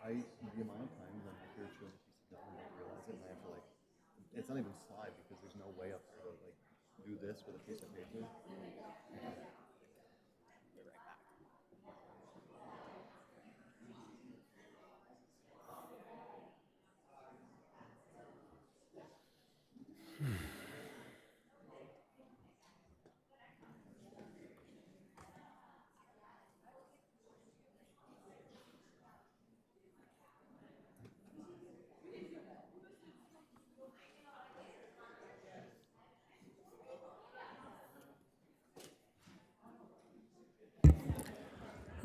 the amount of times I'm up here chewing a piece of gum and don't realize it, and I have to like, it's not even slide because there's no way up there to like do this with a piece of paper.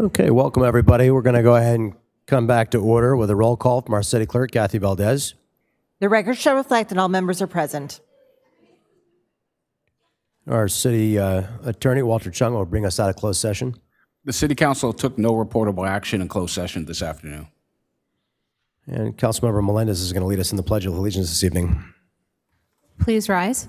Okay, welcome everybody. We're going to go ahead and come back to order with a roll call from our city clerk, Kathy Valdez. The record shall reflect that all members are present. Our city attorney, Walter Chung, will bring us out of closed session. The City Council took no reportable action in closed session this afternoon. And Councilmember Melendez is going to lead us in the Pledge of Allegiance this evening. Please rise.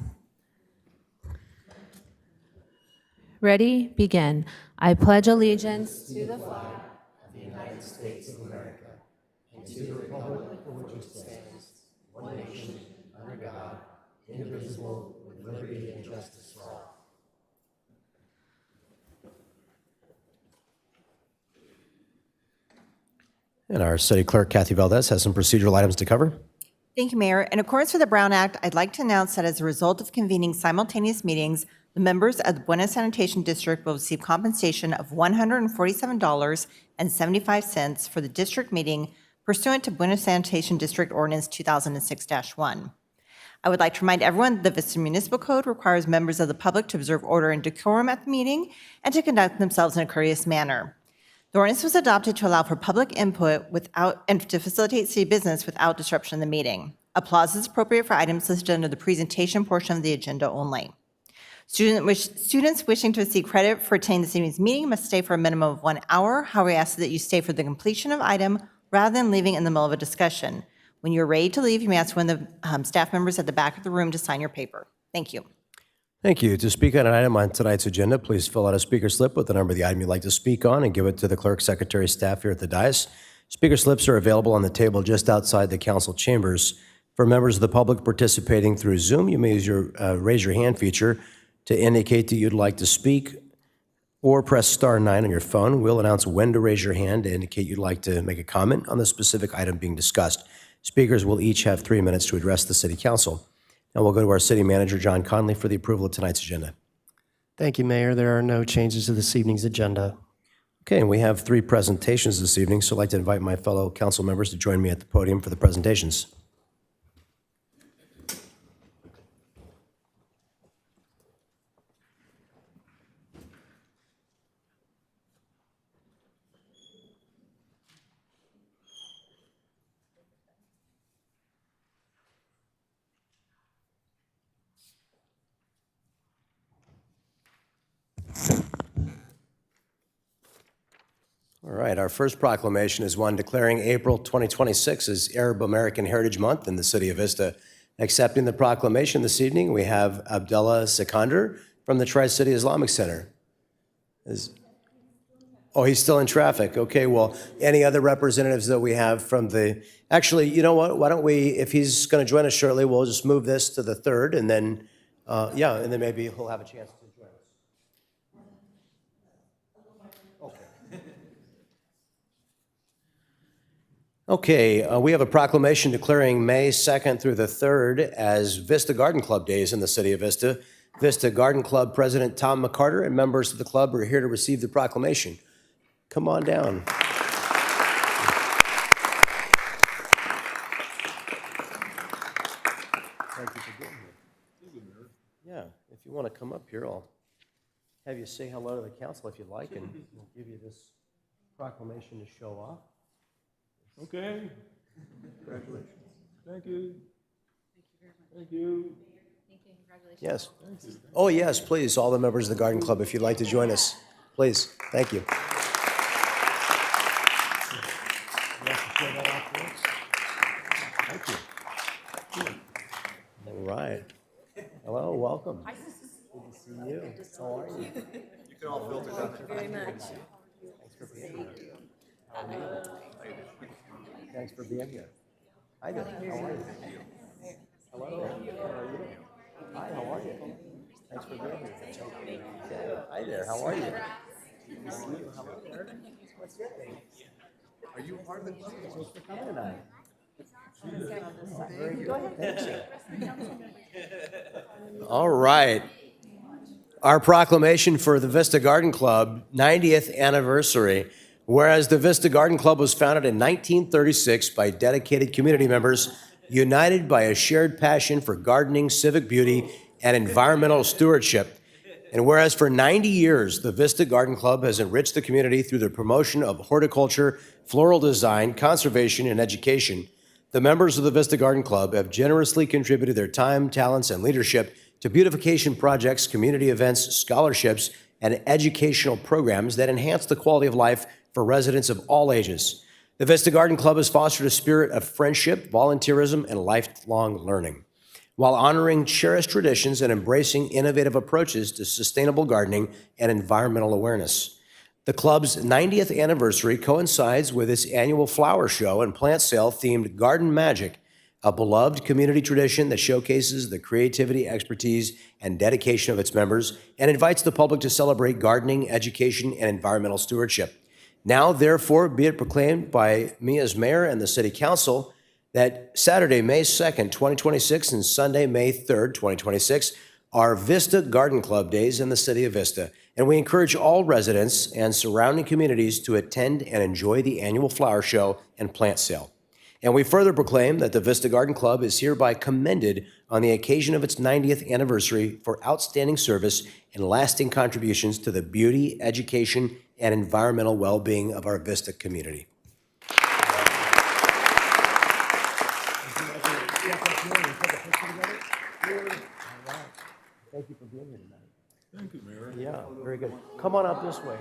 Ready? Begin. I pledge allegiance to the flag of the United States of America and to the republic for which it stands, one nation, under God, indivisible, with liberty and justice for all. And our city clerk, Kathy Valdez, has some procedural items to cover. Thank you, Mayor. In accordance with the Brown Act, I'd like to announce that as a result of convening simultaneous meetings, the members of the Buena Sanitation District will receive compensation of $147.75 for the district meeting pursuant to Buena Sanitation District Ordinance 2006-1. I would like to remind everyone that the Vista Municipal Code requires members of the public to observe order and decorum at the meeting and to conduct themselves in a courteous manner. The ordinance was adopted to allow for public input and to facilitate city business without disruption in the meeting. Applause is appropriate for items listed under the presentation portion of the agenda only. Students wishing to receive credit for attending this evening's meeting must stay for a minimum of 1 hour. However, we ask that you stay for the completion of item rather than leaving in the middle of a discussion. When you're ready to leave, you may ask one of the staff members at the back of the room to sign your paper. Thank you. Thank you. To speak on an item on tonight's agenda, please fill out a speaker slip with the number of the item you'd like to speak on and give it to the clerk, secretary, staff here at the dais. Speaker slips are available on the table just outside the council chambers. For members of the public participating through Zoom, you may use your raise your hand feature to indicate that you'd like to speak, or press *9 on your phone. We'll announce when to raise your hand to indicate you'd like to make a comment on the specific item being discussed. Speakers will each have 3 minutes to address the city council. Now we'll go to our city manager, John Conley, for the approval of tonight's agenda. Thank you, Mayor. There are no changes to this evening's agenda. Okay, and we have 3 presentations this evening, so I'd like to invite my fellow council members to join me at the podium for the presentations. All right, our first proclamation is one declaring April 2026 as Arab American Heritage Month in the city of Vista. Accepting the proclamation this evening, we have Abdullah Sikander from the Tri-City Islamic Center. Oh, he's still in traffic. Okay, well, any other representatives that we have from the... Actually, you know what? Why don't we, if he's going to join us shortly, we'll just move this to the 3rd, and then, and then maybe he'll have a chance to join us. Okay, we have a proclamation declaring May 2nd through the 3rd as Vista Garden Club Days in the city of Vista. Vista Garden Club President Tom McCarter and members of the club are here to receive the proclamation. Come on down. Thank you for being here. Yeah, if you want to come up here, I'll have you say hello to the council if you'd like, and we'll give you this proclamation to show off. Okay. Congratulations. Thank you. Thank you. Thank you. Congratulations. Yes. Oh, yes, please, all the members of the Garden Club, if you'd like to join us, please. Thank you. Thank you. All right. Hello, welcome. Good to see you. How are you? You can all filter down. Very much. Thanks for being here. Thank you. Thanks for being here. Hi there. How are you? Hello. How are you? Hi, how are you? Thanks for being here. Yeah. Hi there. How are you? What's your name? Are you part of the club? Thanks for coming tonight. Very good. Thank you. All right. Our proclamation for the Vista Garden Club 90th anniversary. Whereas the Vista Garden Club was founded in 1936 by dedicated community members united by a shared passion for gardening, civic beauty, and environmental stewardship. And whereas for 90 years, the Vista Garden Club has enriched the community through the promotion of horticulture, floral design, conservation, and education, the members of the Vista Garden Club have generously contributed their time, talents, and leadership to beautification projects, community events, scholarships, and educational programs that enhance the quality of life for residents of all ages. The Vista Garden Club has fostered a spirit of friendship, volunteerism, and lifelong learning, while honoring cherished traditions and embracing innovative approaches to sustainable gardening and environmental awareness. The club's 90th anniversary coincides with its annual flower show and plant sale themed Garden Magic, a beloved community tradition that showcases the creativity, expertise, and dedication of its members and invites the public to celebrate gardening, education, and environmental stewardship. Now, therefore, be it proclaimed by me as mayor and the city council that Saturday, May 2nd, 2026 and Sunday, May 3rd, 2026 are Vista Garden Club days in the city of Vista, and we encourage all residents and surrounding communities to attend and enjoy the annual flower show and plant sale. And we further proclaim that the Vista Garden Club is hereby commended on the occasion of its 90th anniversary for outstanding service and lasting contributions to the beauty, education, and environmental well-being of our Vista community. Thank you for being here tonight. Thank you, Mayor. Yeah, very good. Come on up this way.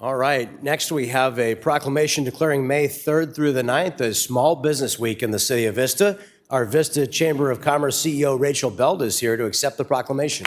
All right, next we have a proclamation declaring May 3rd through the 9th as Small Business Week in the city of Vista. Our Vista Chamber of Commerce CEO Rachel Beld is here to accept the proclamation.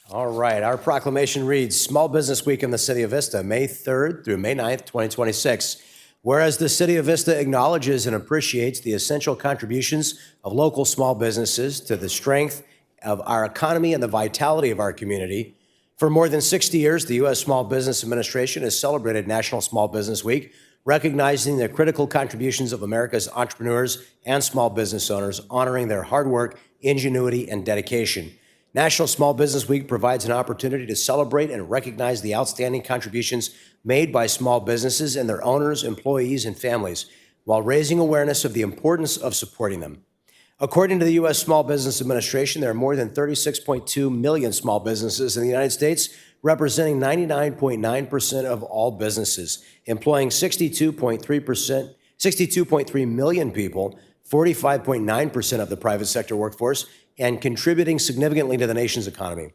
All right, our proclamation reads, Small Business Week in the City of Vista, May 3rd through May 9th, 2026. Whereas the City of Vista acknowledges and appreciates the essential contributions of local small businesses to the strength of our economy and the vitality of our community. For more than 60 years, the U.S. Small Business Administration has celebrated National Small Business Week, recognizing the critical contributions of America's entrepreneurs and small business owners, honoring their hard work, ingenuity, and dedication. National Small Business Week provides an opportunity to celebrate and recognize the outstanding contributions made by small businesses and their owners, employees, and families, while raising awareness of the importance of supporting them. According to the U.S. Small Business Administration, there are more than 36.2 million small businesses in the United States, representing 99.9% of all businesses, employing 62.3 million people, 45.9% of the private sector workforce, and contributing significantly to the nation's economy.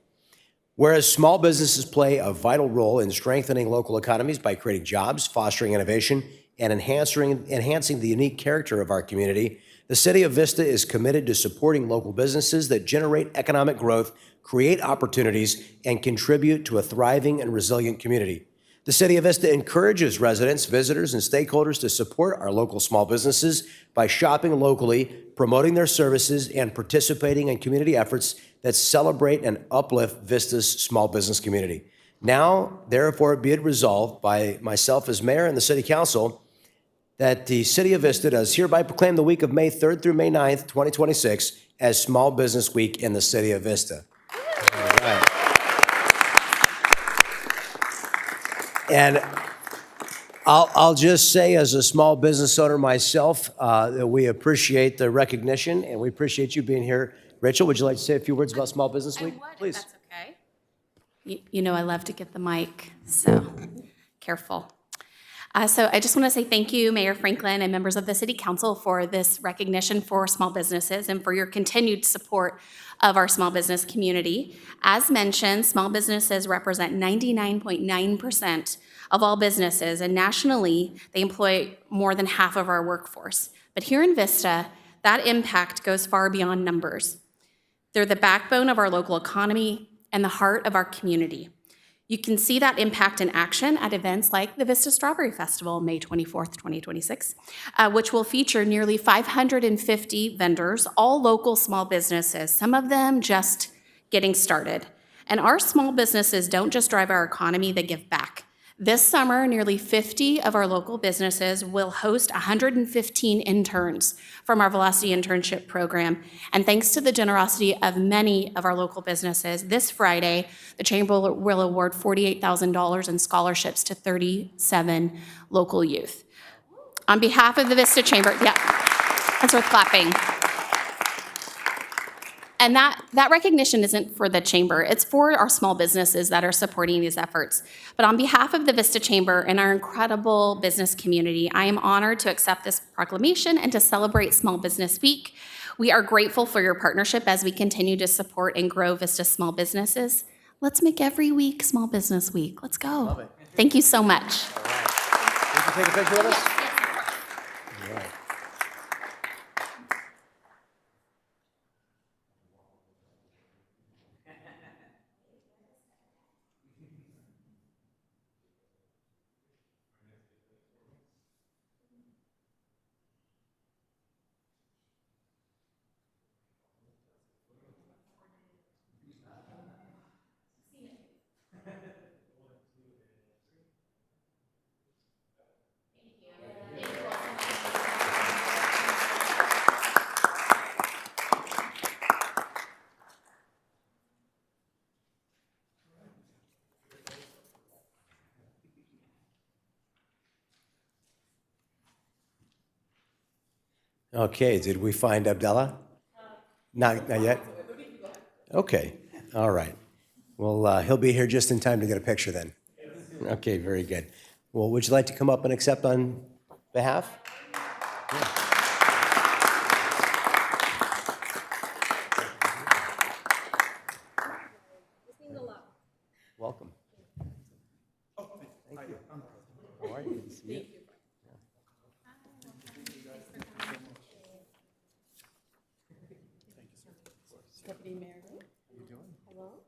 Whereas small businesses play a vital role in strengthening local economies by creating jobs, fostering innovation, and enhancing the unique character of our community, the City of Vista is committed to supporting local businesses that generate economic growth, create opportunities, and contribute to a thriving and resilient community. The City of Vista encourages residents, visitors, and stakeholders to support our local small businesses by shopping locally, promoting their services, and participating in community efforts that celebrate and uplift Vista's small business community. Now, therefore, be it resolved by myself as mayor and the City Council that the City of Vista does hereby proclaim the week of May 3rd through May 9th, 2026 as Small Business Week in the City of Vista. All right. And I'll just say, as a small business owner myself, that we appreciate the recognition and we appreciate you being here. Rachel, would you like to say a few words about Small Business Week? Please. That's okay. You know I love to get the mic, so careful. So I just want to say thank you, Mayor Franklin and members of the City Council, for this recognition for small businesses and for your continued support of our small business community. As mentioned, small businesses represent 99.9% of all businesses, and nationally, they employ more than half of our workforce. But here in Vista, that impact goes far beyond numbers. They're the backbone of our local economy and the heart of our community. You can see that impact in action at events like the Vista Strawberry Festival, May 24th, 2026, which will feature nearly 550 vendors, all local small businesses, some of them just getting started. And our small businesses don't just drive our economy, they give back. This summer, nearly 50 of our local businesses will host 115 interns from our Velocity Internship Program. And thanks to the generosity of many of our local businesses, this Friday, the Chamber will award $48,000 in scholarships to 37 local youth. On behalf of the Vista Chamber, yeah, that's worth clapping. And that recognition isn't for the Chamber, it's for our small businesses that are supporting these efforts. But on behalf of the Vista Chamber and our incredible business community, I am honored to accept this proclamation and to celebrate Small Business Week. We are grateful for your partnership as we continue to support and grow Vista small businesses. Let's make every week Small Business Week. Let's go. Love it. Thank you so much. All right. Can you take a picture with us? All right. Okay, did we find Abdallah? Not yet? Okay, all right. Well, he'll be here just in time to get a picture then. Okay, very good. Well, would you like to come up and accept on behalf? Yeah. Welcome. Thank you. How are you? Good to see you. Deputy Mayor. How you doing? Hello.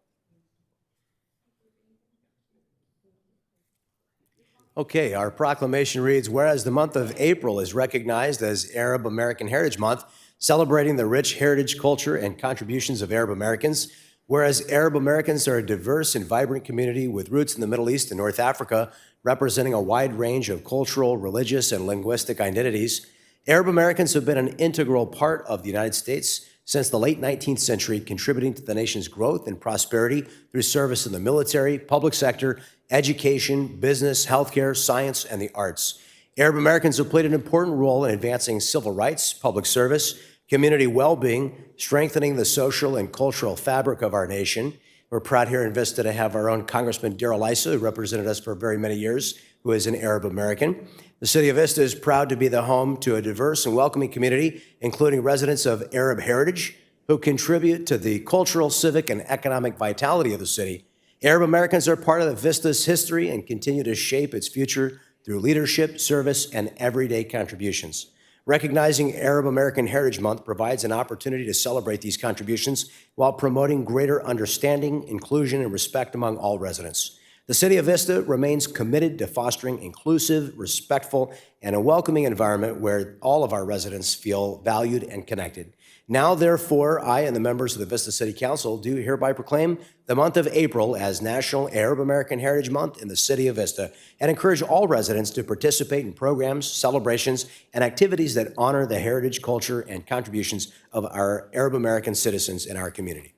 Okay, our proclamation reads, whereas the month of April is recognized as Arab American Heritage Month, celebrating the rich heritage, culture, and contributions of Arab Americans, whereas Arab Americans are a diverse and vibrant community with roots in the Middle East and North Africa, representing a wide range of cultural, religious, and linguistic identities, Arab Americans have been an integral part of the United States since the late 19th century, contributing to the nation's growth and prosperity through service in the military, public sector, education, business, healthcare, science, and the arts. Arab Americans have played an important role in advancing civil rights, public service, community well-being, strengthening the social and cultural fabric of our nation. We're proud here in Vista to have our own Congressman Darrell Issa, who represented us for very many years, who is an Arab American. The city of Vista is proud to be the home to a diverse and welcoming community, including residents of Arab heritage, who contribute to the cultural, civic, and economic vitality of the city. Arab Americans are part of Vista's history and continue to shape its future through leadership, service, and everyday contributions. Recognizing Arab American Heritage Month provides an opportunity to celebrate these contributions while promoting greater understanding, inclusion, and respect among all residents. The City of Vista remains committed to fostering inclusive, respectful, and a welcoming environment where all of our residents feel valued and connected. Now, therefore, I and the members of the Vista City Council do hereby proclaim the month of April as National Arab American Heritage Month in the City of Vista and encourage all residents to participate in programs, celebrations, and activities that honor the heritage, culture, and contributions of our Arab American citizens in our community.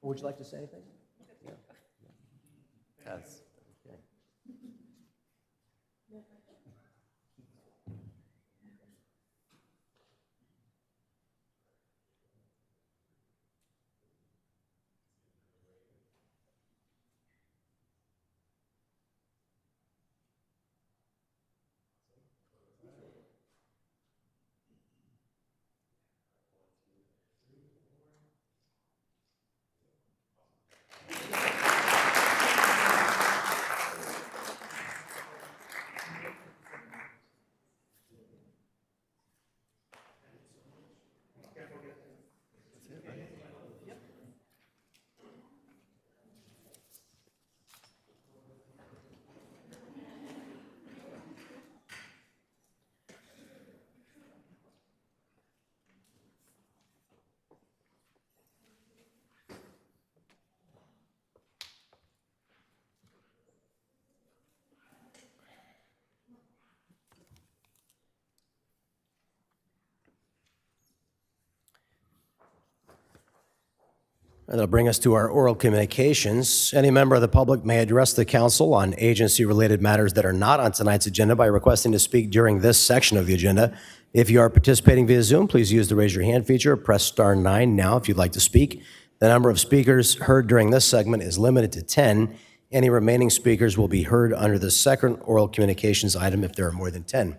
Would you like to say anything? Yes. Okay. And that'll bring us to our oral communications. Any member of the public may address the council on agency-related matters that are not on tonight's agenda by requesting to speak during this section of the agenda. If you are participating via Zoom, please use the raise your hand feature or press *9 now if you'd like to speak. The number of speakers heard during this segment is limited to 10. Any remaining speakers will be heard under the second oral communications item if there are more than 10.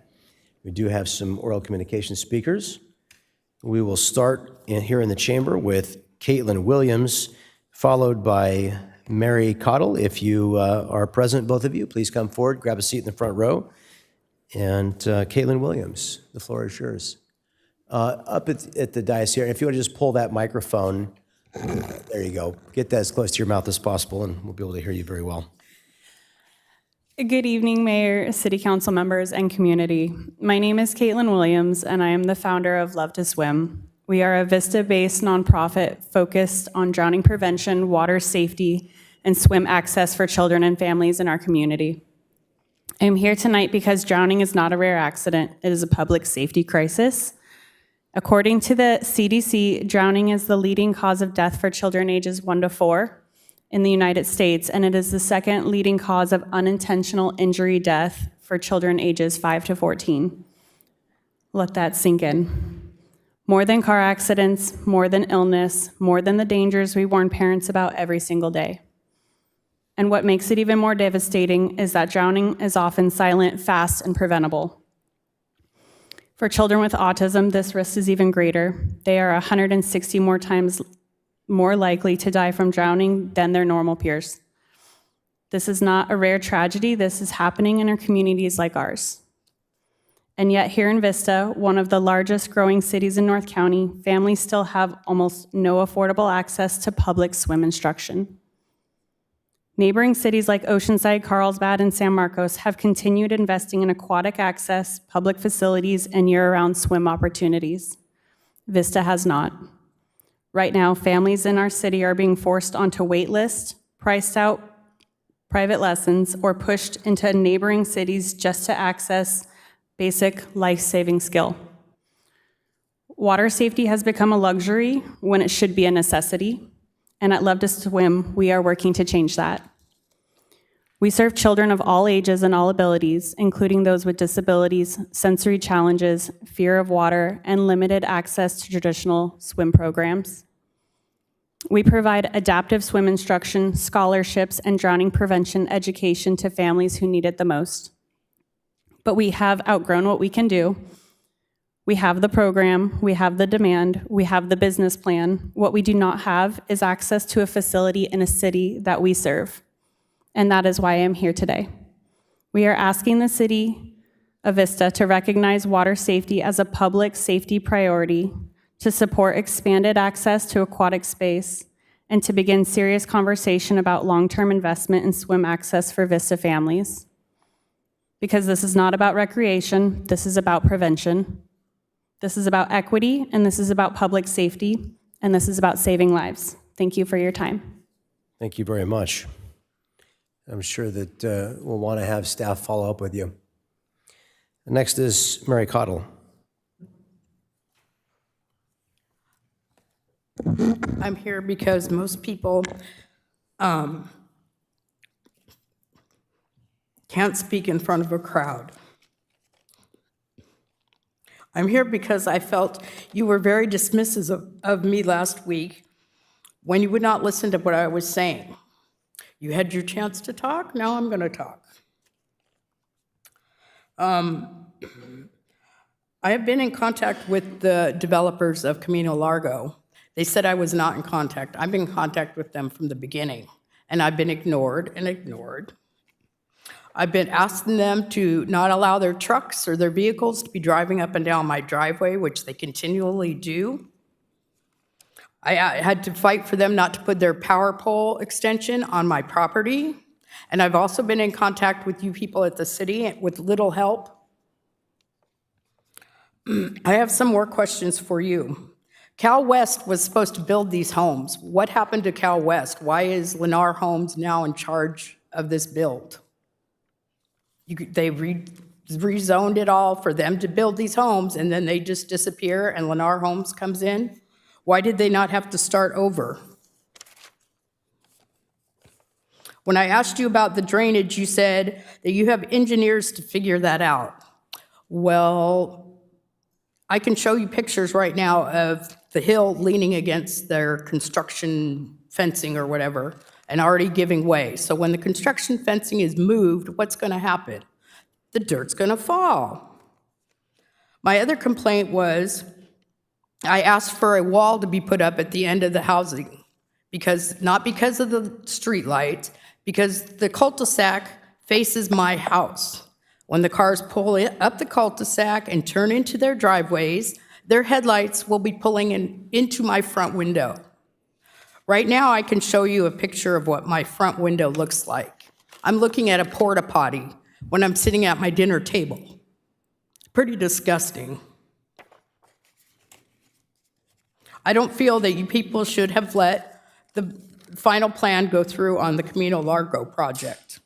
We do have some oral communication speakers. We will start here in the chamber with Caitlin Williams, followed by Mary Cottle. If you are present, both of you, please come forward, grab a seat in the front row. And Caitlin Williams, the floor is yours. Up at the dais here, if you want to just pull that microphone, there you go. Get that as close to your mouth as possible, and we'll be able to hear you very well. Good evening, Mayor, City Council members, and community. My name is Caitlin Williams, and I am the founder of Love to Swim. We are a Vista-based nonprofit focused on drowning prevention, water safety, and swim access for children and families in our community. I'm here tonight because drowning is not a rare accident. It is a public safety crisis. According to the CDC, drowning is the leading cause of death for children ages 1 to 4 in the United States, and it is the second leading cause of unintentional injury death for children ages 5 to 14. Let that sink in. More than car accidents, more than illness, more than the dangers we warn parents about every single day. And what makes it even more devastating is that drowning is often silent, fast, and preventable. For children with autism, this risk is even greater. They are 160 more times more likely to die from drowning than their normal peers. This is not a rare tragedy. This is happening in our communities like ours. And yet here in Vista, one of the largest growing cities in North County, families still have almost no affordable access to public swim instruction. Neighboring cities like Oceanside, Carlsbad, and San Marcos have continued investing in aquatic access, public facilities, and year-round swim opportunities. Vista has not. Right now, families in our city are being forced onto wait lists, priced out private lessons, or pushed into neighboring cities just to access basic life-saving skill. Water safety has become a luxury when it should be a necessity, and at Love to Swim, we are working to change that. We serve children of all ages and all abilities, including those with disabilities, sensory challenges, fear of water, and limited access to traditional swim programs. We provide adaptive swim instruction, scholarships, and drowning prevention education to families who need it the most. But we have outgrown what we can do. We have the program, we have the demand, we have the business plan. What we do not have is access to a facility in a city that we serve. And that is why I'm here today. We are asking the city of Vista to recognize water safety as a public safety priority, to support expanded access to aquatic space, and to begin serious conversation about long-term investment in swim access for Vista families. Because this is not about recreation, this is about prevention. This is about equity, and this is about public safety, and this is about saving lives. Thank you for your time. Thank you very much. I'm sure that we'll want to have staff follow up with you. Next is Mary Cottle. I'm here because most people can't speak in front of a crowd. I'm here because I felt you were very dismissive of me last week when you would not listen to what I was saying. You had your chance to talk, now I'm going to talk. I have been in contact with the developers of Camino Largo. They said I was not in contact. I've been in contact with them from the beginning, and I've been ignored and ignored. I've been asking them to not allow their trucks or their vehicles to be driving up and down my driveway, which they continually do. I had to fight for them not to put their power pole extension on my property. And I've also been in contact with you people at the city with little help. I have some more questions for you. Cal West was supposed to build these homes. What happened to Cal West? Why is Lennar Homes now in charge of this build? They rezoned it all for them to build these homes, and then they just disappear and Lennar Homes comes in? Why did they not have to start over? When I asked you about the drainage, you said that you have engineers to figure that out. Well, I can show you pictures right now of the hill leaning against their construction fencing or whatever and already giving way. So when the construction fencing is moved, what's going to happen? The dirt's going to fall. My other complaint was I asked for a wall to be put up at the end of the housing, not because of the street light, because the cul-de-sac faces my house. When the cars pull up the cul-de-sac and turn into their driveways, their headlights will be pulling into my front window. Right now, I can show you a picture of what my front window looks like. I'm looking at a porta potty when I'm sitting at my dinner table. Pretty disgusting. I don't feel that you people should have let the final plan go through on the Camino Largo project.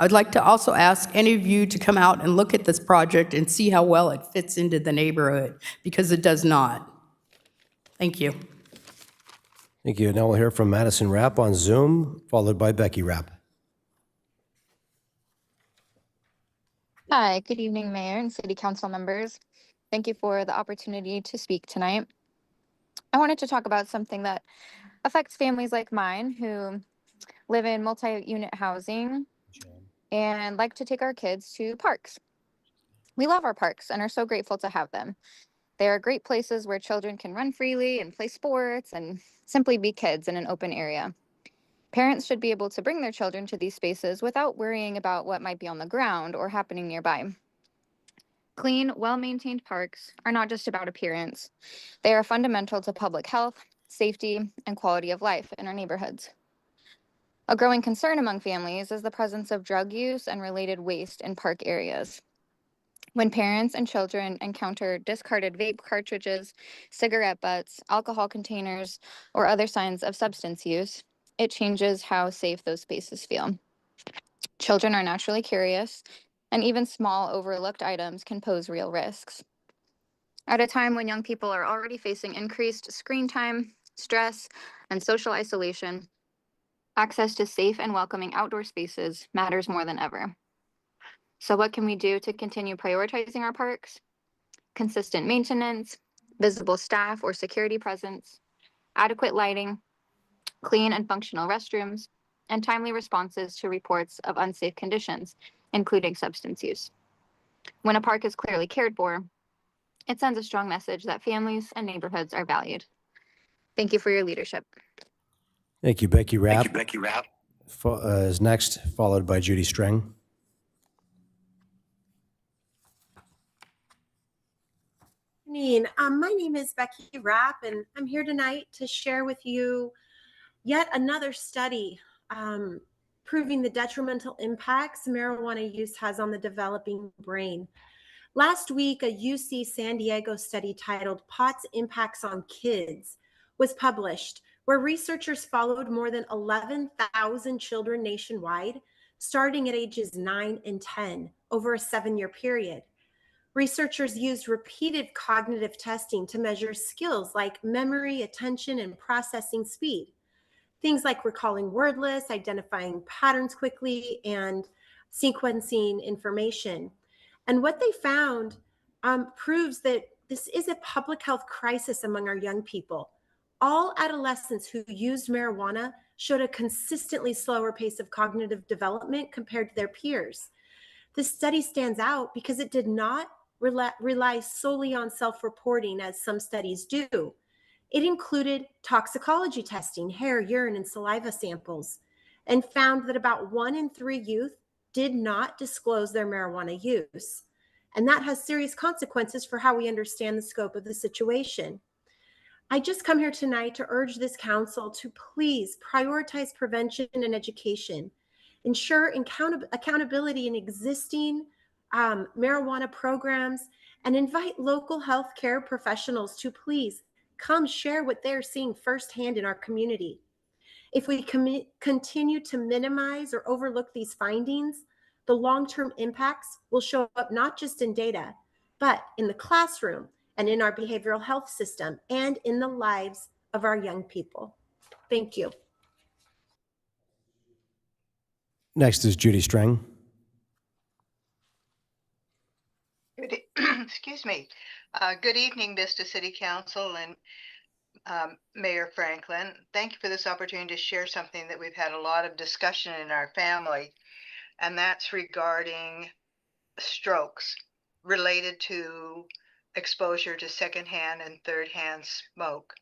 I'd like to also ask any of you to come out and look at this project and see how well it fits into the neighborhood, because it does not. Thank you. Thank you. Now we'll hear from Madison Rapp on Zoom, followed by Becky Rapp. Hi, good evening, Mayor and City Council members. Thank you for the opportunity to speak tonight. I wanted to talk about something that affects families like mine who live in multi-unit housing and like to take our kids to parks. We love our parks and are so grateful to have them. They are great places where children can run freely and play sports and simply be kids in an open area. Parents should be able to bring their children to these spaces without worrying about what might be on the ground or happening nearby. Clean, well-maintained parks are not just about appearance. They are fundamental to public health, safety, and quality of life in our neighborhoods. A growing concern among families is the presence of drug use and related waste in park areas. When parents and children encounter discarded vape cartridges, cigarette butts, alcohol containers, or other signs of substance use, it changes how safe those spaces feel. Children are naturally curious, and even small overlooked items can pose real risks. At a time when young people are already facing increased screen time, stress, and social isolation, access to safe and welcoming outdoor spaces matters more than ever. So what can we do to continue prioritizing our parks? Consistent maintenance, visible staff or security presence, adequate lighting, clean and functional restrooms, and timely responses to reports of unsafe conditions, including substance use. When a park is clearly cared for, it sends a strong message that families and neighborhoods are valued. Thank you for your leadership. Thank you, Becky Rapp. Is next, followed by Judy Strang. My name is Becky Rapp, and I'm here tonight to share with you yet another study proving the detrimental impacts marijuana use has on the developing brain. Last week, a UC San Diego study titled Pot's Impacts on Kids was published, where researchers followed more than 11,000 children nationwide, starting at ages 9 and 10 over a 7-year period. Researchers used repeated cognitive testing to measure skills like memory, attention, and processing speed. Things like recalling word lists, identifying patterns quickly, and sequencing information. And what they found proves that this is a public health crisis among our young people. All adolescents who used marijuana showed a consistently slower pace of cognitive development compared to their peers. This study stands out because it did not rely solely on self-reporting as some studies do. It included toxicology testing, hair, urine, and saliva samples, and found that about 1 in 3 youth did not disclose their marijuana use. And that has serious consequences for how we understand the scope of the situation. I just come here tonight to urge this council to please prioritize prevention and education, ensure accountability in existing marijuana programs, and invite local healthcare professionals to please come share what they're seeing firsthand in our community. If we continue to minimize or overlook these findings, the long-term impacts will show up not just in data, but in the classroom and in our behavioral health system and in the lives of our young people. Thank you. Next is Judy Strang. Excuse me. Good evening, Vista City Council and Mayor Franklin. Thank you for this opportunity to share something that we've had a lot of discussion in our family, and that's regarding strokes related to exposure to secondhand and third-hand smoke.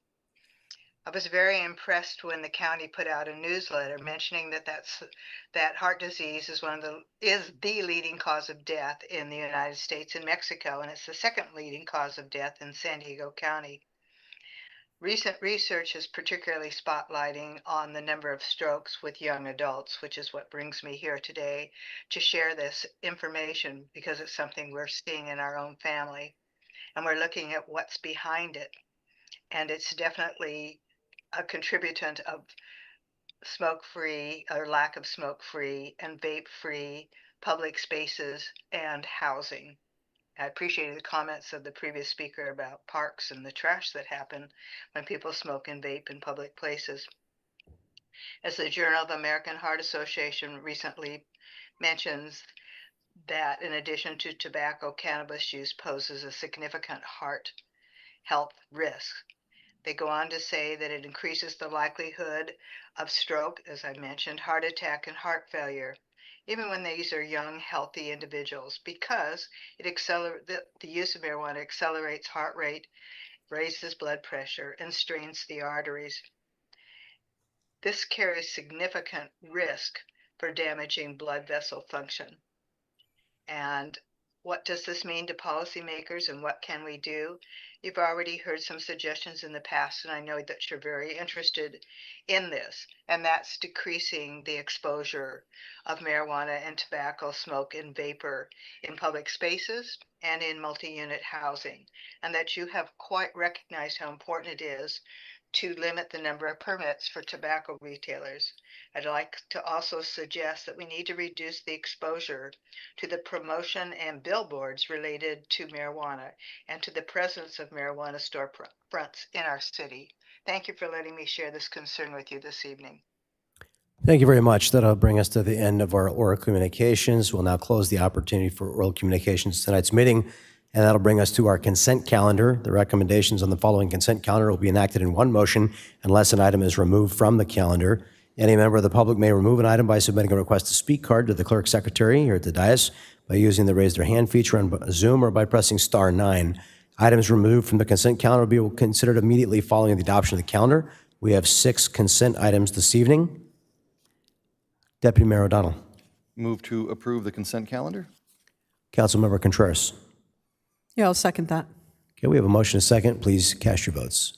I was very impressed when the county put out a newsletter mentioning that heart disease is the leading cause of death in the United States and Mexico, and it's the second leading cause of death in San Diego County. Recent research is particularly spotlighting on the number of strokes with young adults, which is what brings me here today to share this information, because it's something we're seeing in our own family, and we're looking at what's behind it. And it's definitely a contributant of smoke-free or lack of smoke-free and vape-free public spaces and housing. I appreciated the comments of the previous speaker about parks and the trash that happen when people smoke and vape in public places. As the Journal of the American Heart Association recently mentions, that in addition to tobacco, cannabis use poses a significant heart health risk. They go on to say that it increases the likelihood of stroke, as I mentioned, heart attack, and heart failure, even when these are young, healthy individuals, because the use of marijuana accelerates heart rate, raises blood pressure, and strains the arteries. This carries significant risk for damaging blood vessel function. And what does this mean to policymakers, and what can we do? You've already heard some suggestions in the past, and I know that you're very interested in this, and that's decreasing the exposure of marijuana and tobacco smoke and vapor in public spaces and in multi-unit housing, and that you have quite recognized how important it is to limit the number of permits for tobacco retailers. I'd like to also suggest that we need to reduce the exposure to the promotion and billboards related to marijuana and to the presence of marijuana storefronts in our city. Thank you for letting me share this concern with you this evening. Thank you very much. That'll bring us to the end of our oral communications. We'll now close the opportunity for oral communications tonight's meeting, and that'll bring us to our consent calendar. The recommendations on the following consent calendar will be enacted in one motion unless an item is removed from the calendar. Any member of the public may remove an item by submitting a request to speak card to the clerk secretary here at the dais by using the raise their hand feature on Zoom or by pressing star 9. Items removed from the consent calendar will be considered immediately following the adoption of the calendar. We have 6 consent items this evening. Deputy Mayor O'Donnell. Move to approve the consent calendar? Councilmember Contreras. Yeah, I'll second that. Okay, we have a motion and a second. Please cast your votes.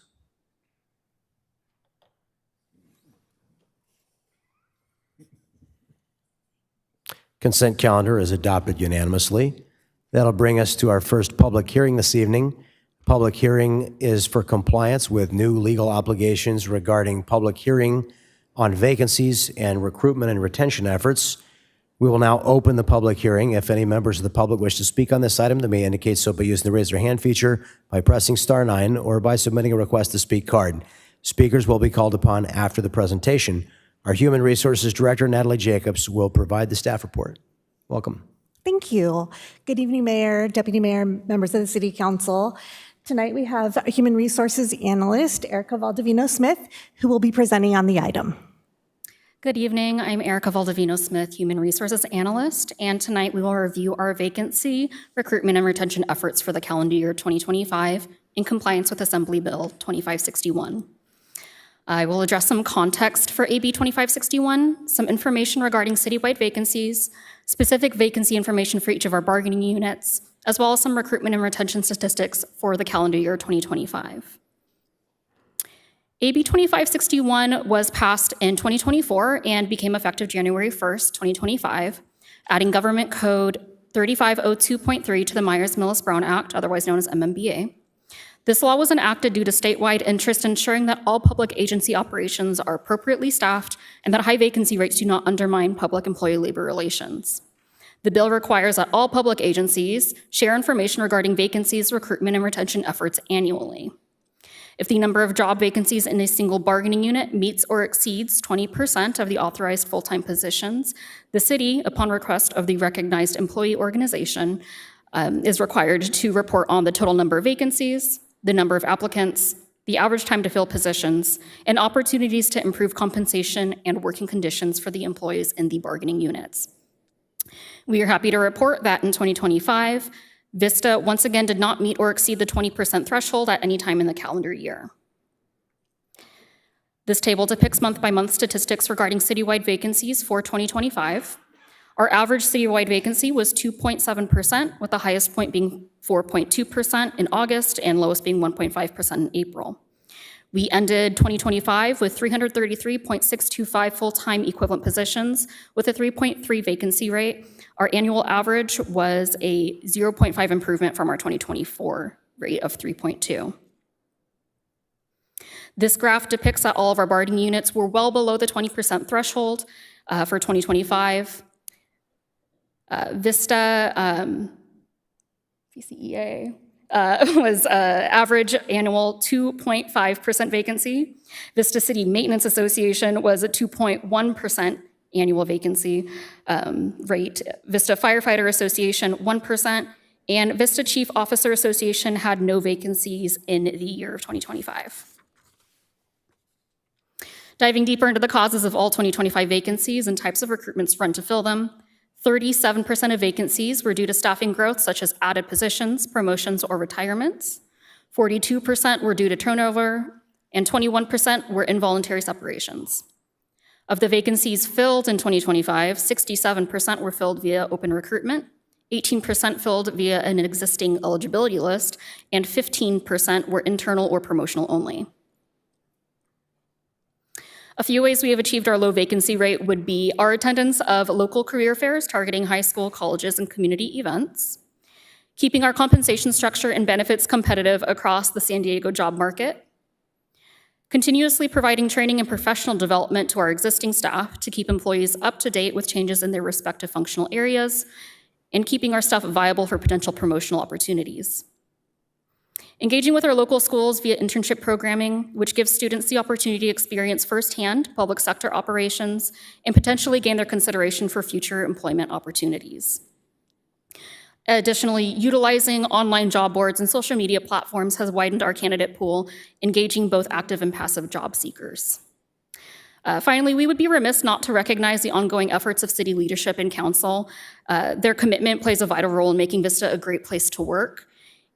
Consent calendar is adopted unanimously. That'll bring us to our first public hearing this evening. Public hearing is for compliance with new legal obligations regarding public hearing on vacancies and recruitment and retention efforts. We will now open the public hearing. If any members of the public wish to speak on this item, they may indicate so by using the raise their hand feature, by pressing star 9, or by submitting a request to speak card. Speakers will be called upon after the presentation. Our Human Resources Director, Natalie Jacobs, will provide the staff report. Welcome. Thank you. Good evening, Mayor, Deputy Mayor, members of the City Council. Tonight we have Human Resources Analyst Erica Valdivino-Smith, who will be presenting on the item. Good evening. I'm Erica Valdivino-Smith, Human Resources Analyst, and tonight we will review our vacancy, recruitment, and retention efforts for the calendar year 2025 in compliance with Assembly Bill 2561. I will address some context for AB 2561, some information regarding citywide vacancies, specific vacancy information for each of our bargaining units, as well as some recruitment and retention statistics for the calendar year 2025. AB 2561 was passed in 2024 and became effective January 1st, 2025, adding Government Code 3502.3 to the Myers-Millis-Brown Act, otherwise known as MMBA. This law was enacted due to statewide interest in ensuring that all public agency operations are appropriately staffed and that high vacancy rates do not undermine public employee-labor relations. The bill requires that all public agencies share information regarding vacancies, recruitment, and retention efforts annually. If the number of job vacancies in a single bargaining unit meets or exceeds 20% of the authorized full-time positions, the city, upon request of the recognized employee organization, is required to report on the total number of vacancies, the number of applicants, the average time to fill positions, and opportunities to improve compensation and working conditions for the employees in the bargaining units. We are happy to report that in 2025, Vista once again did not meet or exceed the 20% threshold at any time in the calendar year. This table depicts month-by-month statistics regarding citywide vacancies for 2025. Our average citywide vacancy was 2.7%, with the highest point being 4.2% in August and lowest being 1.5% in April. We ended 2025 with 333.625 full-time equivalent positions with a 3.3 vacancy rate. Our annual average was a 0.5 improvement from our 2024 rate of 3.2. This graph depicts that all of our bargaining units were well below the 20% threshold for 2025. Vista, VCEA, was average annual 2.5% vacancy. Vista City Maintenance Association was a 2.1% annual vacancy rate. Vista Firefighter Association, 1%, and Vista Chief Officer Association had no vacancies in the year of 2025. Diving deeper into the causes of all 2025 vacancies and types of recruitments run to fill them, 37% of vacancies were due to staffing growth, such as added positions, promotions, or retirements. 42% were due to turnover, and 21% were involuntary separations. Of the vacancies filled in 2025, 67% were filled via open recruitment, 18% filled via an existing eligibility list, and 15% were internal or promotional only. A few ways we have achieved our low vacancy rate would be our attendance of local career fairs targeting high school, colleges, and community events, keeping our compensation structure and benefits competitive across the San Diego job market, continuously providing training and professional development to our existing staff to keep employees up to date with changes in their respective functional areas, and keeping our staff viable for potential promotional opportunities. Engaging with our local schools via internship programming, which gives students the opportunity to experience firsthand public sector operations and potentially gain their consideration for future employment opportunities. Additionally, utilizing online job boards and social media platforms has widened our candidate pool, engaging both active and passive job seekers. Finally, we would be remiss not to recognize the ongoing efforts of city leadership and council. Their commitment plays a vital role in making Vista a great place to work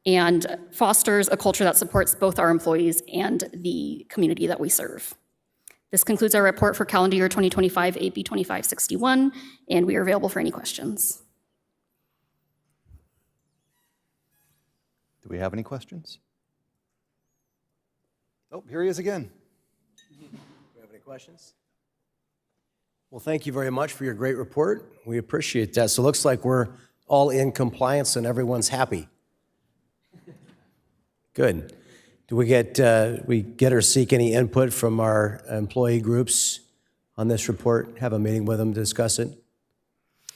and fosters a culture that supports both our employees and the community that we serve. This concludes our report for calendar year 2025 AB 2561, and we are available for any questions. Do we have any questions? Oh, here he is again. Do we have any questions? Well, thank you very much for your great report. We appreciate that. So it looks like we're all in compliance and everyone's happy. Good. Do we get or seek any input from our employee groups on this report? Have a meeting with them to discuss it?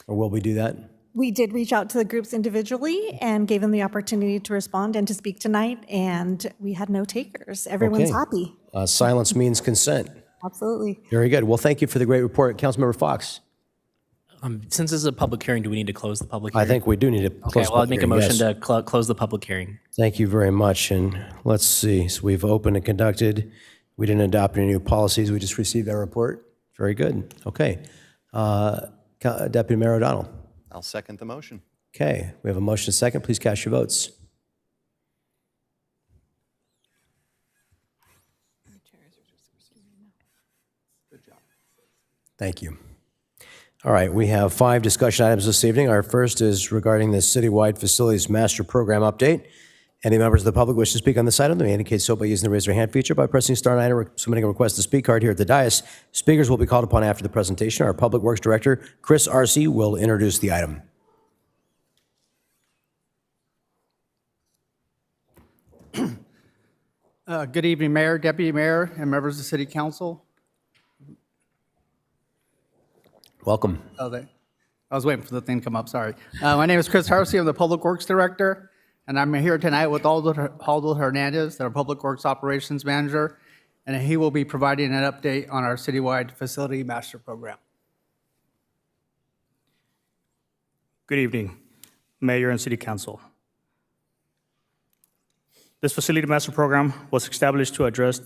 Or will we do that? We did reach out to the groups individually and gave them the opportunity to respond and to speak tonight, and we had no takers. Everyone's happy. Silence means consent. Absolutely. Very good. Well, thank you for the great report. Councilmember Fox. Since this is a public hearing, do we need to close the public hearing? I think we do need to close the Okay, well, I'd public make a hearing, motion yes. to close the public hearing. Thank you very much. And let's see. So we've opened and conducted. We didn't adopt any new policies. We just received that report. Very good. Okay. Deputy Mayor O'Donnell. I'll second the motion. Okay. We have a motion and a second. Please cast your votes. Thank you. All right, we have 5 discussion items this evening. Our first is regarding the citywide facilities master program update. Any members of the public wish to speak on this item, they may indicate so by using the raise your hand feature by pressing star 9 or submitting a request to speak card here at the dais. Speakers will be called upon after the presentation. Our Public Works Director, Chris Arce, will introduce the item. Good evening, Mayor, Deputy Mayor, and members of the City Council. Welcome. I was waiting for the thing to come up, sorry. My name is Chris Harsey, I'm the Public Works Director, and I'm here tonight with Aldo Hernandez, our Public Works Operations Manager, and he will be providing an update on our citywide facility master program. Good evening, Mayor and City Council. This facility master program was established to address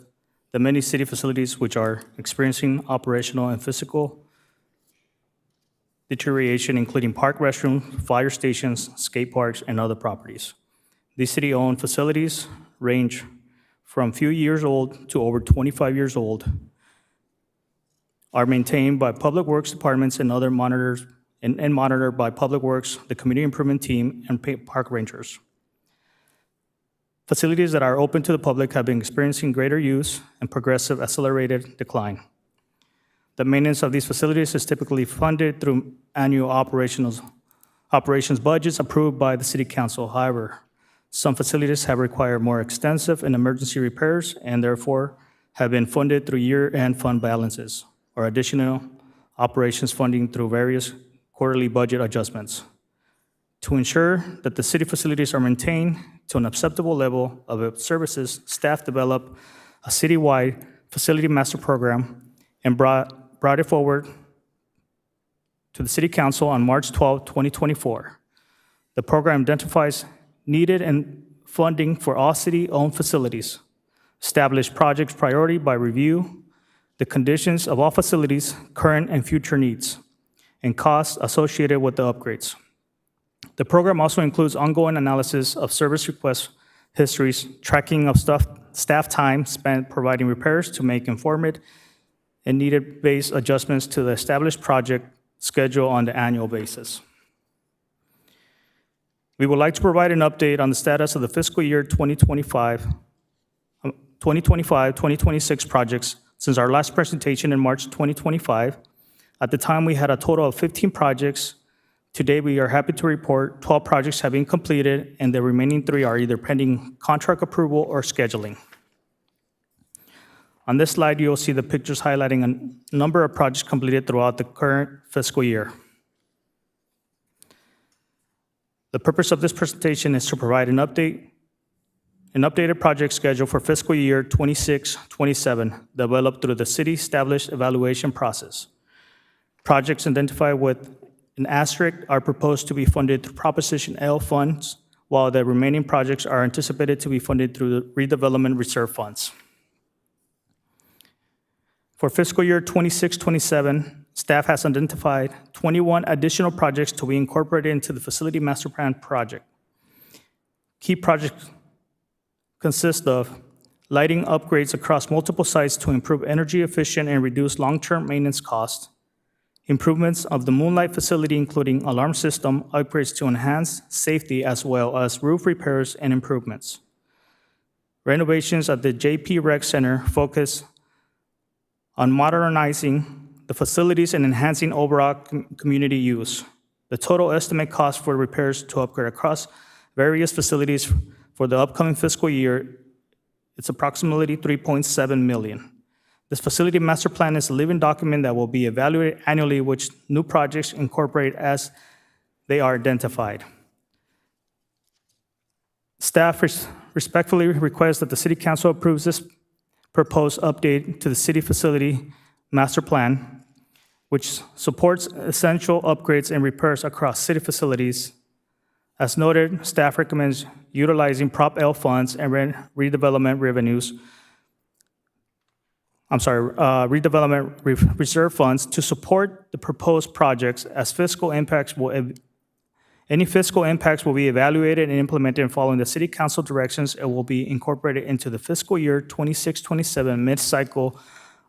the many city facilities which are experiencing operational and physical deterioration, including park restrooms, fire stations, skate parks, and other properties. These city-owned facilities range from few years old to over 25 years old, are maintained by Public Works departments and other monitors, and monitored by Public Works, the Community Improvement Team, and park rangers. Facilities that are open to the public have been experiencing greater use and progressive accelerated decline. The maintenance of these facilities is typically funded through annual operations budgets approved by the City Council. However, some facilities have required more extensive and emergency repairs and therefore have been funded through year-end fund balances or additional operations funding through various quarterly budget adjustments. To ensure that the city facilities are maintained to an acceptable level of services, staff developed a citywide facility master program and brought it forward to the City Council on March 12, 2024. The program identifies needed and funding for all city-owned facilities, establish projects priority by review, the conditions of all facilities, current and future needs, and costs associated with the upgrades. The program also includes ongoing analysis of service request histories, tracking of staff time spent providing repairs to make informed and needed based adjustments to the established project schedule on the annual basis. We would like to provide an update on the status of the fiscal year 2025-2026 projects since our last presentation in March 2025. At the time, we had a total of 15 projects. Today, we are happy to report 12 projects have been completed, and the remaining 3 are either pending contract approval or scheduling. On this slide, you'll see the pictures highlighting a number of projects completed throughout the current fiscal year. The purpose of this presentation is to provide an updated project schedule for fiscal year 26-27, developed through the city-established evaluation process. Projects identified with an asterisk are proposed to be funded through Proposition L funds, while the remaining projects are anticipated to be funded through the redevelopment reserve funds. For fiscal year 26-27, staff has identified 21 additional projects to be incorporated into the Facility Master Plan project. Key projects consist of lighting upgrades across multiple sites to improve energy efficient and reduce long-term maintenance costs, improvements of the Moonlight facility, including alarm system upgrades to enhance safety, as well as roof repairs and improvements. Renovations at the JP Rec Center focus on modernizing the facilities and enhancing overall community use. The total estimate cost for repairs to upgrade across various facilities for the upcoming fiscal year, it's approximately $3.7 million. This facility master plan is a living document that will be evaluated annually, which new projects incorporate as they are identified. Staff respectfully request that the City Council approves this proposed update to the city facility master plan, which supports essential upgrades and repairs across city facilities. As noted, staff recommends utilizing Prop L funds and redevelopment reserve funds to support the proposed projects, as any fiscal impacts will be evaluated and implemented, and following the City Council directions, it will be incorporated into the fiscal year 26-27 mid-cycle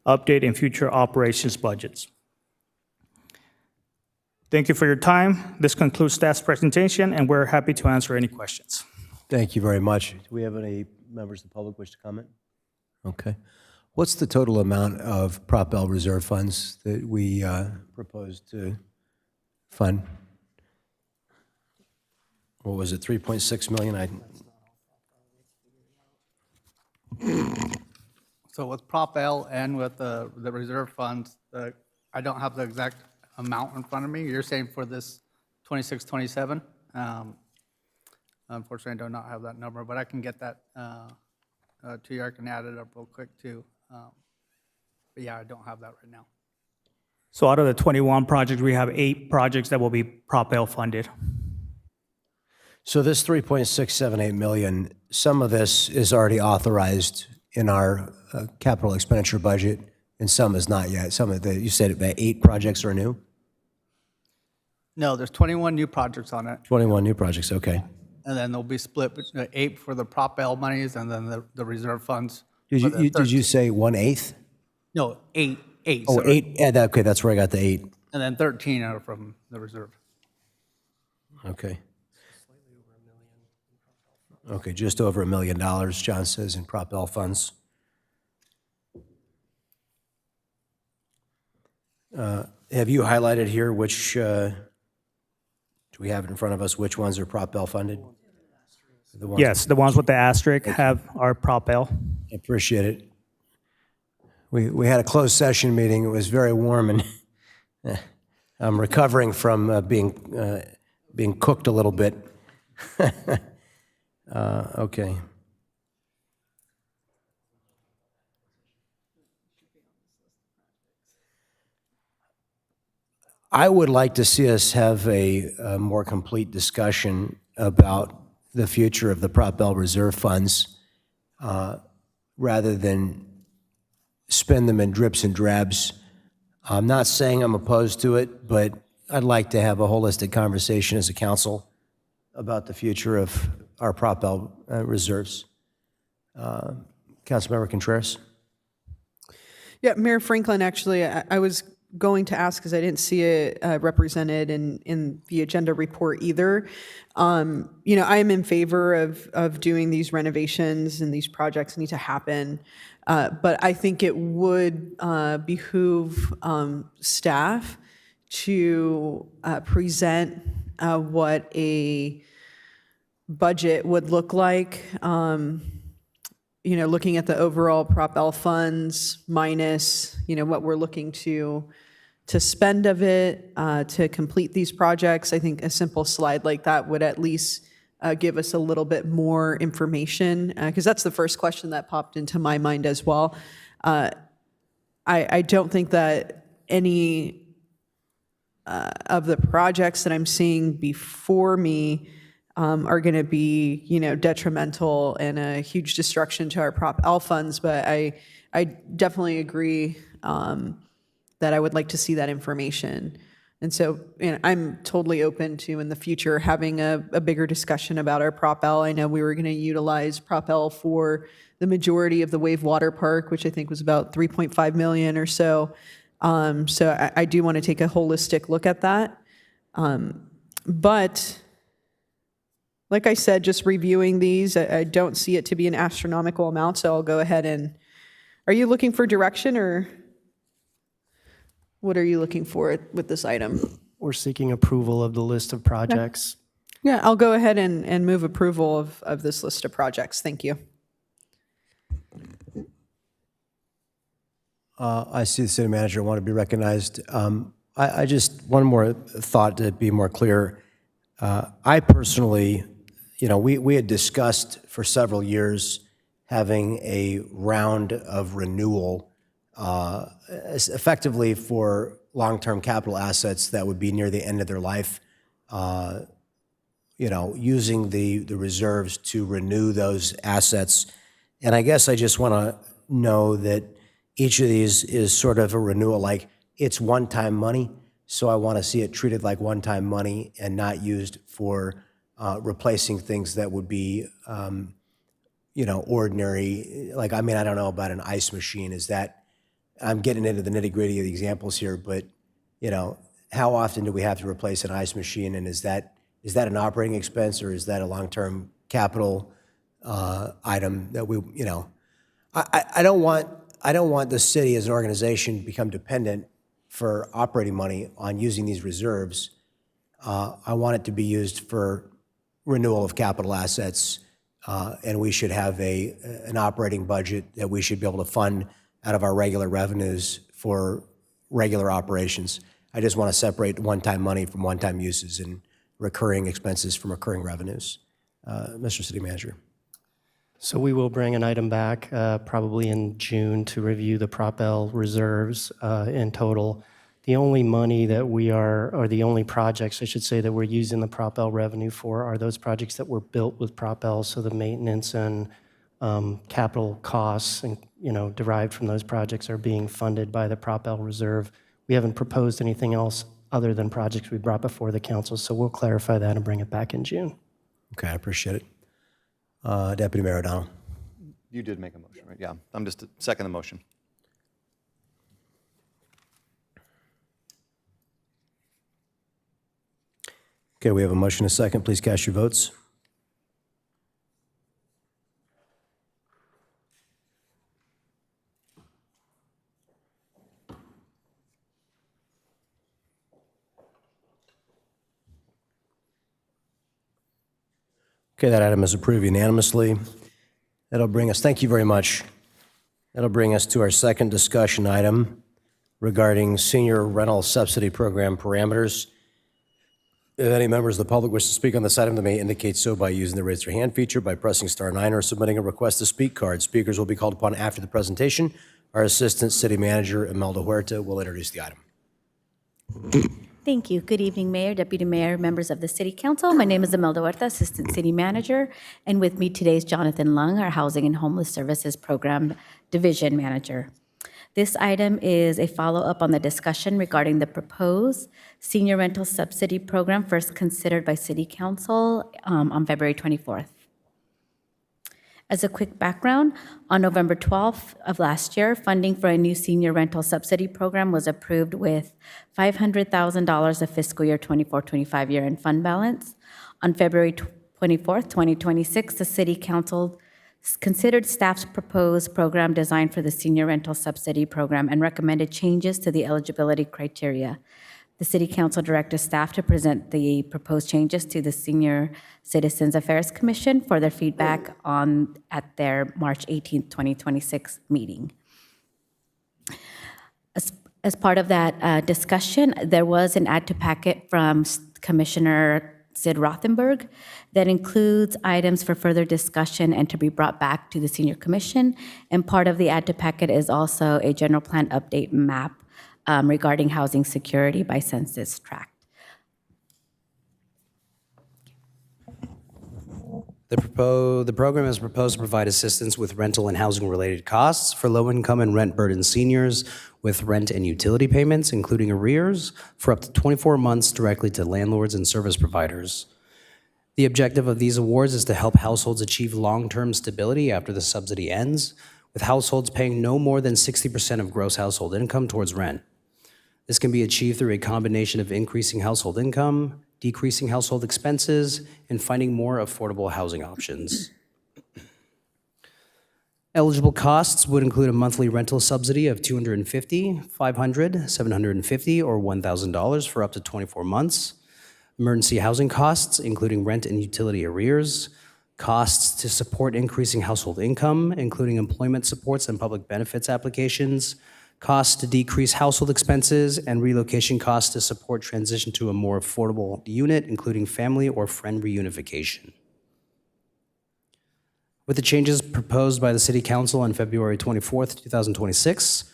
update and future operations budgets. Thank you for your time. This concludes staff's presentation, and we're happy to answer any questions. Thank you very much. Do we have any members of the public wish to comment? Okay. What's the total amount of Prop L reserve funds that we propose to fund? What was it, 3.6 million? So with Prop L and with the reserve funds, I don't have the exact amount in front of me. You're saying for this 26-27? Unfortunately, I do not have that number, but I can get that to you. I can add it up real quick too. But yeah, I don't have that right now. So out of the 21 projects, we have 8 projects that will be Prop L funded. So this 3.678 million, some of this is already authorized in our capital expenditure budget, and some is not yet. Some of the, you said that 8 projects are new? No, there's 21 new projects on it. 21 new projects, okay. And then they'll be split between 8 for the Prop L monies and then the reserve funds. Did you say 1/8? No, 8. Oh, sorry. 8, yeah, okay, that's where I got the 8. And then 13 are from the reserve. Okay. Okay, just over $1 million, John says, in Prop L funds. Have you highlighted here which, do we have it in front of us, which ones are Prop L funded? Yes, the ones with the asterisk are Prop L. I appreciate it. We had a closed session meeting. It was very warm, and I'm recovering from being cooked a little bit. Okay. I would like to see us have a more complete discussion about the future of the Prop L reserve funds rather than spend them in drips and drabs. I'm not saying I'm opposed to it, but I'd like to have a holistic conversation as a council about the future of our Prop L reserves. Councilmember Contreras? Yeah, Mayor Franklin, actually, I was going to ask, because I didn't see it represented in the agenda report either. You know, I am in favor of doing these renovations, and these projects need to happen. But I think it would behoove staff to present what a budget would look like, you know, looking at the overall Prop L funds minus, you know, what we're looking to spend of it to complete these projects. I think a simple slide like that would at least give us a little bit more information, because that's the first question that popped into my mind as well. I don't think that any of the projects that I'm seeing before me are going to be, you know, detrimental and a huge destruction to our Prop L funds, but I definitely agree that I would like to see that information. And so, you know, I'm totally open to, in the future, having a bigger discussion about our Prop L. I know we were going to utilize Prop L for the majority of the Wave Water Park, which I think was about 3.5 million or so. So I do want to take a holistic look at that. But like I said, just reviewing these, I don't see it to be an astronomical amount, so I'll go ahead and, are you looking for direction, or what are you looking for with this item? We're seeking approval of the list of projects. Yeah, I'll go ahead and move approval of this list of projects. Thank you. I see the city manager want to be recognized. I just, one more thought to be more clear. I personally, you know, we had discussed for several years having a round of renewal effectively for long-term capital assets that would be near the end of their life, you know, using the reserves to renew those assets. And I guess I just want to know that each of these is sort of a renewal, like it's one-time money. So I want to see it treated like one-time money and not used for replacing things that would be, you know, ordinary. Like, I mean, I don't know about an ice machine. Is that, I'm getting into the nitty-gritty of the examples here, but, you know, how often do we have to replace an ice machine? And is that an operating expense, or is that a long-term capital item that we, you know, I don't want the city as an organization to become dependent for operating money on using these reserves. I want it to be used for renewal of capital assets, and we should have an operating budget that we should be able to fund out of our regular revenues for regular operations. I just want to separate one-time money from one-time uses and recurring expenses from recurring revenues. Mr. City Manager. So we will bring an item back probably in June to review the Prop L reserves in total. The only money that we are, or the only projects, I should say, that we're using the Prop L revenue for are those projects that were built with Prop L, so the maintenance and capital costs and, you know, derived from those projects are being funded by the Prop L reserve. We haven't proposed anything else other than projects we brought before the council, so we'll clarify that and bring it back in June. Okay, I appreciate it. Deputy Mayor O'Donnell. You did make a motion, right? Yeah, I'm just second the motion. Okay, we have a motion, a second. Please cast your votes. Okay, that item is approved unanimously. That'll bring us, thank you very much. That'll bring us to our second discussion item regarding senior rental subsidy program parameters. If any members of the public wish to speak on this item, they may indicate so by using the raise your hand feature, by pressing *9, or submitting a request to speak card. Speakers will be called upon after the presentation. Our Assistant City Manager, Imelda Huerta, will introduce the item. Thank you. Good evening, Mayor, Deputy Mayor, members of the City Council. My name is Imelda Huerta, Assistant City Manager, and with me today is Jonathan Lung, our Housing and Homeless Services Program Division Manager. This item is a follow-up on the discussion regarding the proposed senior rental subsidy program first considered by City Council on February 24th. As a quick background, on November 12th of last year, funding for a new senior rental subsidy program was approved with $500,000 of fiscal year 24-25 year-end fund balance. On February 24th, 2026, the City Council considered staff's proposed program design for the senior rental subsidy program and recommended changes to the eligibility criteria. The City Council directed staff to present the proposed changes to the Senior Citizens Affairs Commission for their feedback at their March 18th, 2026 meeting. As part of that discussion, there was an add to packet from Commissioner Sid Rothenberg that includes items for further discussion and to be brought back to the Senior Commission. And part of the add to packet is also a general plan update map regarding housing security by census tract. The program is proposed to provide assistance with rental and housing-related costs for low-income and rent-burdened seniors with rent and utility payments, including arrears, for up to 24 months directly to landlords and service providers. The objective of these awards is to help households achieve long-term stability after the subsidy ends, with households paying no more than 60% of gross household income towards rent. This can be achieved through a combination of increasing household income, decreasing household expenses, and finding more affordable housing options. Eligible costs would include a monthly rental subsidy of $250, $500, $750, or $1,000 for up to 24 months. Emergency housing costs, including rent and utility arrears. Costs to support increasing household income, including employment supports and public benefits applications. Costs to decrease household expenses, and relocation costs to support transition to a more affordable unit, including family or friend reunification. With the changes proposed by the City Council on February 24th, 2026,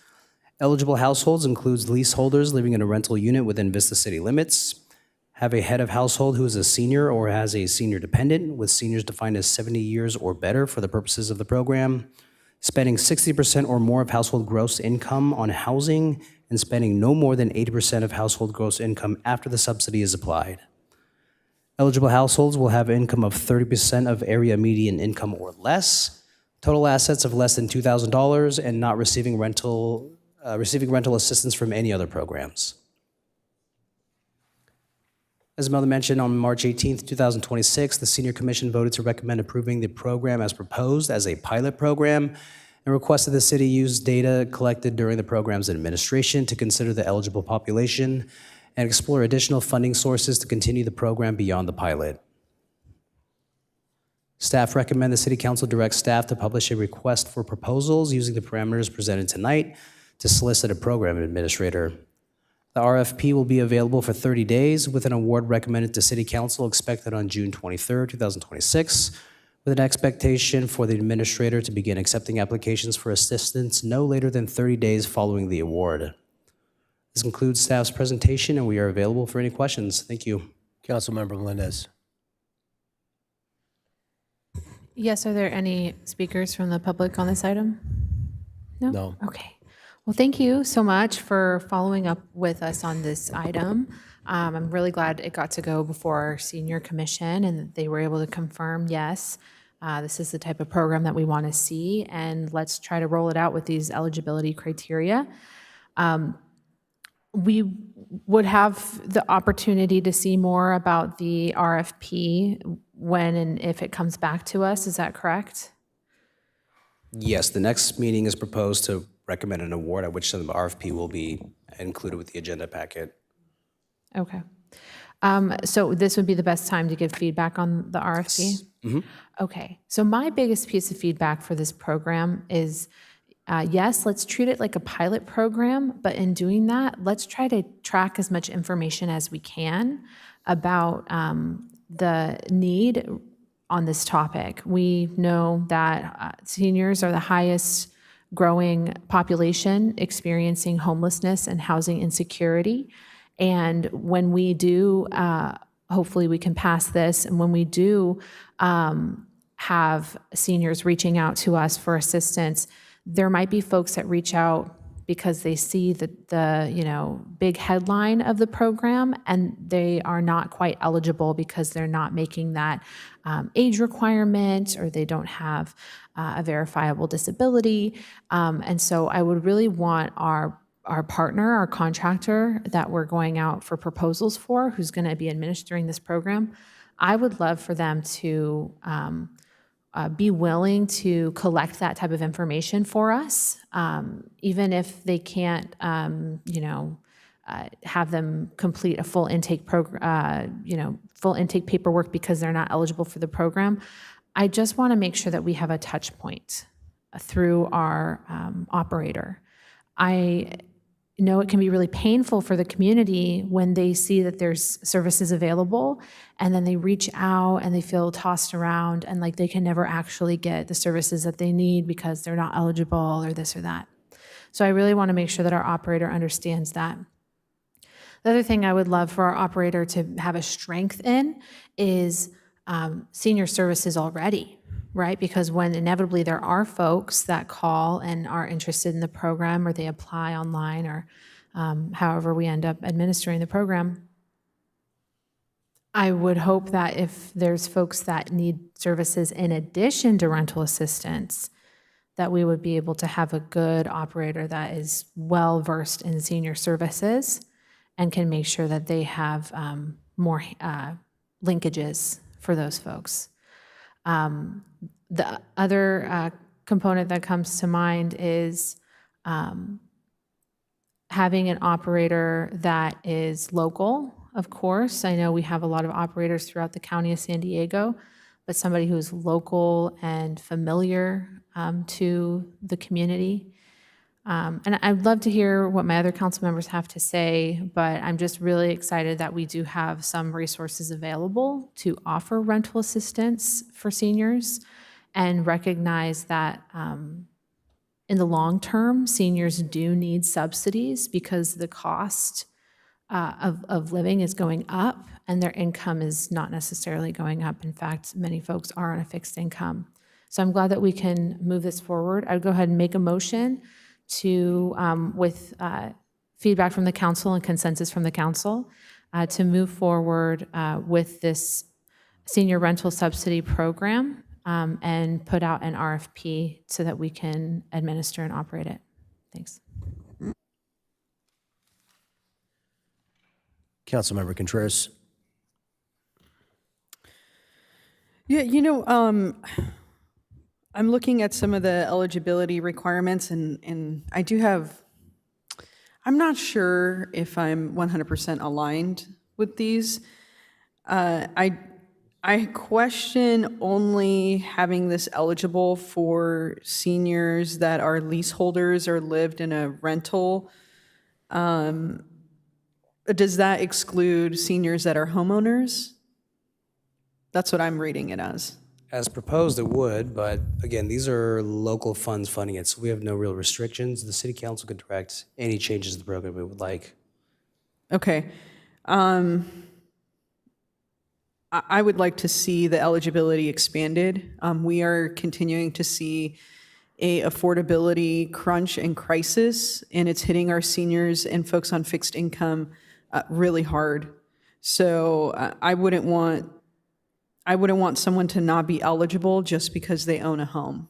eligible households includes leaseholders living in a rental unit within Vista city limits, have a head of household who is a senior or has a senior dependent, with seniors defined as 70 years or better for the purposes of the program, spending 60% or more of household gross income on housing, and spending no more than 80% of household gross income after the subsidy is applied. Eligible households will have income of 30% of area median income or less, total assets of less than $2,000, and not receiving rental assistance from any other programs. As Melda mentioned, on March 18th, 2026, the Senior Commission voted to recommend approving the program as proposed as a pilot program and requested the city use data collected during the program's administration to consider the eligible population and explore additional funding sources to continue the program beyond the pilot. Staff recommend the City Council direct staff to publish a request for proposals using the parameters presented tonight to solicit a program administrator. The RFP will be available for 30 days with an award recommended to City Council expected on June 23rd, 2026, with an expectation for the administrator to begin accepting applications for assistance no later than 30 days following the award. This concludes staff's presentation, and we are available for any questions. Thank you. Councilmember Melendez. Yes, are there any speakers from the public on this item? No? No. Okay. Well, thank you so much for following up with us on this item. I'm really glad it got to go before our Senior Commission and that they were able to confirm, yes, this is the type of program that we want to see, and let's try to roll it out with these eligibility criteria. We would have the opportunity to see more about the RFP when and if it comes back to us. Is that correct? Yes, the next meeting is proposed to recommend an award, at which time the RFP will be included with the agenda packet. Okay. So this would be the best time to give feedback on the RFP? Mm-hmm. Okay. So my biggest piece of feedback for this program is, yes, let's treat it like a pilot program, but in doing that, let's try to track as much information as we can about the need on this topic. We know that seniors are the highest growing population experiencing homelessness and housing insecurity. And when we do, hopefully we can pass this, and when we do have seniors reaching out to us for assistance, there might be folks that reach out because they see the big headline of the program, and they are not quite eligible because they're not making that age requirement, or they don't have a verifiable disability. And so I would really want our partner, our contractor that we're going out for proposals for, who's going to be administering this program, I would love for them to be willing to collect that type of information for us, even if they can't, have them complete a full intake full intake paperwork because they're not eligible for the program. I just want to make sure that we have a touch point through our operator. I know it can be really painful for the community when they see that there's services available and then they reach out and they feel tossed around and like they can never actually get the services that they need because they're not eligible or this or that. So I really want to make sure that our operator understands that. The other thing I would love for our operator to have a strength in is senior services already, right? Because when inevitably there are folks that call and are interested in the program, or they apply online, or however we end up administering the program, I would hope that if there's folks that need services in addition to rental assistance, that we would be able to have a good operator that is well-versed in senior services and can make sure that they have more linkages for those folks. The other component that comes to mind is having an operator that is local, of course. I know we have a lot of operators throughout the county of San Diego, but somebody who's local and familiar to the community. And I'd love to hear what my other council members have to say, but I'm just really excited that we do have some resources available to offer rental assistance for seniors, and recognize that in the long term, seniors do need subsidies because the cost of living is going up and their income is not necessarily going up. In fact, many folks are on a fixed income. So I'm glad that we can move this forward. I'd go ahead and make a motion to, with feedback from the council and consensus from the council, to move forward with this senior rental subsidy program and put out an RFP so that we can administer and operate it. Thanks. Councilmember Contreras. Yeah, I'm looking at some of the eligibility requirements, and I do have, I'm not sure if I'm 100% aligned with these. I question only having this eligible for seniors that are leaseholders or lived in a rental. Does that exclude seniors that are homeowners? That's what I'm reading it as. As proposed, it would, but again, these are local funds funding it, so we have no real restrictions. The city council could direct any changes to the program we would like. Okay. I would like to see the eligibility expanded. We are continuing to see a affordability crunch and crisis, and it's hitting our seniors and folks on fixed income really hard. So I wouldn't want someone to not be eligible just because they own a home.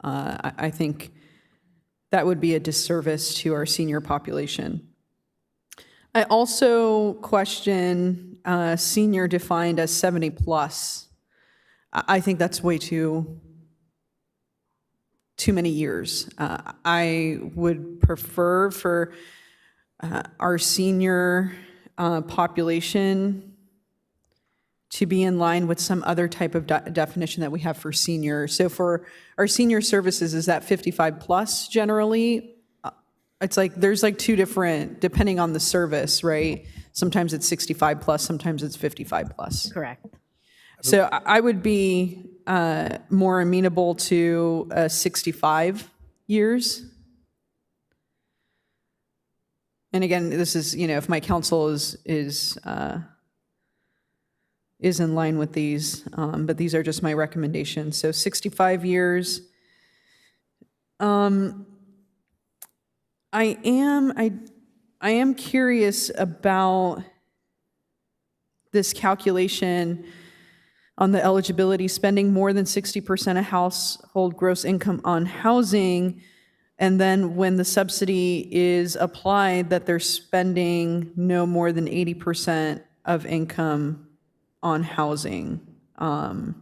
I think that would be a disservice to our senior population. I also question senior defined as 70 plus. I think that's way too many years. I would prefer for our senior population to be in line with some other type of definition that we have for senior. So for our senior services, is that 55 plus generally? It's like, there's like two different, depending on the service, right? Sometimes it's 65 plus, sometimes it's 55 plus. Correct. So I would be more amenable to 65 years. And again, this is, if my council is in line with these, but these are just my recommendations. So 65 years. I am curious about this calculation on the eligibility, spending more than 60% of household gross income on housing, and then when the subsidy is applied, that they're spending no more than 80% of income on housing. Can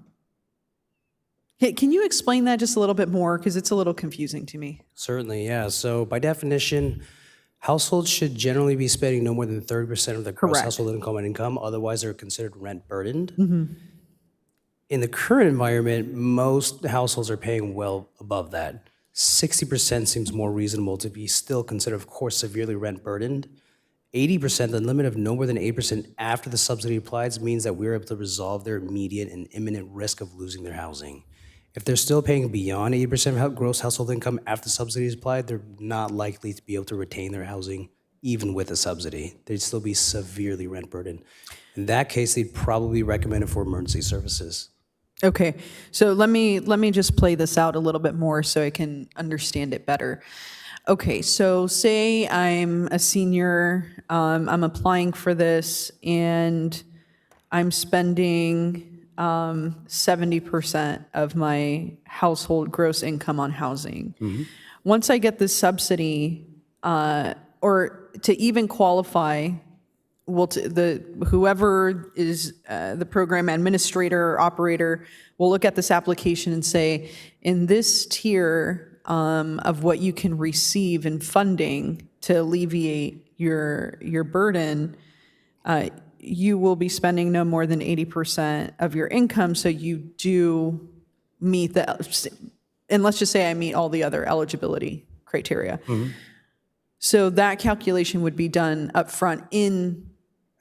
you explain that just a little bit more? Because it's a little confusing to me. Certainly, yeah. So by definition, households should generally be spending no more than 30% of their gross Correct. household income, otherwise they're considered rent burdened. Mhm. In the current environment, most households are paying well above that. 60% seems more reasonable to be still considered, of course, severely rent burdened. 80%, the limit of no more than 8% after the subsidy applies, means that we're able to resolve their immediate and imminent risk of losing their housing. If they're still paying beyond 80% of gross household income after the subsidy is applied, they're not likely to be able to retain their housing even with a subsidy. They'd still be severely rent burdened. In that case, they'd probably recommend it for emergency services. Okay, so let me just play this out a little bit more so I can understand it better. Okay, so say I'm a senior, I'm applying for this, and I'm spending 70% of my household gross income on housing. Once I get this subsidy, or to even qualify, whoever is the program administrator or operator will look at this application and say, in this tier of what you can receive in funding to alleviate your burden, you will be spending no more than 80% of your income, so you do meet and let's just say I meet all the other eligibility criteria. So that calculation would be done upfront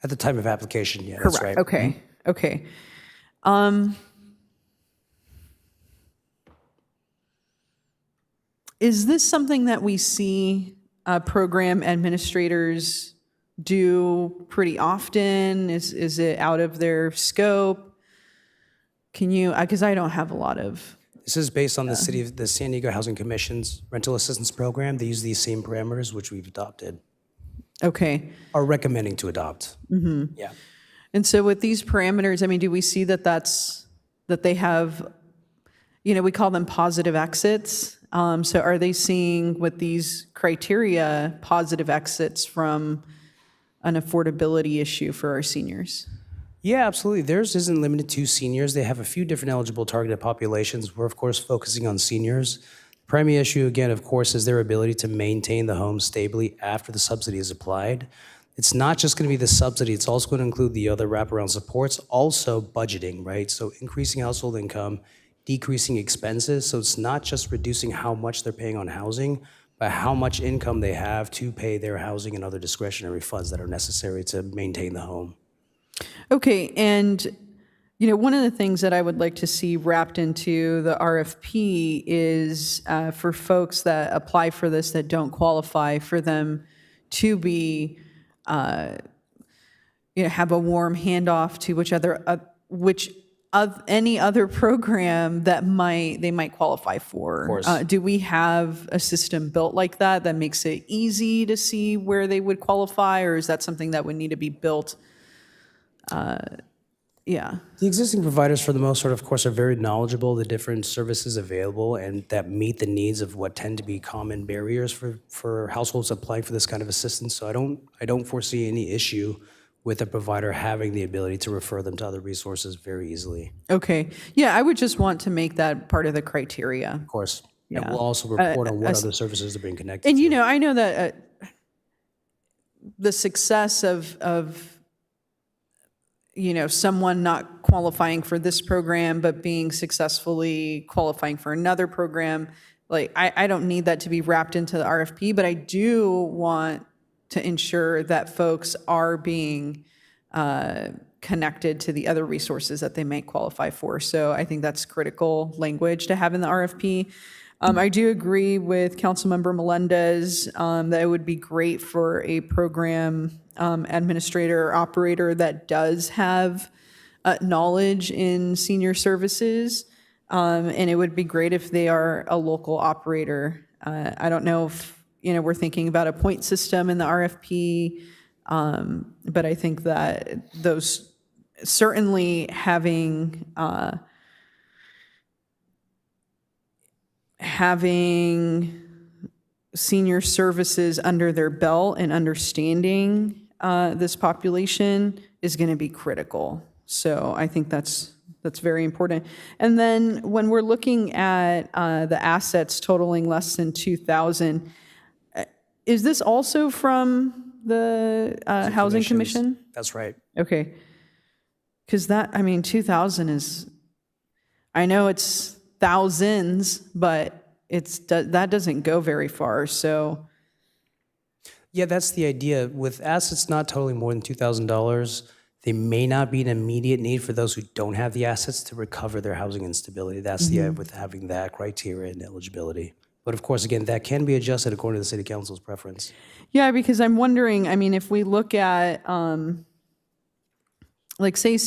At the time of application, yeah, that's right. Okay, okay. Is this something that we see program administrators do pretty often? Is it out of their scope? Can you, because I don't have a lot of. This is based on the San Diego Housing Commission's rental assistance program. They use these same parameters, which we've adopted. Okay. Are recommending to adopt. Yeah. And so with these parameters, I mean, do we see that they have, we call them positive exits. So are they seeing with these criteria positive exits from an affordability issue for our seniors? Yeah, absolutely. Theirs isn't limited to seniors. They have a few different eligible targeted populations. We're, of course, focusing on seniors. Primary issue, again, of course, is their ability to maintain the home stably after the subsidy is applied. It's not just going to be the subsidy, it's also going to include the other wraparound supports, also budgeting, right? So increasing household income, decreasing expenses. So it's not just reducing how much they're paying on housing, but how much income they have to pay their housing and other discretionary funds that are necessary to maintain the home. Okay, and one of the things that I would like to see wrapped into the RFP is for folks that apply for this that don't qualify, for them to be, have a warm handoff to any other program that they might qualify for. Of course. Do we have a system built like that makes it easy to see where they would qualify, or is that something that would need to be built? Yeah. The existing providers, for the most part, of course, are very knowledgeable of the different services available and that meet the needs of what tend to be common barriers for households applying for this kind of assistance. So I don't foresee any issue with a provider having the ability to refer them to other resources very easily. Okay. Yeah, I would just want to make that part of the criteria. Of course. Yeah. And we'll also report on what other services are being connected And, to. I know that the success of someone not qualifying for this program, but being successfully qualifying for another program, I don't need that to be wrapped into the RFP, but I do want to ensure that folks are being connected to the other resources that they may qualify for. So I think that's critical language to have in the RFP. I do agree with Councilmember Melendez that it would be great for a program administrator or operator that does have knowledge in senior services. And it would be great if they are a local operator. I don't know if we're thinking about a point system in the RFP. But I think that those, certainly having senior services under their belt and understanding this population is going to be critical. So I think that's very important. And then when we're looking at the assets totaling less than 2,000, is this also from the Housing Commission? That's right. Okay. Because 2,000 is, I know it's thousands, but that doesn't go very far, so. Yeah, that's the idea. With assets not totaling more than $2,000, they may not be an immediate need for those who don't have the assets to recover their housing instability. That's the idea with having that criteria and eligibility. But of course, again, that can be adjusted according to the City Council's preference. Yeah, because I'm wondering, if we look at, say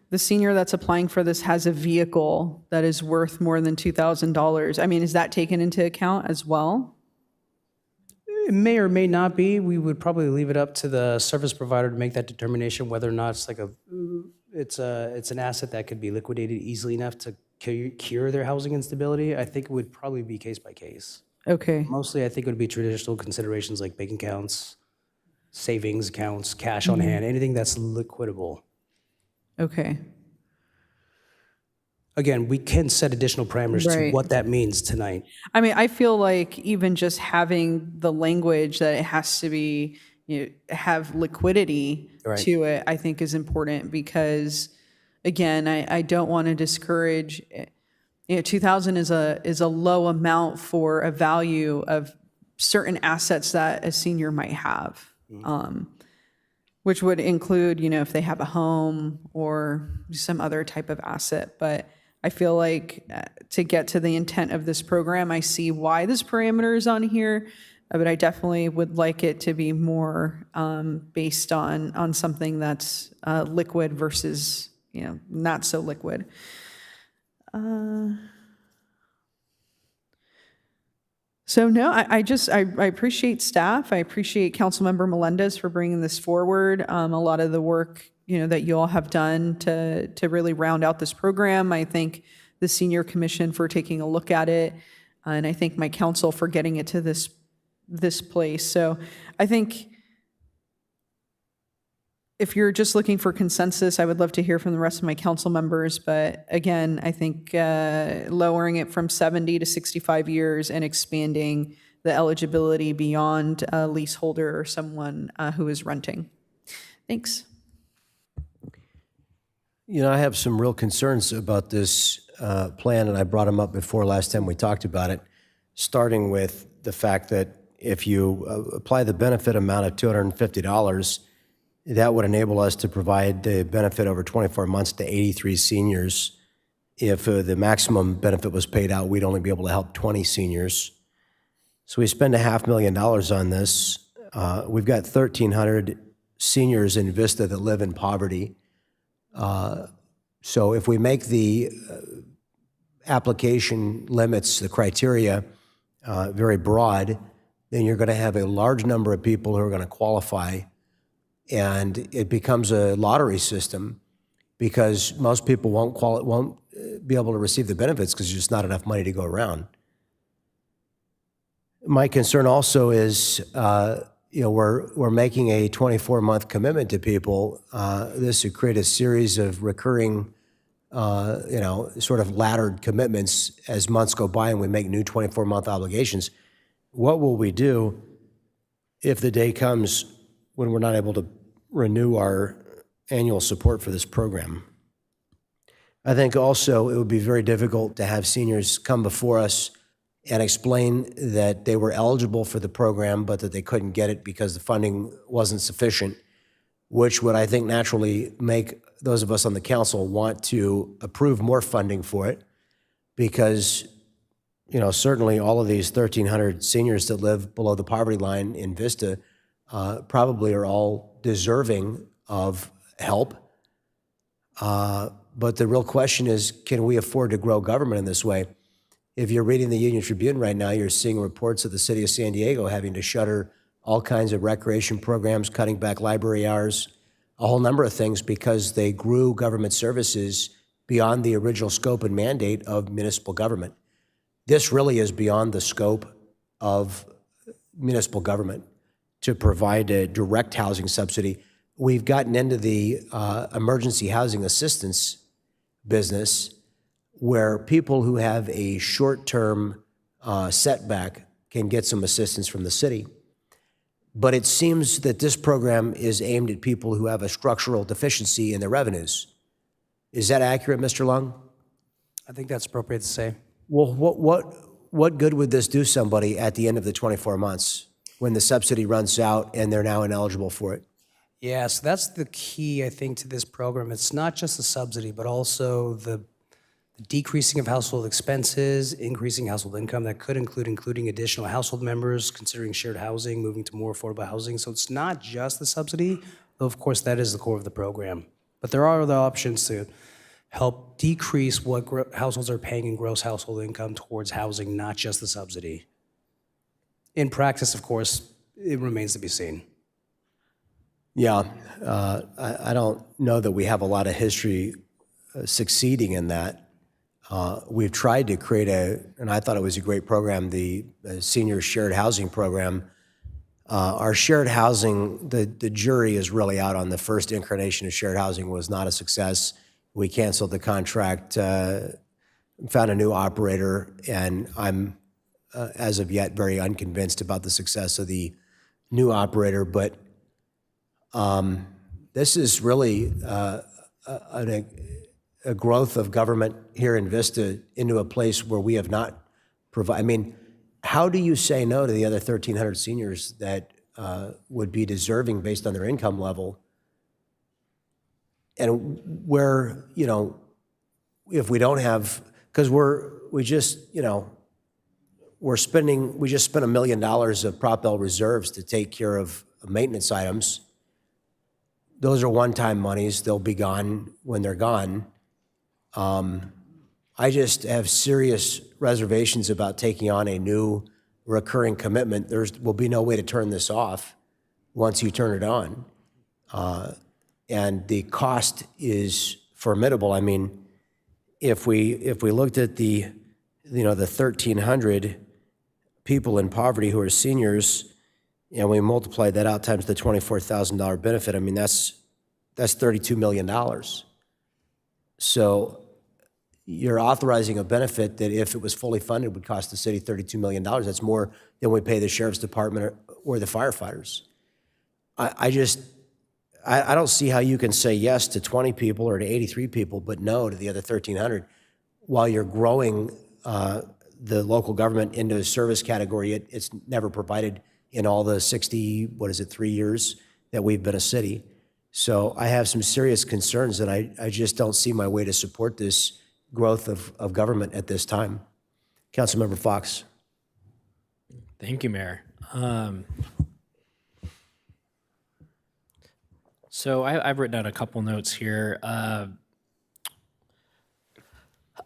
the senior that's applying for this has a vehicle that is worth more than $2,000. Is that taken into account as well? It may or may not be. We would probably leave it up to the service provider to make that determination whether or not it's an asset that could be liquidated easily enough to cure their housing instability. I think it would probably be case by case. Okay. Mostly, I think it would be traditional considerations like bank accounts, savings accounts, cash on hand, anything that's liquidable. Okay. Again, we can set additional parameters to what that means tonight. I feel like even just having the language that it has to be, have liquidity to it, I think is important because, again, I don't want to discourage. 2,000 is a low amount for a value of certain assets that a senior might have. Which would include, if they have a home or some other type of asset. But I feel like to get to the intent of this program, I see why this parameter is on here, but I definitely would like it to be more based on something that's liquid versus, not so liquid. So no, I appreciate staff. I appreciate Councilmember Melendez for bringing this forward. A lot of the work, that you all have done to really round out this program. I thank the Senior Commission for taking a look at it. And I thank my council for getting it to this place. So I think if you're just looking for consensus, I would love to hear from the rest of my council members. But again, I think lowering it from 70 to 65 years and expanding the eligibility beyond a leaseholder or someone who is renting. Thanks. I have some real concerns about this plan, and I brought them up before last time we talked about it, starting with the fact that if you apply the benefit amount of $250, that would enable us to provide the benefit over 24 months to 83 seniors. If the maximum benefit was paid out, we'd only be able to help 20 seniors. So we spend $500,000 on this. We've got 1,300 seniors in Vista that live in poverty. So if we make the application limits, the criteria, very broad, then you're going to have a large number of people who are going to qualify. And it becomes a lottery system because most people won't be able to receive the benefits because there's just not enough money to go around. My concern also is, we're making a 24-month commitment to people. This would create a series of recurring, sort of laddered commitments as months go by and we make new 24-month obligations. What will we do if the day comes when we're not able to renew our annual support for this program? I think also it would be very difficult to have seniors come before us and explain that they were eligible for the program, but that they couldn't get it because the funding wasn't sufficient, which would, I think, naturally make those of us on the council want to approve more funding for it because, certainly all of these 1,300 seniors that live below the poverty line in Vista probably are all deserving of help. But the real question is, can we afford to grow government in this way? if you're reading the Union Tribune right now, you're seeing reports of the city of San Diego having to shutter all kinds of recreation programs, cutting back library hours, a whole number of things because they grew government services beyond the original scope and mandate of municipal government. This really is beyond the scope of municipal government to provide a direct housing subsidy. We've gotten into the emergency housing assistance business where people who have a short-term setback can get some assistance from the city. But it seems that this program is aimed at people who have a structural deficiency in their revenues. Is that accurate, Mr. Lung? I think that's appropriate to say. Well, what good would this do somebody at the end of the 24 months when the subsidy runs out and they're now ineligible for it? Yeah, so that's the key, I think, to this program. It's not just the subsidy, but also the decreasing of household expenses, increasing household income. That could including additional household members, considering shared housing, moving to more affordable housing. So it's not just the subsidy, though of course that is the core of the program. But there are other options to help decrease what households are paying in gross household income towards housing, not just the subsidy. In practice, of course, it remains to be seen. Yeah, I don't know that we have a lot of history succeeding in that. We've tried to create and I thought it was a great program, the Senior Shared Housing Program. Our shared housing, the jury is really out on the first incarnation of shared housing was not a success. We canceled the contract, found a new operator, and I'm, as of yet, very unconvinced about the success of the new operator. But this is really a growth of government here in Vista into a place where we have not provided. I mean, how do you say no to the other 1,300 seniors that would be deserving based on their income level? And where, if we don't have, because we just spent $1 million of Prop L reserves to take care of maintenance items. Those are one-time monies. They'll be gone when they're gone. I just have serious reservations about taking on a new recurring commitment. There will be no way to turn this off once you turn it on. And the cost is formidable. I mean, if we looked at the 1,300 people in poverty who are seniors, and we multiplied that out times the $24,000 benefit, I mean, that's $32 million. So you're authorizing a benefit that if it was fully funded would cost the city $32 million. That's more than we pay the sheriff's department or the firefighters. I don't see how you can say yes to 20 people or to 83 people, but no to the other 1,300 while you're growing the local government into a service category it's never provided in all the 3 years that we've been a city. So I have some serious concerns that I just don't see my way to support this growth of government at this time. Councilmember Fox. Thank you, Mayor. So I've written down a couple notes here.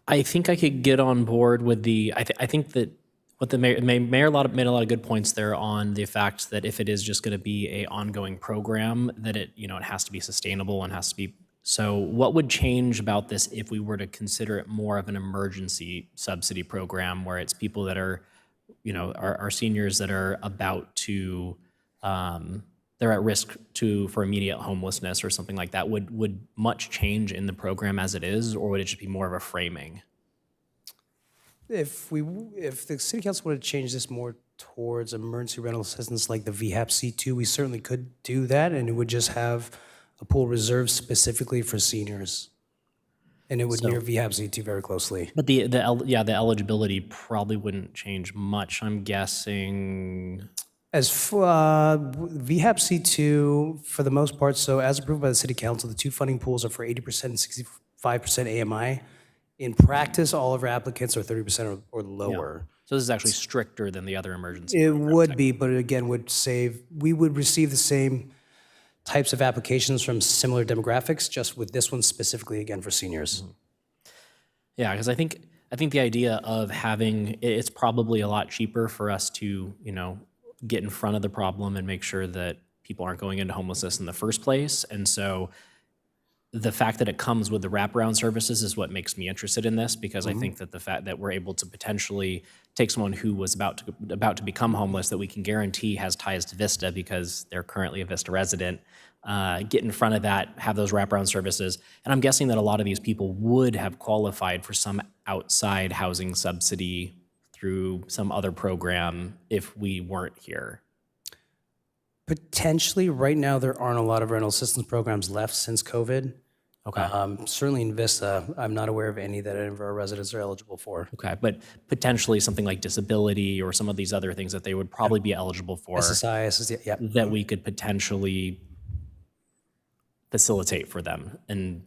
I think I could get on board with I think that what the mayor made a lot of good points there on the fact that if it is just going to be a ongoing program, that it has to be sustainable and has to be. So what would change about this if we were to consider it more of an emergency subsidy program where it's people that are, our seniors that are about to, they're at risk for immediate homelessness or something like that? Would much change in the program as it is, or would it just be more of a framing? If the city council wanted to change this more towards emergency rental assistance like the VHAP C2, we certainly could do that, and it would just have a pool reserved specifically for seniors. And it would mirror VHAP C2 very closely. But the eligibility probably wouldn't change much, I'm guessing. As for VHAP C2, for the most part, so as approved by the city council, the two funding pools are for 80% and 65% AMI. In practice, all of our applicants are 30% or lower. Yeah. So this is actually stricter than the other emergency It programs, would be, but it again we would receive the same types of applications from similar demographics, just with this one specifically, again, for seniors. Yeah, because I think I think the idea of having, it's probably a lot cheaper for us to, get in front of the problem and make sure that people aren't going into homelessness in the first place. And so the fact that it comes with the wraparound services is what makes me interested in this, because I think that the fact that we're able to potentially take someone who was about to become homeless that we can guarantee has ties to Vista because they're currently a Vista resident, get in front of that, have those wraparound services. And I'm guessing that a lot of these people would have qualified for some outside housing subsidy through some other program if we weren't here. Potentially, right now, there aren't a lot of rental assistance programs left since COVID. Okay. Certainly in Vista, I'm not aware of any that any of our residents are eligible for. Okay, but potentially something like disability or some of these other things that they would probably be eligible for. SSI, SSD, yeah. That we could potentially facilitate for them. And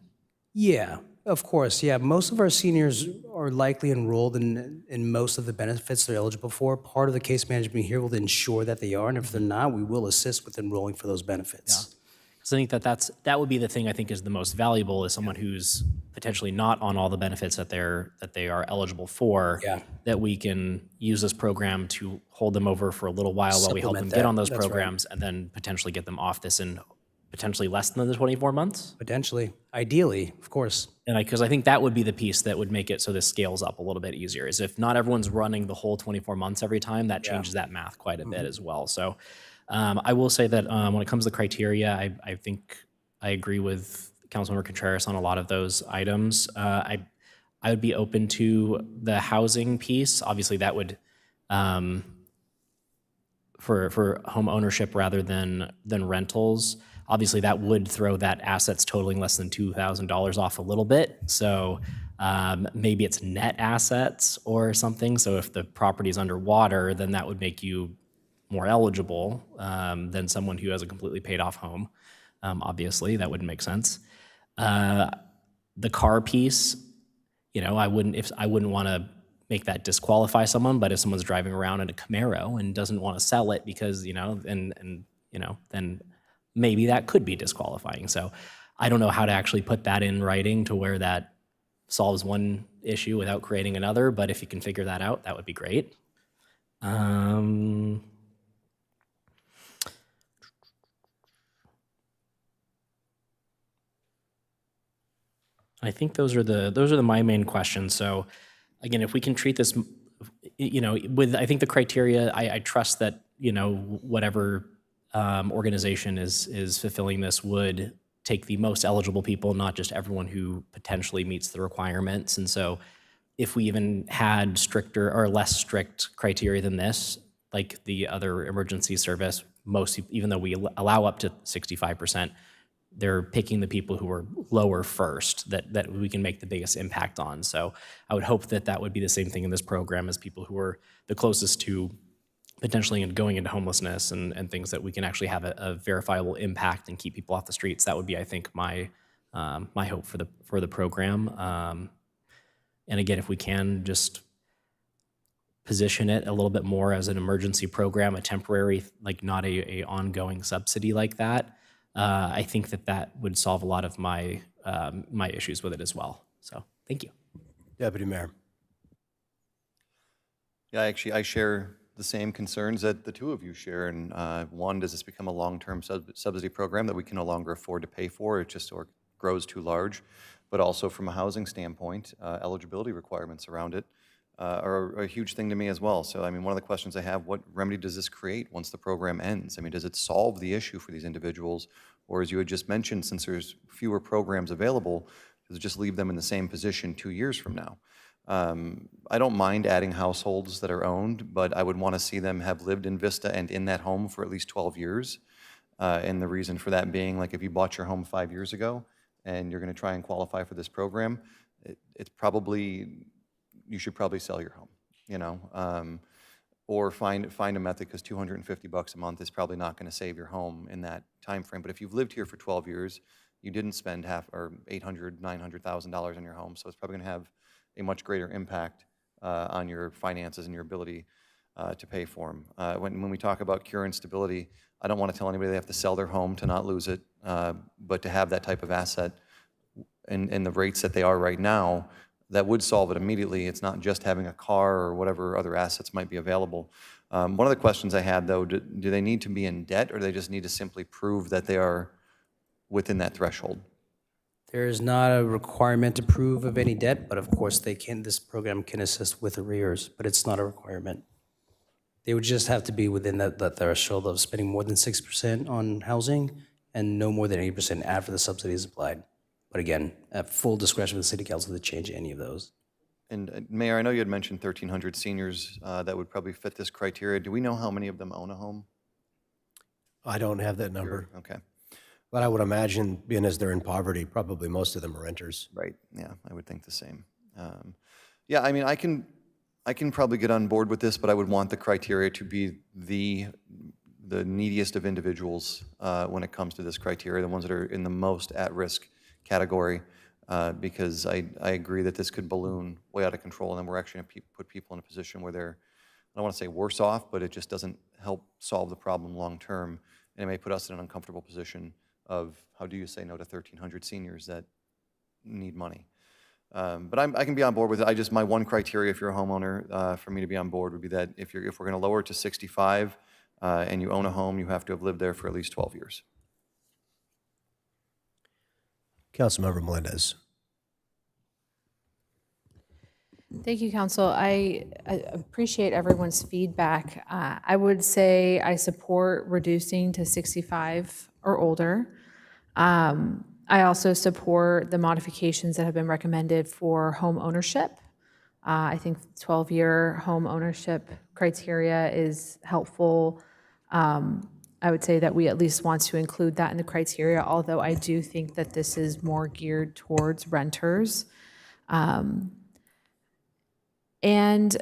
Yeah, of course. Yeah, most of our seniors are likely enrolled in most of the benefits they're eligible for. Part of the case management here will ensure that they are, and if they're not, we will assist with enrolling for those benefits. So I think that would be the thing I think is the most valuable, is someone who's potentially not on all the benefits that they are eligible for. Yeah. That we can use this program to hold them over for a little while we help them Supplement get on that. those That's right. programs, and then potentially get them off this in potentially less than the 24 months. Potentially, ideally, of course. And because I think that would be the piece that would make it so this scales up a little bit easier, is if not everyone's running the whole 24 months every time, that changes that math quite a bit as well. So I will say that when it comes to criteria, I think I agree with Councilmember Contreras on a lot of those items. I would be open to the housing piece. Obviously, that would for home ownership rather than rentals. Obviously, that would throw that assets totaling less than $2,000 off a little bit. So maybe it's net assets or something. So if the property is underwater, then that would make you more eligible than someone who has a completely paid off home. Obviously, that wouldn't make sense. The car piece, I wouldn't want to make that disqualify someone, but if someone's driving around in a Camaro and doesn't want to sell it because, then maybe that could be disqualifying. So I don't know how to actually put that in writing to where that solves one issue without creating another, but if you can figure that out, that would be great. I think those are my main questions. So again, if we can treat this, with, I think the criteria, I trust that, whatever organization is fulfilling this would take the most eligible people, not just everyone who potentially meets the requirements. And so if we even had stricter or less strict criteria than this, like the other emergency service, even though we allow up to 65%, they're picking the people who are lower first that we can make the biggest impact on. So I would hope that would be the same thing in this program, as people who are the closest to potentially going into homelessness and things that we can actually have a verifiable impact and keep people off the streets. That would be, I think, my hope for the program. And again, if we can just position it a little bit more as an emergency program, a temporary, like not a ongoing subsidy like that, I think that would solve a lot of my issues with it as well. So thank you. Deputy Mayor. Yeah, actually, I share the same concerns that the two of you share. And one, does this become a long-term subsidy program that we can no longer afford to pay for? It just grows too large. But also from a housing standpoint, eligibility requirements around it are a huge thing to me as well. So, I mean, one of the questions I have, what remedy does this create once the program ends? I mean, does it solve the issue for these individuals? Or as you had just mentioned, since there's fewer programs available, does it just leave them in the same position 2 years from now? I don't mind adding households that are owned, but I would want to see them have lived in Vista and in that home for at least 12 years. And the reason for that being, like, if you bought your home 5 years ago and you're going to try and qualify for this program, it's probably, you should probably sell your home, or find a method, because $250 a month is probably not going to save your home in that time frame. But if you've lived here for 12 years, you didn't spend $800,000, $900,000 on your home, so it's probably going to have a much greater impact on your finances and your ability to pay for them. When we talk about cure and stability, I don't want to tell anybody they have to sell their home to not lose it, but to have that type of asset in the rates that they are right now, that would solve it immediately. It's not just having a car or whatever other assets might be available. One of the questions I had, though, do they need to be in debt, or do they just need to simply prove that they are within that threshold? There is not a requirement to prove of any debt, but of course this program can assist with arrears, but it's not a requirement. They would just have to be within that threshold of spending more than 6% on housing and no more than 80% after the subsidy is applied. But again, at full discretion of the city council to change any of those. And Mayor, I know you had mentioned 1,300 seniors that would probably fit this criteria. Do we know how many of them own a home? I don't have that number. Okay. But I would imagine, being as they're in poverty, probably most of them are renters. Right, yeah, I would think the same. Yeah, I mean, I can probably get on board with this, but I would want the criteria to be the neediest of individuals when it comes to this criteria, the ones that are in the most at-risk category, because I agree that this could balloon way out of control, and then we're actually going to put people in a position where they're, I don't want to say worse off, but it just doesn't help solve the problem long-term, and it may put us in an uncomfortable position of how do you say no to 1,300 seniors that need money. But I can be on board with it. My one criteria, if you're a homeowner, for me to be on board would be that if we're going to lower it to 65 and you own a home, you have to have lived there for at least 12 years. Councilmember Melendez. Thank you, Council. I appreciate everyone's feedback. I would say I support reducing to 65 or older. I also support the modifications that have been recommended for home ownership. I think 12-year home ownership criteria is helpful. I would say that we at least want to include that in the criteria, although I do think that this is more geared towards renters. And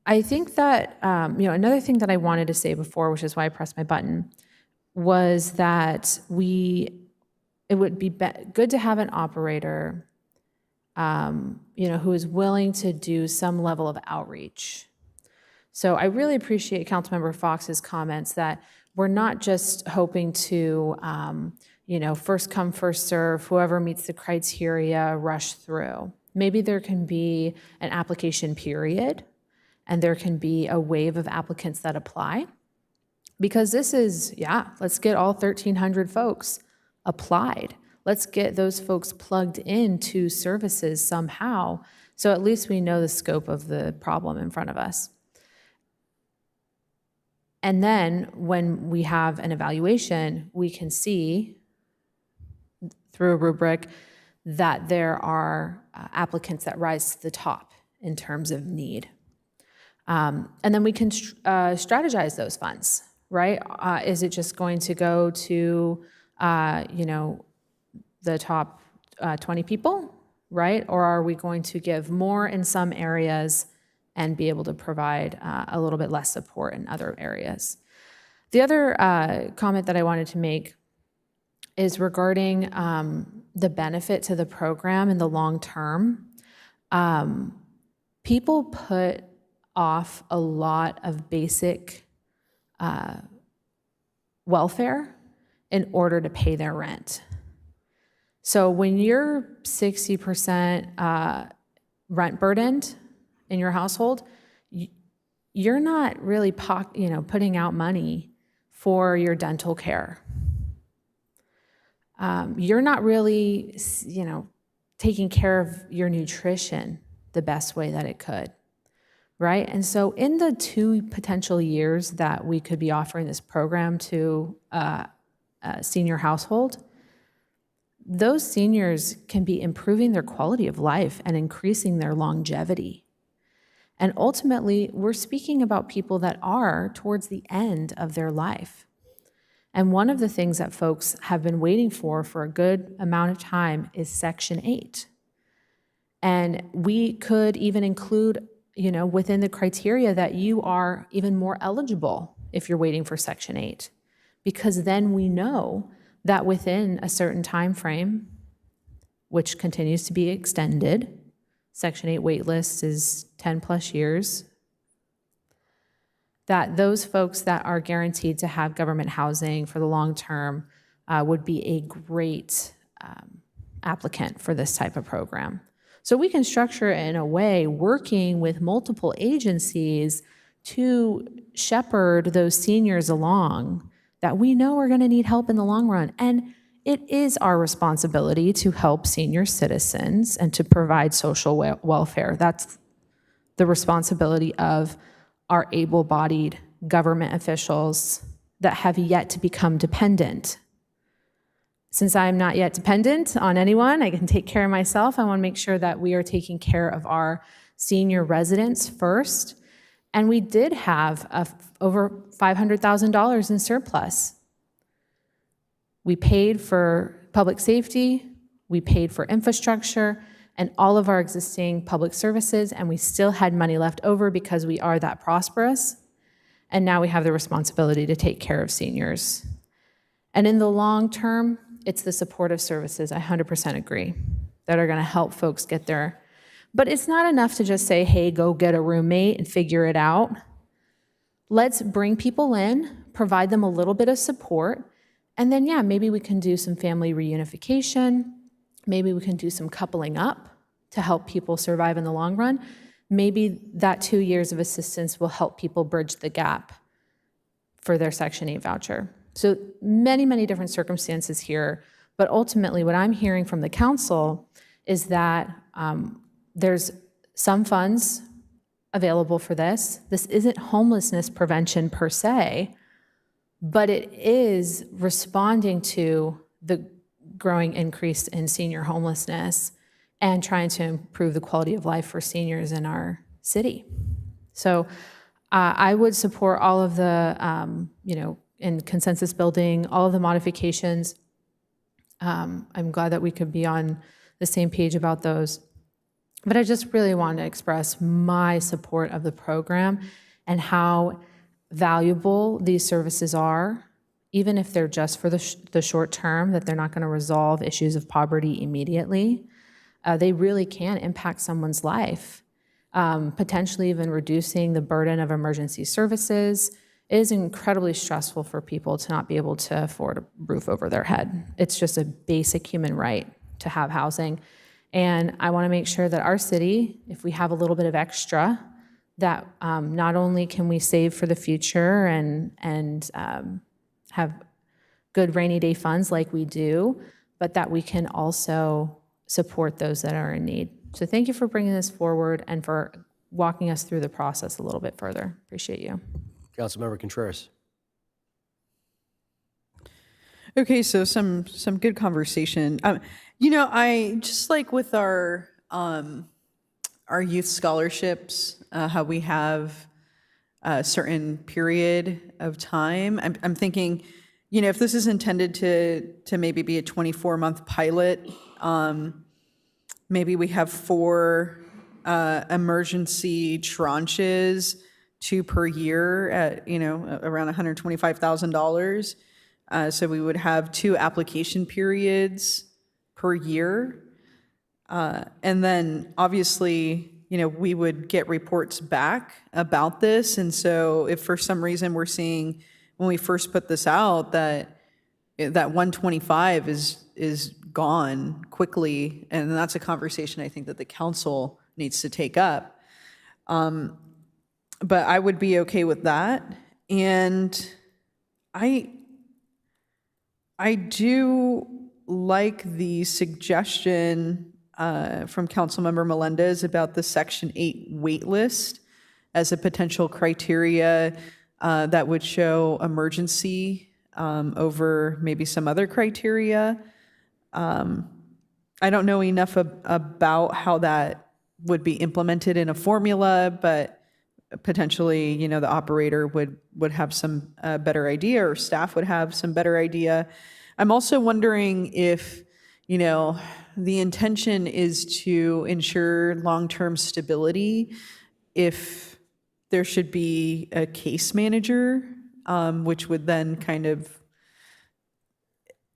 I think that, another thing that I wanted to say before, which is why I pressed my button, was that it would be good to have an operator, who is willing to do some level of outreach. So I really appreciate Councilmember Fox's comments that we're not just hoping to, first come, first serve, whoever meets the criteria, rush through. Maybe there can be an application period, and there can be a wave of applicants that apply. Because this is, let's get all 1,300 folks applied. Let's get those folks plugged into services somehow, so at least we know the scope of the problem in front of us. And then when we have an evaluation, we can see through a rubric that there are applicants that rise to the top in terms of need. And then we can strategize those funds, right? Is it just going to go to, the top 20 people, right? Or are we going to give more in some areas and be able to provide a little bit less support in other areas? The other comment that I wanted to make is regarding the benefit to the program in the long term. People put off a lot of basic welfare in order to pay their rent. So when you're 60% rent burdened in your household, you're not really putting out money for your dental care. You're not really, taking care of your nutrition the best way that it could, right? And so in the 2 potential years that we could be offering this program to a senior household, those seniors can be improving their quality of life and increasing their longevity. And ultimately, we're speaking about people that are towards the end of their life. And one of the things that folks have been waiting for a good amount of time is Section 8. And we could even include, within the criteria that you are even more eligible if you're waiting for Section 8, because then we know that within a certain time frame, which continues to be extended, Section 8 wait list is 10 plus years, that those folks that are guaranteed to have government housing for the long term would be a great applicant for this type of program. So we can structure it in a way, working with multiple agencies to shepherd those seniors along that we know are going to need help in the long run. And it is our responsibility to help senior citizens and to provide social welfare. That's the responsibility of our able-bodied government officials that have yet to become dependent. Since I am not yet dependent on anyone, I can take care of myself. I want to make sure that we are taking care of our senior residents first. And we did have over $500,000 in surplus. We paid for public safety, we paid for infrastructure, and all of our existing public services, and we still had money left over because we are that prosperous. And now we have the responsibility to take care of seniors. And in the long term, it's the supportive services, I 100% agree, that are going to help folks get there. But it's not enough to just say, hey, go get a roommate and figure it out. Let's bring people in, provide them a little bit of support, and then, yeah, maybe we can do some family reunification. Maybe we can do some coupling up to help people survive in the long run. Maybe that 2 years of assistance will help people bridge the gap for their Section 8 voucher. So many, many different circumstances here, but ultimately what I'm hearing from the council is that there's some funds available for this. This isn't homelessness prevention per se, but it is responding to the growing increase in senior homelessness and trying to improve the quality of life for seniors in our city. So I would support all of the, in consensus building, all of the modifications. I'm glad that we could be on the same page about those. But I just really wanted to express my support of the program and how valuable these services are, even if they're just for the short term, that they're not going to resolve issues of poverty immediately. They really can impact someone's life, potentially even reducing the burden of emergency services. It is incredibly stressful for people to not be able to afford a roof over their head. It's just a basic human right to have housing. And I want to make sure that our city, if we have a little bit of extra, that not only can we save for the future and have good rainy day funds like we do, but that we can also support those that are in need. So thank you for bringing this forward and for walking us through the process a little bit further. Appreciate you. Councilmember Contreras. Okay, so some good conversation. I just like with our youth scholarships, how we have a certain period of time. I'm thinking, if this is intended to maybe be a 24-month pilot, maybe we have 4 emergency tranches, 2 per year at around $125,000. So we would have 2 application periods per year. And then obviously, we would get reports back about this. And so if for some reason we're seeing when we first put this out that 125 is gone quickly, and that's a conversation I think that the council needs to take up. But I would be okay with that. And I do like the suggestion from Councilmember Melendez about the Section 8 wait list as a potential criteria that would show emergency over maybe some other criteria. I don't know enough about how that would be implemented in a formula, but potentially, the operator would have some better idea, or staff would have some better idea. I'm also wondering if, the intention is to ensure long-term stability, if there should be a case manager, which would then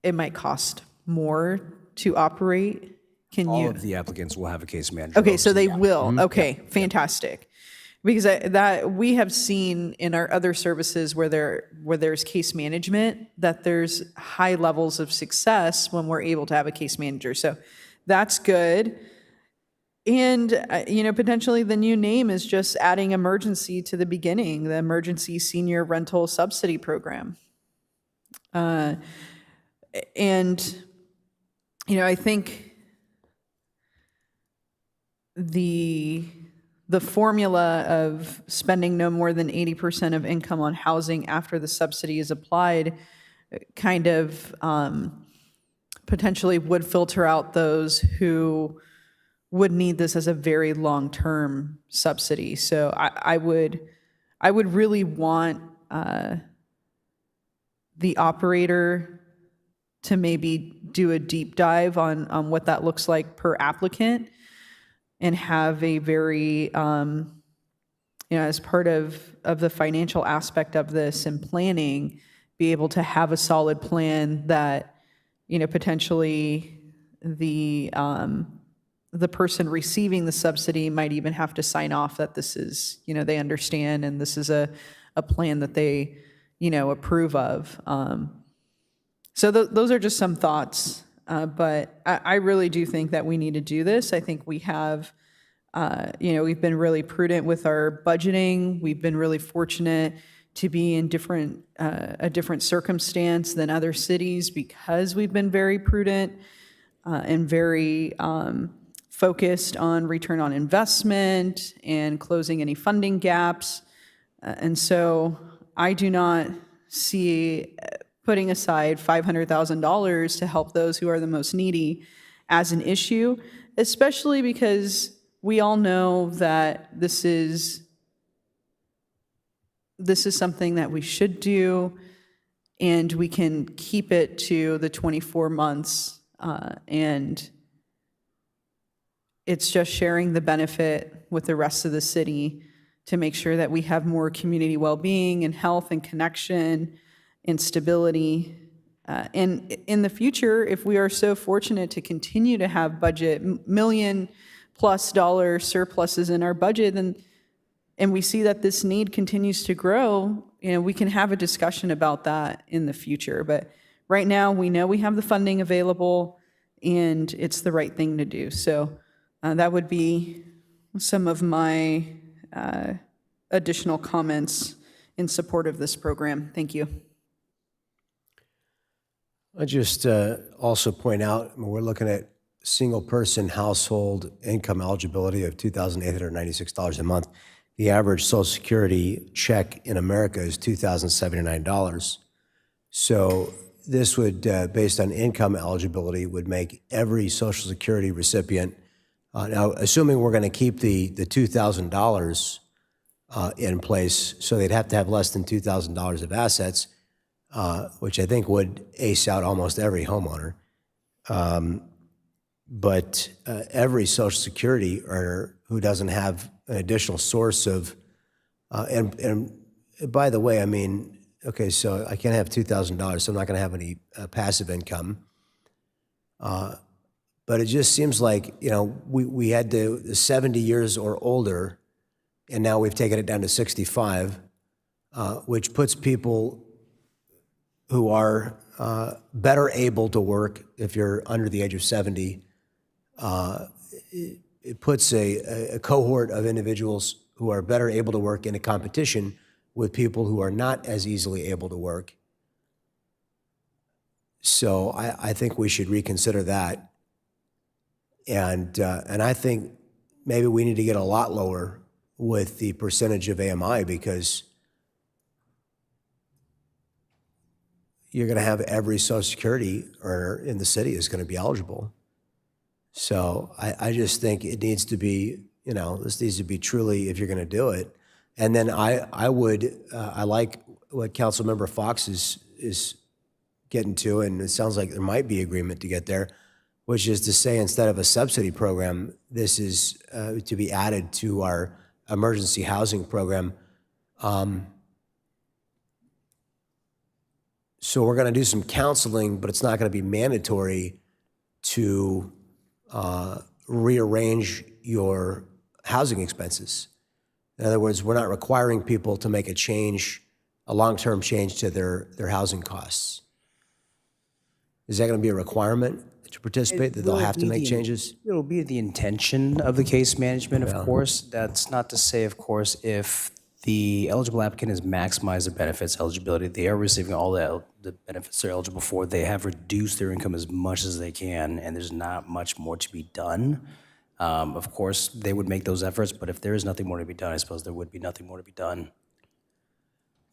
it might cost more to operate. All of the applicants will have a case manager. Okay, so they overseeing. will. Okay, fantastic. Because that we have seen in our other services where there's case management, that there's high levels of success when we're able to have a case manager. So that's good. Potentially the new name is just adding emergency to the beginning, the Emergency Senior Rental Subsidy Program. I think the formula of spending no more than 80% of income on housing after the subsidy is applied kind of potentially would filter out those who would need this as a very long-term subsidy. So I would really want the operator to maybe do a deep dive on what that looks like per applicant, and have a very, as part of the financial aspect of this and planning, be able to have a solid plan that, potentially the person receiving the subsidy might even have to sign off that this is, they understand and this is a plan that they, approve of. So those are just some thoughts. But I really do think that we need to do this. I think we have, we've been really prudent with our budgeting. We've been really fortunate to be in a different circumstance than other cities because we've been very prudent and very focused on return on investment and closing any funding gaps. And so I do not see putting aside $500,000 to help those who are the most needy as an issue, especially because we all know that this is something that we should do, and we can keep it to the 24 months, and it's just sharing the benefit with the rest of the city to make sure that we have more community well-being and health and connection and stability. And in the future, if we are so fortunate to continue to have budget $million+ surpluses in our budget, and we see that this need continues to grow, we can have a discussion about that in the future. But right now, we know we have the funding available, and it's the right thing to do. So that would be some of my additional comments in support of this program. Thank you. I'll just also point out, we're looking at single-person household income eligibility of $2,896 a month. The average Social Security check in America is $2,079. So this would, based on income eligibility, would make every Social Security recipient, now assuming we're going to keep the $2,000 in place, so they'd have to have less than $2,000 of assets, which I think would ace out almost every homeowner. But every Social Security earner who doesn't have an additional source of, and by the way, I mean, okay, so I can't have $2,000, so I'm not going to have any passive income. But it just seems like, we had the 70 years or older, and now we've taken it down to 65, which puts people who are better able to work if you're under the age of 70. It puts a cohort of individuals who are better able to work in a competition with people who are not as easily able to work. So I think we should reconsider that. And I think maybe we need to get a lot lower with the percentage of AMI, because you're going to have every Social Security earner in the city is going to be eligible. So I just think it needs to be, this needs to be truly, if you're going to do it. And then I like what Councilmember Fox is getting to, and it sounds like there might be agreement to get there, which is to say, instead of a subsidy program, this is to be added to our emergency housing program. So we're going to do some counseling, but it's not going to be mandatory to rearrange your housing expenses. In other words, we're not requiring people to make a long-term change to their housing costs. Is that going to be a requirement to participate, that they'll have to make changes? It'll be the intention of the case management, of course. That's not to say, of course, if the eligible applicant has maximized their benefits eligibility, they are receiving all the benefits they're eligible for, they have reduced their income as much as they can, and there's not much more to be done. Of course, they would make those efforts, but if there is nothing more to be done, I suppose there would be nothing more to be done.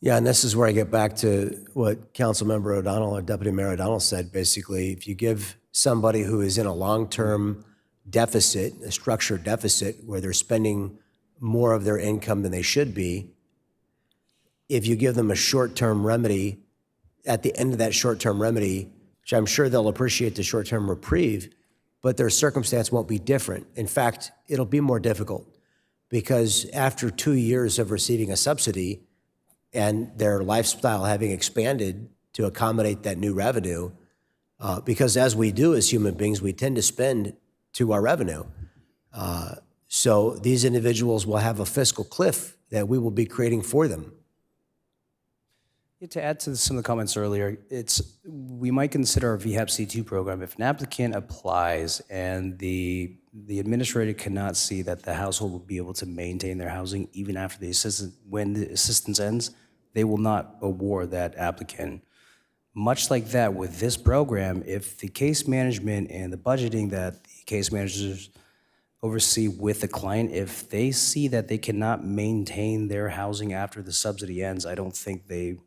Yeah, and this is where I get back to what Councilmember O'Donnell or Deputy Mayor O'Donnell said. Basically, if you give somebody who is in a long-term deficit, a structured deficit, where they're spending more of their income than they should be, if you give them a short-term remedy, at the end of that short-term remedy, which I'm sure they'll appreciate the short-term reprieve, but their circumstance won't be different. In fact, it'll be more difficult, because after 2 years of receiving a subsidy and their lifestyle having expanded to accommodate that new revenue, because as we do as human beings, we tend to spend to our revenue. So these individuals will have a fiscal cliff that we will be creating for them. Yeah, to add to some of the comments earlier, we might consider our VHAP C2 program. If an applicant applies and the administrator cannot see that the household will be able to maintain their housing even after when the assistance ends, they will not award that applicant. Much like that with this program, if the case management and the budgeting that the case managers oversee with the client, if they see that they cannot maintain their housing after the subsidy ends, I don't think they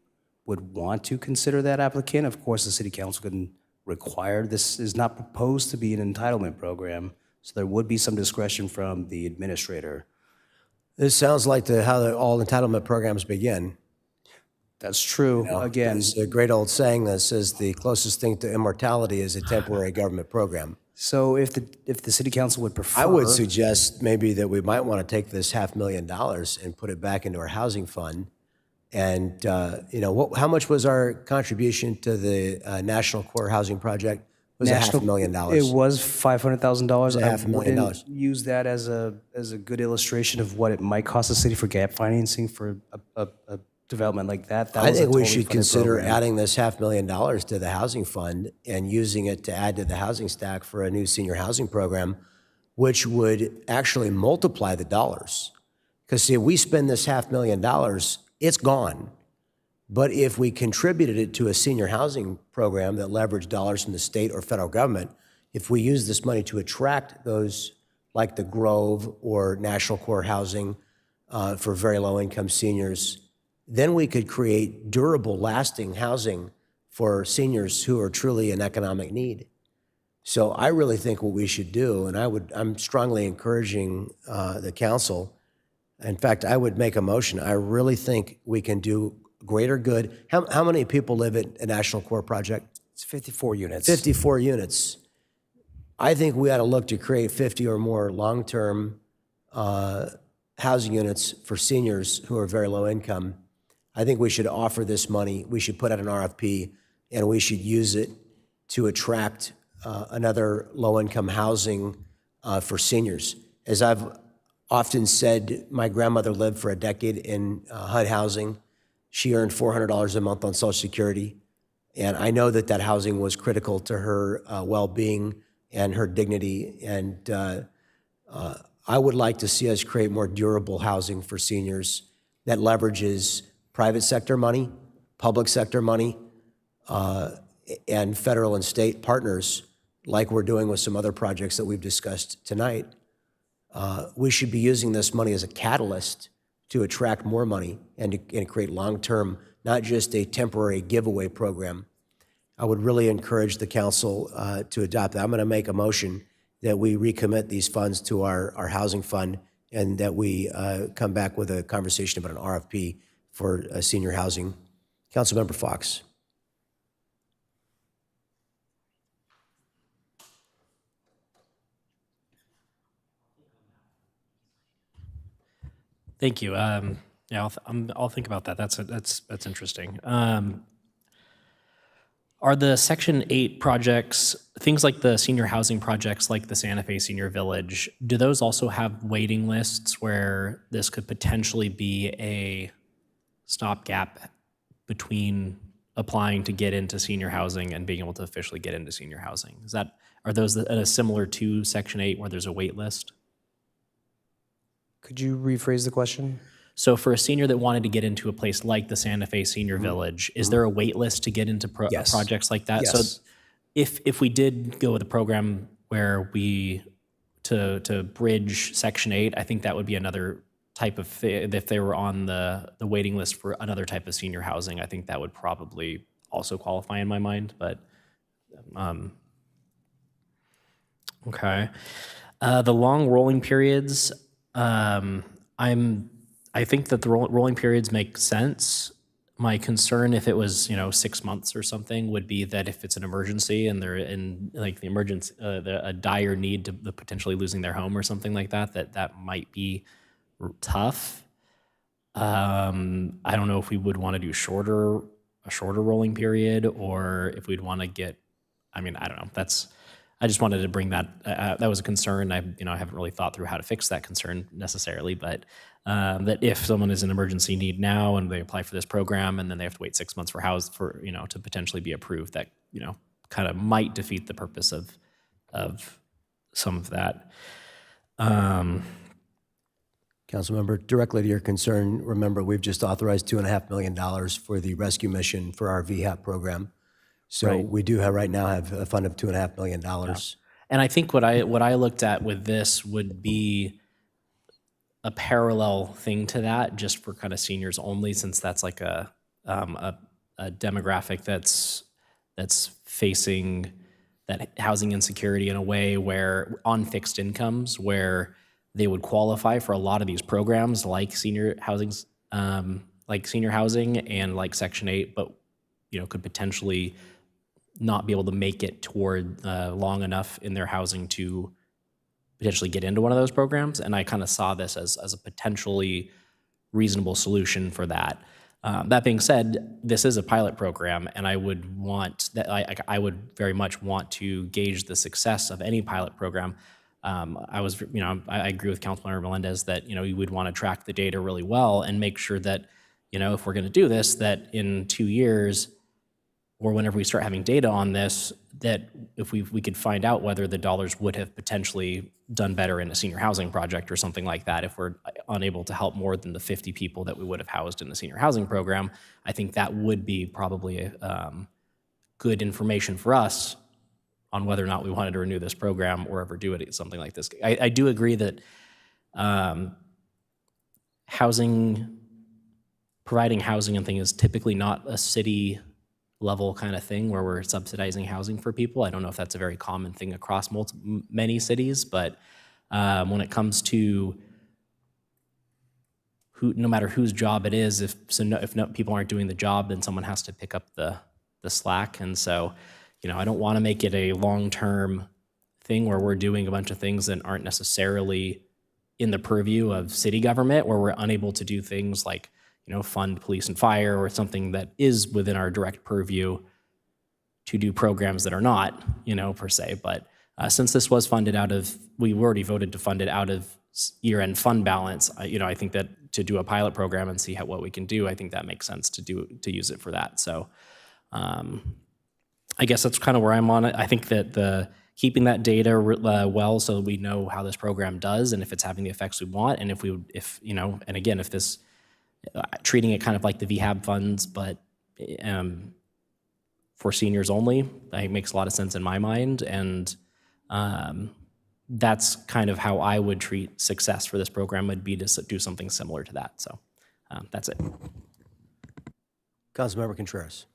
would want to consider that applicant. Of course, the city council can require, this is not proposed to be an entitlement program, so there would be some discretion from the administrator. This sounds like how all entitlement programs begin. That's true. Again, there's a great old saying that says the closest thing to immortality is a temporary government program. So if the city council would prefer, I would suggest maybe that we might want to take this $500,000 and put it back into our housing fund. And how much was our contribution to the National Core Housing Project? Was it $500,000? It was $500,000. $500,000. I wouldn't use that as a good illustration of what it might cost the city for gap financing for a development like that. I think we should consider adding this $500,000 to the housing fund and using it to add to the housing stack for a new senior housing program, which would actually multiply the dollars. Because see, if we spend this $500,000, it's gone. But if we contributed it to a senior housing program that leveraged dollars from the state or federal government, if we use this money to attract those like the Grove or National Core Housing for very low income seniors, then we could create durable, lasting housing for seniors who are truly in economic need. So I really think what we should do, and I'm strongly encouraging the council. In fact, I would make a motion. I really think we can do greater good. How many people live at a National Core Project? It's 54 units. 54 units. I think we ought to look to create 50 or more long-term housing units for seniors who are very low income. I think we should offer this money. We should put out an RFP, and we should use it to attract another low-income housing for seniors. As I've often said, my grandmother lived for a decade in HUD housing. She earned $400 a month on Social Security, and I know that housing was critical to her well-being and her dignity. And I would like to see us create more durable housing for seniors that leverages private sector money, public sector money, and federal and state partners, like we're doing with some other projects that we've discussed tonight. We should be using this money as a catalyst to attract more money and create long-term, not just a temporary giveaway program. I would really encourage the council to adopt that. I'm going to make a motion that we recommit these funds to our housing fund, and that we come back with a conversation about an RFP for senior housing. Councilmember Fox. Thank you. Yeah, I'll think about that. That's interesting. Are the Section 8 projects, things like the senior housing projects like the Santa Fe Senior Village, do those also have waiting lists where this could potentially be a stopgap between applying to get into senior housing and being able to officially get into senior housing. Are those similar to Section 8 where there's a wait list? Could you rephrase the question? So for a senior that wanted to get into a place like the Santa Fe Senior Village, is there a wait list to get into Yes. projects like that? Yes. So if we did go with a program where we, to bridge Section 8, I think that would be another type of, if they were on the waiting list for another type of senior housing, I think that would probably also qualify in my mind, but, okay. The long rolling periods, I think that the rolling periods make sense. My concern, if it was 6 months or something, would be that if it's an emergency and they're in like the emergency, a dire need to potentially losing their home or something like that, that might be tough. I don't know if we would want to do a shorter rolling period, or if we'd want to get. I mean, I don't know. I just wanted to bring that. That was a concern. I haven't really thought through how to fix that concern necessarily, but that if someone is in emergency need now and they apply for this program and then they have to wait 6 months to potentially be approved, that kind of might defeat the purpose of some of that. Councilmember, directly to your concern, remember we've just authorized $2.5 million for the rescue mission for our VHAP program. So Right. we do right now have a fund of $2.5 million. And I think what I looked at with this would be a parallel thing to that, just for kind of seniors only, since that's like a demographic that's facing that housing insecurity in a way where on fixed incomes, where they would qualify for a lot of these programs like senior housing and like Section 8, but could potentially not be able to make it toward long enough in their housing to potentially get into one of those programs. And I kind of saw this as a potentially reasonable solution for that. That being said, this is a pilot program, and I would very much want to gauge the success of any pilot program. I agree with Councilmember Melendez that we would want to track the data really well and make sure that if we're going to do this, that in 2 years, or whenever we start having data on this, that if we could find out whether the dollars would have potentially done better in a senior housing project or something like that, if we're unable to help more than the 50 people that we would have housed in the senior housing program, I think that would be probably good information for us on whether or not we wanted to renew this program or ever do it, something like this. I do agree that providing housing and things is typically not a city level kind of thing where we're subsidizing housing for people. I don't know if that's a very common thing across many cities, but when it comes to no matter whose job it is, if people aren't doing the job, then someone has to pick up the slack. And so, I don't want to make it a long-term thing where we're doing a bunch of things that aren't necessarily in the purview of city government, where we're unable to do things like fund police and fire, or something that is within our direct purview to do programs that are not, per se. But since this was funded we already voted to fund it out of year-end fund balance, I think that to do a pilot program and see what we can do, I think that makes sense to use it for that. So I guess that's kind of where I'm on it. I think that keeping that data well, so that we know how this program does and if it's having the effects we want, and if this treating it kind of like the VHAB funds, but for seniors only, that makes a lot of sense in my mind. And that's kind of how I would treat success for this program, would be to do something similar to that. So that's it. Councilmember Contreras.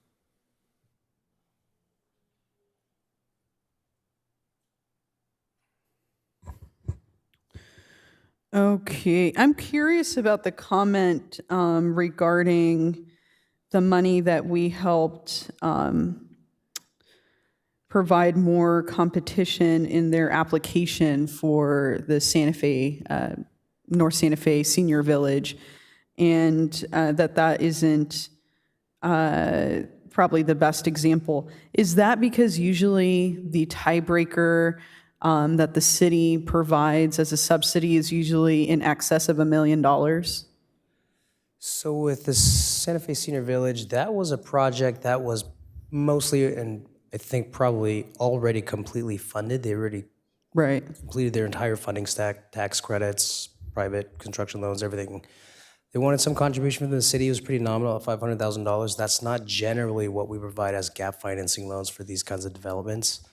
Okay, I'm curious about the comment regarding the money that we helped provide more competition in their application for the Santa Fe, North Santa Fe Senior Village, and that isn't probably the best example. Is that because usually the tiebreaker that the city provides as a subsidy is usually in excess of $1 million? So with the Santa Fe Senior Village, that was a project that was mostly, and I think probably already completely funded. They already Right. completed their entire funding stack, tax credits, private construction loans, everything. They wanted some contribution from the city. It was pretty nominal at $500,000. That's not generally what we provide as gap financing loans for these kinds of developments.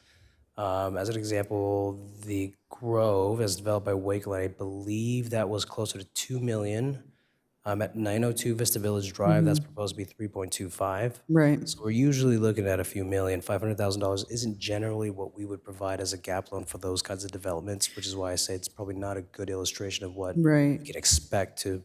As an example, the Grove, as developed by Wakeland, I believe that was closer to $2 million. At 902 Vista Village Drive, that's proposed to be 3.25. Right. So we're usually looking at a few million. $500,000 isn't generally what we would provide as a gap loan for those kinds of developments, which is why I say it's probably not a good illustration of what Right. you can expect to.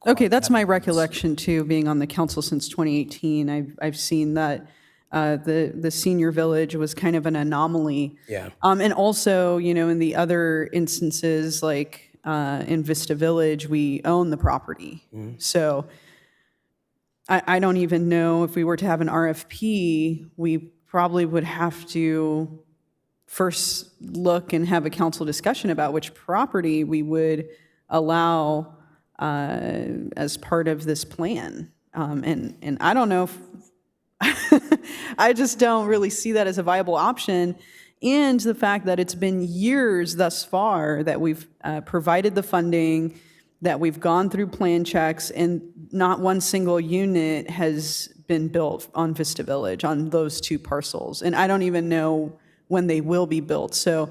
Okay, that's my recollection too, being on the council since 2018. I've seen that the senior village was kind of an anomaly. Yeah. And also, in the other instances, like in Vista Village, we own the property. So I don't even know if we were to have an RFP, we probably would have to first look and have a council discussion about which property we would allow as part of this plan. And I don't know if, I just don't really see that as a viable option. And the fact that it's been years thus far that we've provided the funding, that we've gone through plan checks, and not one single unit has been built on Vista Village, on those two parcels. And I don't even know when they will be built. So,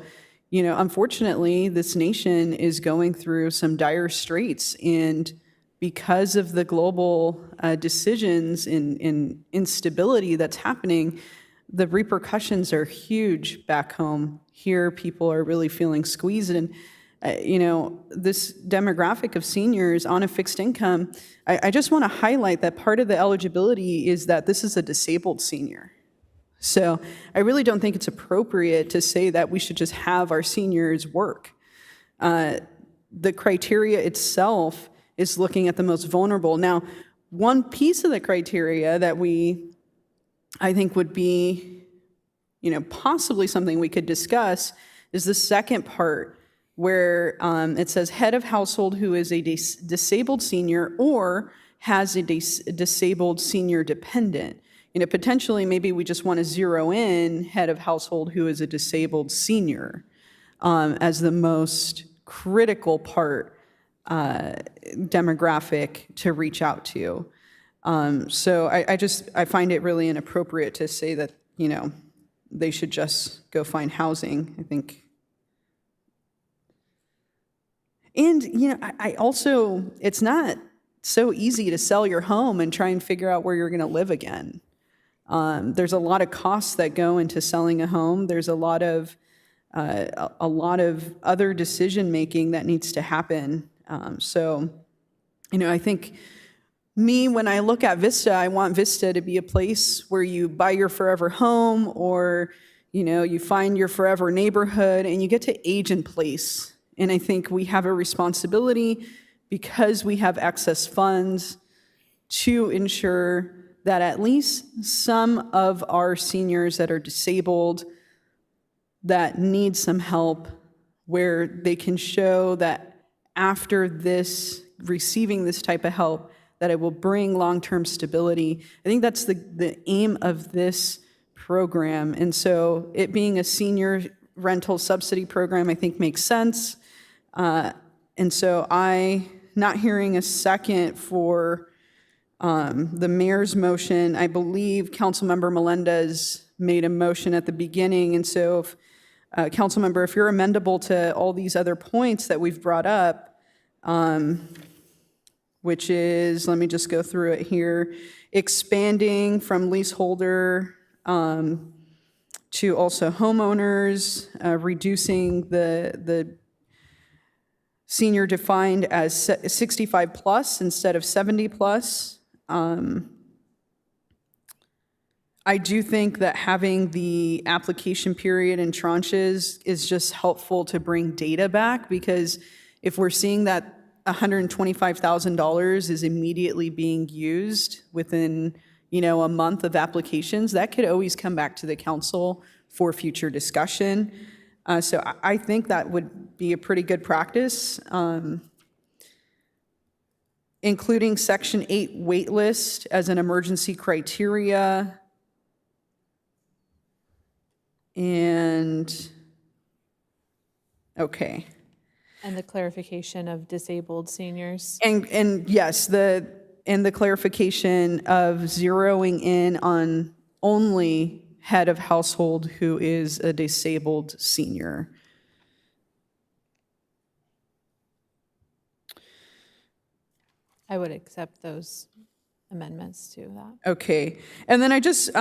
unfortunately, this nation is going through some dire straits. And because of the global decisions in instability that's happening, the repercussions are huge back home. Here, people are really feeling squeezed. And, this demographic of seniors on a fixed income, I just want to highlight that part of the eligibility is that this is a disabled senior. So I really don't think it's appropriate to say that we should just have our seniors work. The criteria itself is looking at the most vulnerable. Now, one piece of the criteria that I think would be, possibly something we could discuss is the second part where it says head of household who is a disabled senior or has a disabled senior dependent. Potentially maybe we just want to zero in head of household who is a disabled senior as the most critical part demographic to reach out to. So I find it really inappropriate to say that, they should just go find housing, I think. And, I also, it's not so easy to sell your home and try and figure out where you're going to live again. There's a lot of costs that go into selling a home. There's a lot of other decision making that needs to happen. So, I think when I look at Vista, I want Vista to be a place where you buy your forever home, or, you find your forever neighborhood and you get to age in place. And I think we have a responsibility, because we have excess funds, to ensure that at least some of our seniors that are disabled, that need some help, where they can show that after receiving this type of help, that it will bring long-term stability. I think that's the aim of this program. And so it being a senior rental subsidy program, I think makes sense. And so not hearing a second for the mayor's motion, I believe Councilmember Melendez made a motion at the beginning. And so if Councilmember, if you're amendable to all these other points that we've brought up, which is, let me just go through it here, expanding from leaseholder to also homeowners, reducing the senior defined as 65 plus instead of 70 plus. I do think that having the application period in tranches is just helpful to bring data back, because if we're seeing that $125,000 is immediately being used within, a month of applications, that could always come back to the council for future discussion. So I think that would be a pretty good practice. including Section 8 wait list as an emergency criteria. And, okay. And the clarification of disabled seniors. And yes, the clarification of zeroing in on only head of household who is a disabled senior. I would accept those amendments to that. Okay, and then I just,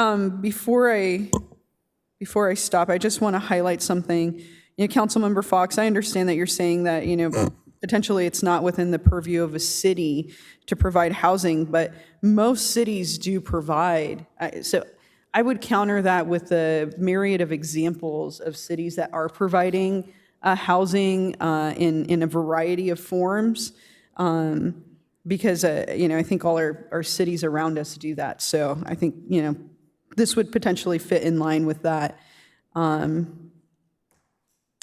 before I stop, I just want to highlight something. You know, Councilmember Fox, I understand that you're saying that, you know, potentially it's not within the purview of a city to provide housing, but most cities do provide. So I would counter that with the myriad of examples of cities that are providing housing in a variety of forms. Because, you know, I think all our cities around us do that. So I think, you know, this would potentially fit in line with that.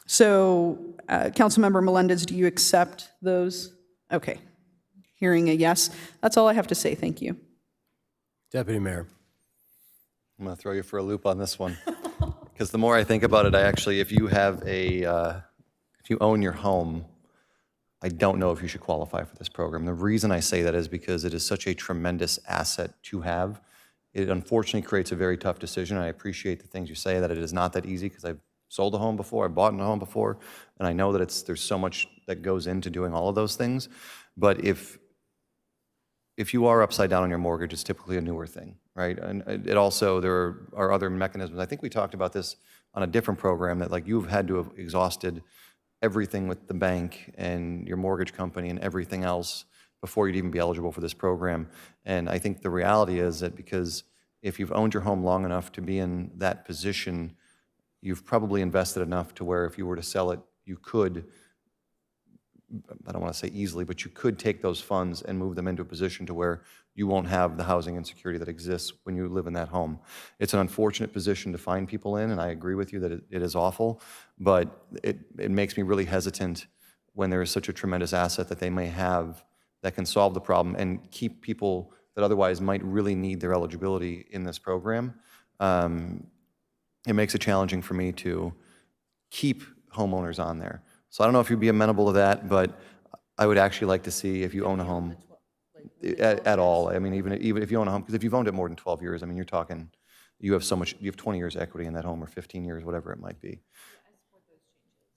So, Councilmember Melendez, do you accept those? Okay. Hearing a yes. That's all I have to say. Thank you. Deputy Mayor. I'm going to throw you for a loop on this one. Because the more I think about it, I actually, if you have if you own your home, I don't know if you should qualify for this program. The reason I say that is because it is such a tremendous asset to have. It unfortunately creates a very tough decision. I appreciate the things you say, that it is not that easy, because I've sold a home before, I've bought a home before, and I know that there's so much that goes into doing all of those things. But if you are upside down on your mortgage, it's typically a newer thing, right? And it also, there are other mechanisms. I think we talked about this on a different program, that like you've had to have exhausted everything with the bank and your mortgage company and everything else before you'd even be eligible for this program. And I think the reality is that because if you've owned your home long enough to be in that position, you've probably invested enough to where if you were to sell it, you could, I don't want to say easily, but you could take those funds and move them into a position to where you won't have the housing insecurity that exists when you live in that home. It's an unfortunate position to find people in, and I agree with you that it is awful, but it makes me really hesitant when there is such a tremendous asset that they may have that can solve the problem and keep people that otherwise might really need their eligibility in this program. It makes it challenging for me to keep homeowners on there. So I don't know if you'd be amenable to that, but I would actually like to see if you own a home at all. I mean, even if you own a home, because if you've owned it more than 12 years, I mean, you're talking, you have 20 years equity in that home, or 15 years, whatever it might be.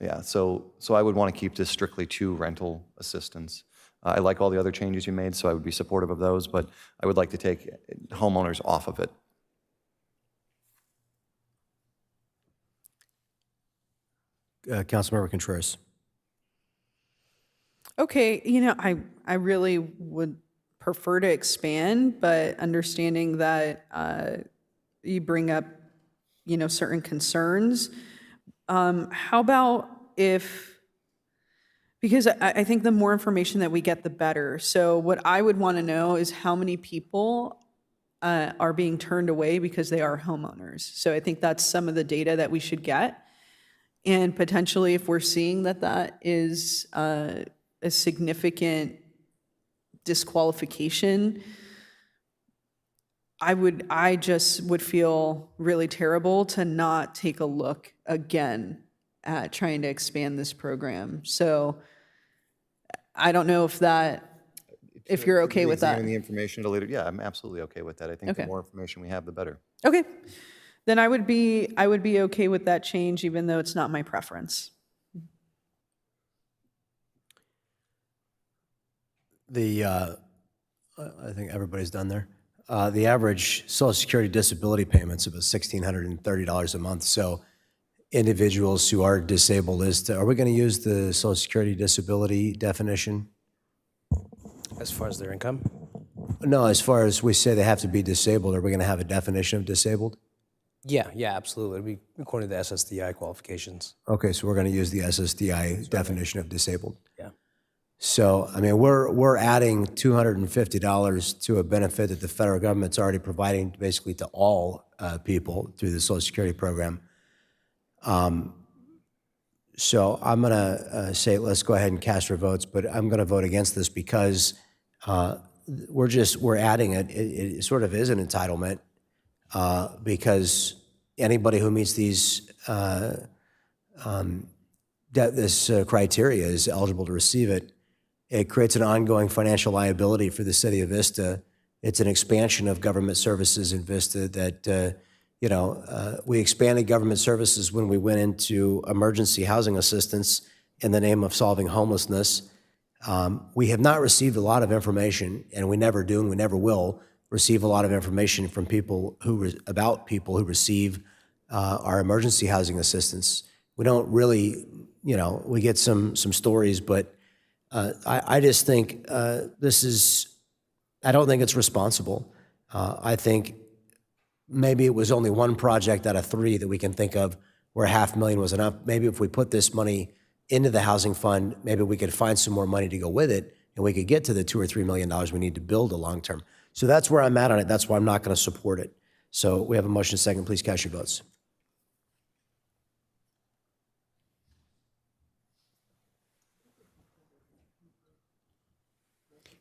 Yeah, so I would want to keep this strictly to rental assistance. I like all the other changes you made, so I would be supportive of those, but I would like to take homeowners off of it. Councilmember Contreras. Okay, you know, I really would prefer to expand, but understanding that you bring up, you know, certain concerns. How about because I think the more information that we get, the better. So what I would want to know is how many people are being turned away because they are homeowners. So I think that's some of the data that we should get. And potentially, if we're seeing that is a significant disqualification, I just would feel really terrible to not take a look again at trying to expand this program. So I don't know if you're okay with that. Examine the information at a later, yeah, I'm absolutely okay with that. I think Okay. the more information we have, the better. Okay, then I would be okay with that change, even though it's not my preference. I think everybody's done there. The average Social Security disability payments of $1,630 a month. So individuals who are disabled, are we going to use the Social Security disability definition? As far as their income? No, as far as we say they have to be disabled, are we going to have a definition of disabled? Yeah, absolutely. It'd be according to the SSDI qualifications. Okay, so we're going to use the SSDI definition of disabled. Yeah. So, I mean, we're adding $250 to a benefit that the federal government's already providing basically to all people through the Social Security program. So I'm going to say let's go ahead and cast our votes, but I'm going to vote against this because We're adding it. It sort of is an entitlement because anybody who meets these this criteria is eligible to receive it. It creates an ongoing financial liability for the city of Vista. It's an expansion of government services in Vista that, we expanded government services when we went into emergency housing assistance in the name of solving homelessness. We have not received a lot of information, and we never do, and we never will receive a lot of information from people about people who receive our emergency housing assistance. We don't really, we get some stories, but I just think I don't think it's responsible. I think maybe it was only one project out of 3 that we can think of where $500,000 was enough. Maybe if we put this money into the housing fund, maybe we could find some more money to go with it, and we could get to the $2 or $3 million we need to build a long-term. So that's where I'm at on it. That's why I'm not going to support it. So we have a motion second. Please cast your votes.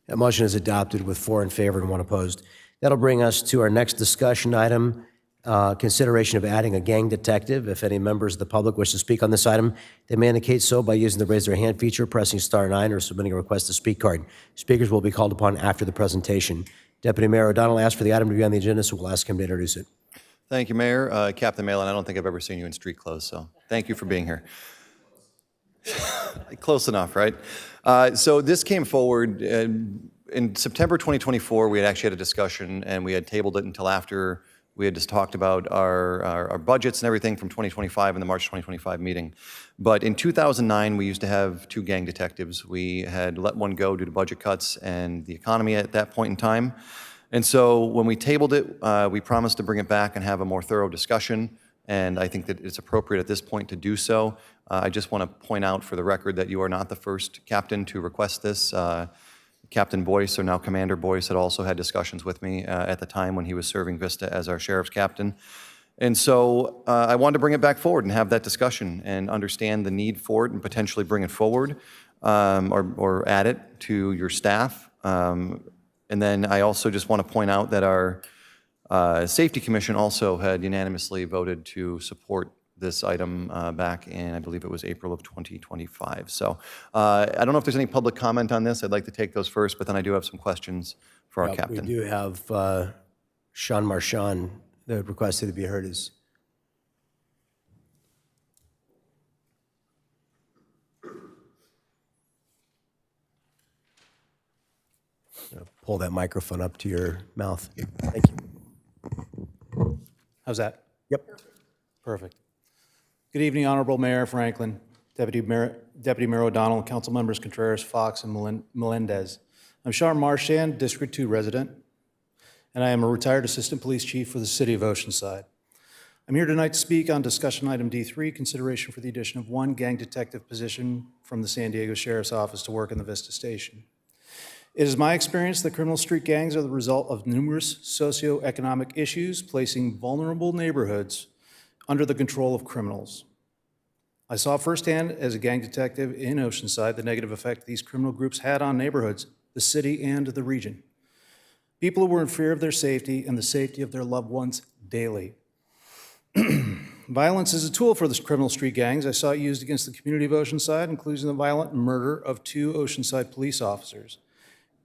That motion is adopted with 4 in favor and 1 opposed. That'll bring us to our next discussion item, consideration of adding a gang detective. If any members of the public wish to speak on this item, they may indicate so by using the raise their hand feature, pressing *9, or submitting a request to speak card. Speakers will be called upon after the presentation. Deputy Mayor O'Donnell asked for the item to be on the agenda, so we'll ask him to introduce it. Thank you, Mayor. Captain Malin, I don't think I've ever seen you in street clothes, so thank you for being here. Close enough, right? So this came forward in September 2024. We had actually had a discussion, and we had tabled it until after we had just talked about our budgets and everything from 2025 in the March 2025 meeting. But in 2009, we used to have 2 gang detectives. We had let one go due to budget cuts and the economy at that point in time. And so when we tabled it, we promised to bring it back and have a more thorough discussion. And I think that it's appropriate at this point to do so. I just want to point out for the record that you are not the first captain to request this. Captain Boyce, or now Commander Boyce, had also had discussions with me at the time when he was serving Vista as our sheriff's captain. And so I wanted to bring it back forward and have that discussion and understand the need for it and potentially bring it forward or add it to your staff. And then I also just want to point out that our Safety Commission also had unanimously voted to support this item back in, I believe it was April of 2025. So I don't know if there's any public comment on this. I'd like to take those first, but then I do have some questions for our captain. We do have Sean Marchand that requested to be heard. Pull that microphone up to your mouth. Thank you. How's that? Yep. Perfect. Good evening, Honorable Mayor Franklin, Deputy Mayor O'Donnell, Council Members Contreras, Fox, and Melendez. I'm Sean Marchand, District 2 resident, and I am a retired Assistant Police Chief for the City of Oceanside. I'm here tonight to speak on discussion item D3, consideration for the addition of 1 gang detective position from the San Diego Sheriff's Office to work in the Vista Station. It is my experience that criminal street gangs are the result of numerous socioeconomic issues placing vulnerable neighborhoods under the control of criminals. I saw firsthand as a gang detective in Oceanside the negative effect these criminal groups had on neighborhoods, the city, and the region. People who were in fear of their safety and the safety of their loved ones daily. Violence is a tool for the criminal street gangs. I saw it used against the community of Oceanside, including the violent murder of 2 Oceanside police officers.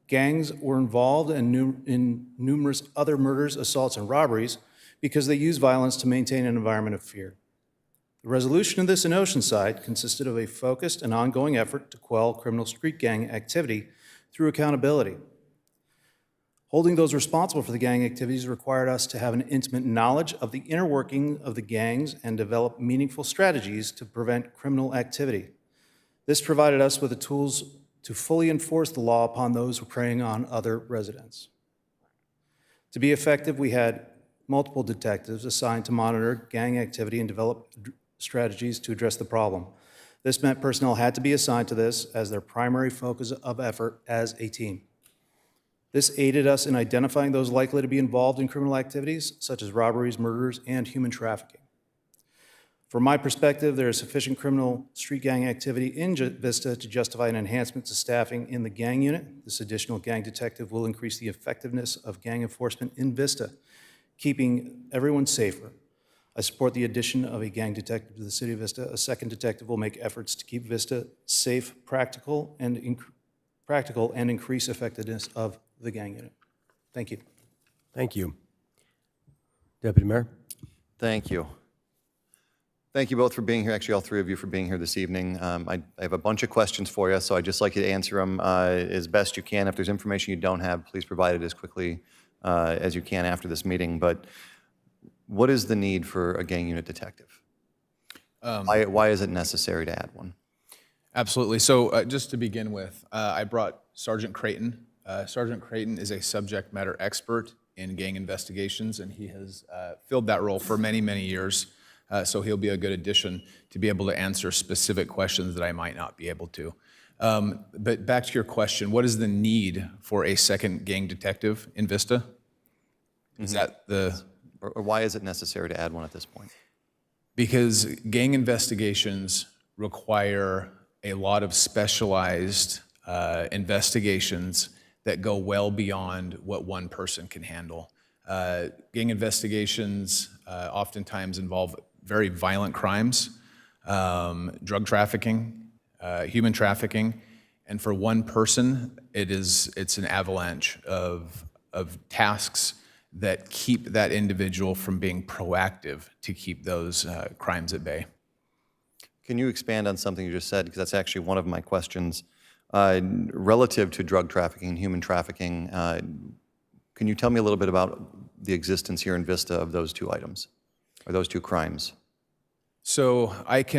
Gangs were involved in numerous other murders, assaults, and robberies because they use violence to maintain an environment of fear. The resolution of this in Oceanside consisted of a focused and ongoing effort to quell criminal street gang activity through accountability. Holding those responsible for the gang activities required us to have an intimate knowledge of the inner working of the gangs and develop meaningful strategies to prevent criminal activity. This provided us with the tools to fully enforce the law upon those preying on other residents. To be effective, we had multiple detectives assigned to monitor gang activity and develop strategies to address the problem. This meant personnel had to be assigned to this as their primary focus of effort as a team. This aided us in identifying those likely to be involved in criminal activities, such as robberies, murders, and human trafficking. From my perspective, there is sufficient criminal street gang activity in Vista to justify an enhancement to staffing in the gang unit. This additional gang detective will increase the effectiveness of gang enforcement in Vista, keeping everyone safer. I support the addition of a gang detective to the City of Vista. A second detective will make efforts to keep Vista safe, practical, and increase effectiveness of the gang unit. Thank you. Thank you. Deputy Mayor? Thank you. Thank you both for being here, actually all three of you for being here this evening. I have a bunch of questions for you, so I'd just like you to answer them as best you can. If there's information you don't have, please provide it as quickly as you can after this meeting. But what is the need for a gang unit detective? Why is it necessary to add one? Absolutely. So just to begin with, I brought Sergeant Creighton. Sergeant Creighton is a subject matter expert in gang investigations, and he has filled that role for many, many years. So he'll be a good addition to be able to answer specific questions that I might not be able to. But back to your question, what is the need for a second gang detective in Vista? Is that the... Or why is it necessary to add one at this point? Because gang investigations require a lot of specialized investigations that go well beyond what one person can handle. Gang investigations oftentimes involve very violent crimes, drug trafficking, human trafficking, and for one person, it's an avalanche of tasks that keep that individual from being proactive to keep those crimes at bay. Can you expand on something you just said? Because that's actually one of my questions. Relative to drug trafficking and human trafficking, can you tell me a little bit about the existence here in Vista of those two items, or those two crimes? So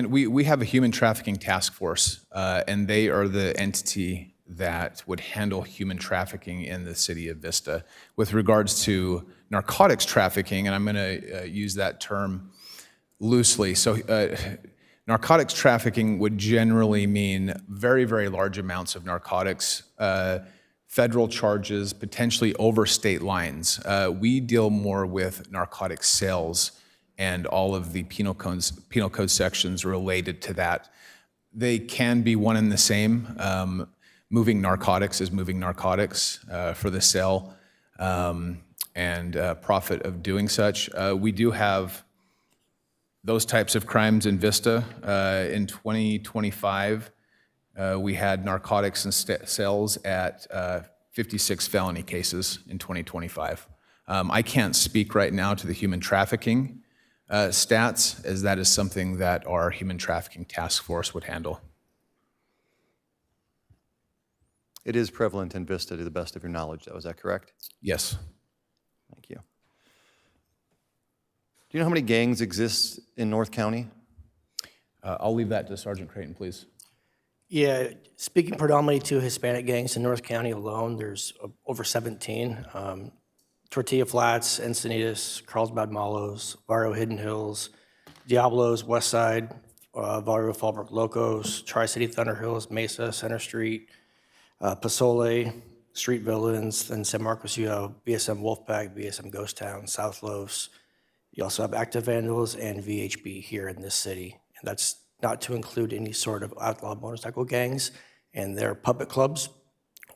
we have a human trafficking task force, and they are the entity that would handle human trafficking in the city of Vista. With regards to narcotics trafficking, and I'm going to use that term loosely, so narcotics trafficking would generally mean very, very large amounts of narcotics, federal charges, potentially over state lines. We deal more with narcotic sales and all of the penal code sections related to that. They can be one and the same. Moving narcotics is moving narcotics for the sale and profit of doing such. We do have those types of crimes in Vista. In 2025, we had narcotics and sales at 56 felony cases in 2025. I can't speak right now to the human trafficking stats, as that is something that our human trafficking task force would handle. It is prevalent in Vista to the best of your knowledge, though. Is that correct? Yes. Thank you. Do you know how many gangs exist in North County? I'll leave that to Sergeant Creighton, please. Yeah, speaking predominantly to Hispanic gangs in North County alone, there's over 17. Tortilla Flats, Encinitas, Carlsbad Malos, Barrio Hidden Hills, Diablos, West Side, Barrio Fallbrook Locos, Tri-City Thunder Hills, Mesa, Center Street, Pasole, Street Villains, then San Marcos, you have BSM Wolfpack, BSM Ghost Town, South Los. You also have Active Vandals and VHB here in this city. And that's not to include any sort of outlaw motorcycle gangs and their puppet clubs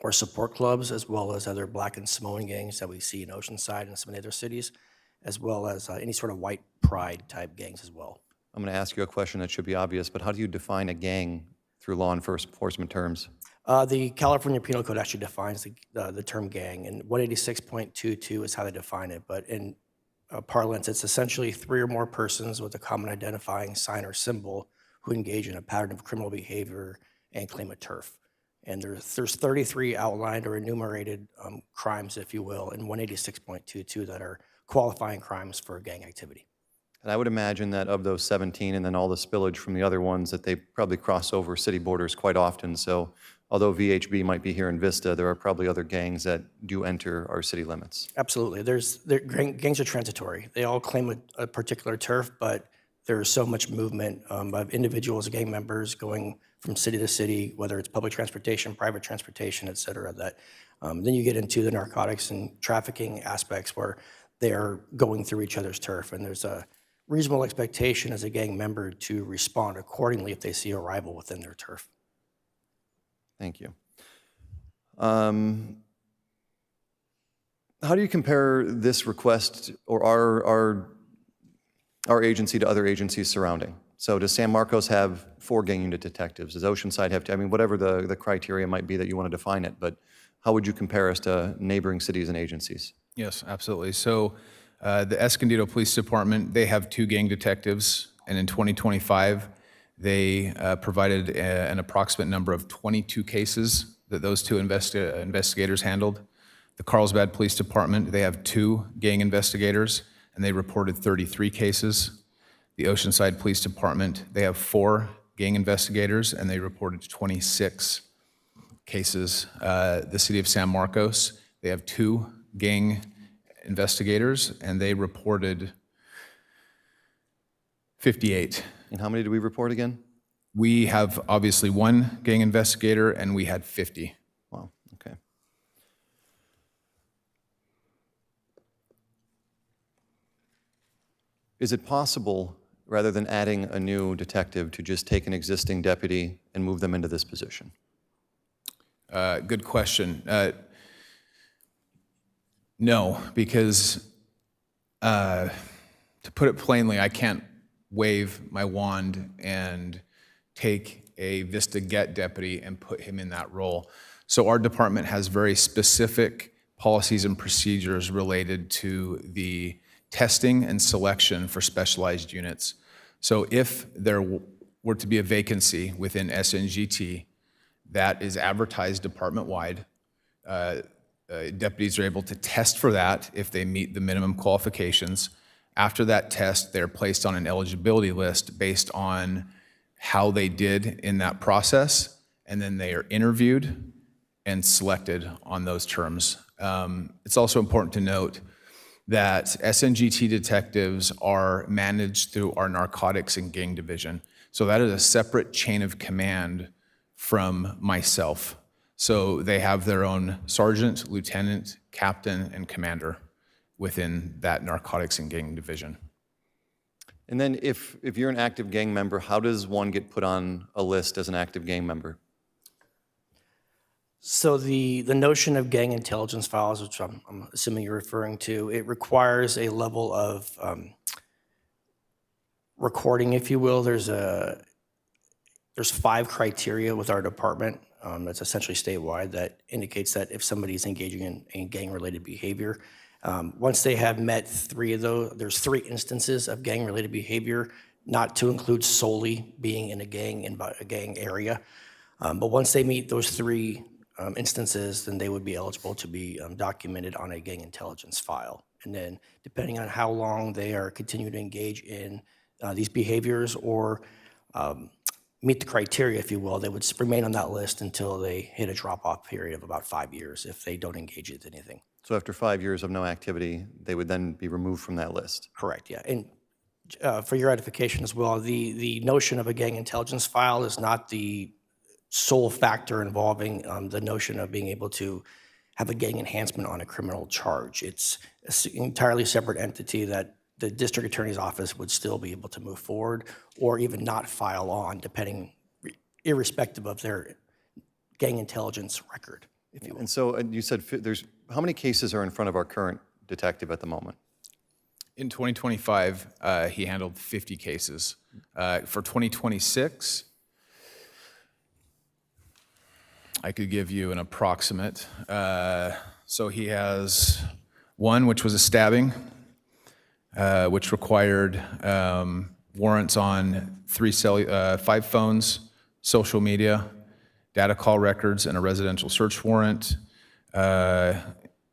or support clubs, as well as other Black and Samoan gangs that we see in Oceanside and some of the other cities, as well as any sort of white pride type gangs as well. I'm going to ask you a question that should be obvious, but how do you define a gang through law enforcement terms? The California Penal Code actually defines the term gang, and 186.22 is how they define it. But in parlance, it's essentially 3 or more persons with a common identifying sign or symbol who engage in a pattern of criminal behavior and claim a turf. And there's 33 outlined or enumerated crimes, if you will, in 186.22 that are qualifying crimes for gang activity. And I would imagine that of those 17 and then all the spillage from the other ones, that they probably cross over city borders quite often. So although VHB might be here in Vista, there are probably other gangs that do enter our city limits. Absolutely. Gangs are transitory. They all claim a particular turf, but there's so much movement of individuals, gang members going from city to city, whether it's public transportation, private transportation, et cetera, that then you get into the narcotics and trafficking aspects where they are going through each other's turf. And there's reasonable expectation as a gang member to respond accordingly if they see a rival within their turf. Thank you. How do you compare this request or our agency to other agencies surrounding? So does San Marcos have 4 gang unit detectives? Does Oceanside have, I mean, whatever the criteria might be that you want to define it, but how would you compare us to neighboring cities and agencies? Yes, absolutely. So the Escondido Police Department, they have 2 gang detectives, and in 2025, they provided an approximate number of 22 cases that those 2 investigators handled. The Carlsbad Police Department, they have 2 gang investigators, and they reported 33 cases. The Oceanside Police Department, they have 4 gang investigators, and they reported 26 cases. The City of San Marcos, they have 2 gang investigators, and they reported 58. And how many did we report again? We have obviously 1 gang investigator, and we had 50. Wow, okay. Is it possible, rather than adding a new detective, to just take an existing deputy and move them into this position? Good question. No, because to put it plainly, I can't wave my wand and take a Vista Get deputy and put him in that role. So our department has very specific policies and procedures related to the testing and selection for specialized units. So if there were to be a vacancy within SNGT that is advertised department-wide, deputies are able to test for that if they meet the minimum qualifications. After that test, they're placed on an eligibility list based on how they did in that process, and then they are interviewed and selected on those terms. It's also important to note that SNGT detectives are managed through our narcotics and gang division. So that is a separate chain of command from myself. So they have their own sergeant, lieutenant, captain, and commander within that narcotics and gang division. And then if you're an active gang member, how does one get put on a list as an active gang member? So the notion of gang intelligence files, which I'm assuming you're referring to, it requires a level of recording, if you will. There's 5 criteria with our department that's essentially statewide that indicates that if somebody's engaging in gang-related behavior, once they have met 3 of those, there's 3 instances of gang-related behavior, not to include solely being in a gang area. But once they meet those 3 instances, then they would be eligible to be documented on a gang intelligence file. And then depending on how long they are continuing to engage in these behaviors or meet the criteria, if you will, they would remain on that list until they hit a drop-off period of about 5 years if they don't engage with anything. So after 5 years of no activity, they would then be removed from that list? Correct, yeah. And for your edification as well, the notion of a gang intelligence file is not the sole factor involving the notion of being able to have a gang enhancement on a criminal charge. It's an entirely separate entity that the district attorney's office would still be able to move forward or even not file on, depending, irrespective of their gang intelligence record, if you will. And so you said how many cases are in front of our current detective at the moment? In 2025, he handled 50 cases. For 2026, I could give you an approximate. So he has 1, which was a stabbing, which required warrants on 5 phones, social media, data call records, and a residential search warrant. There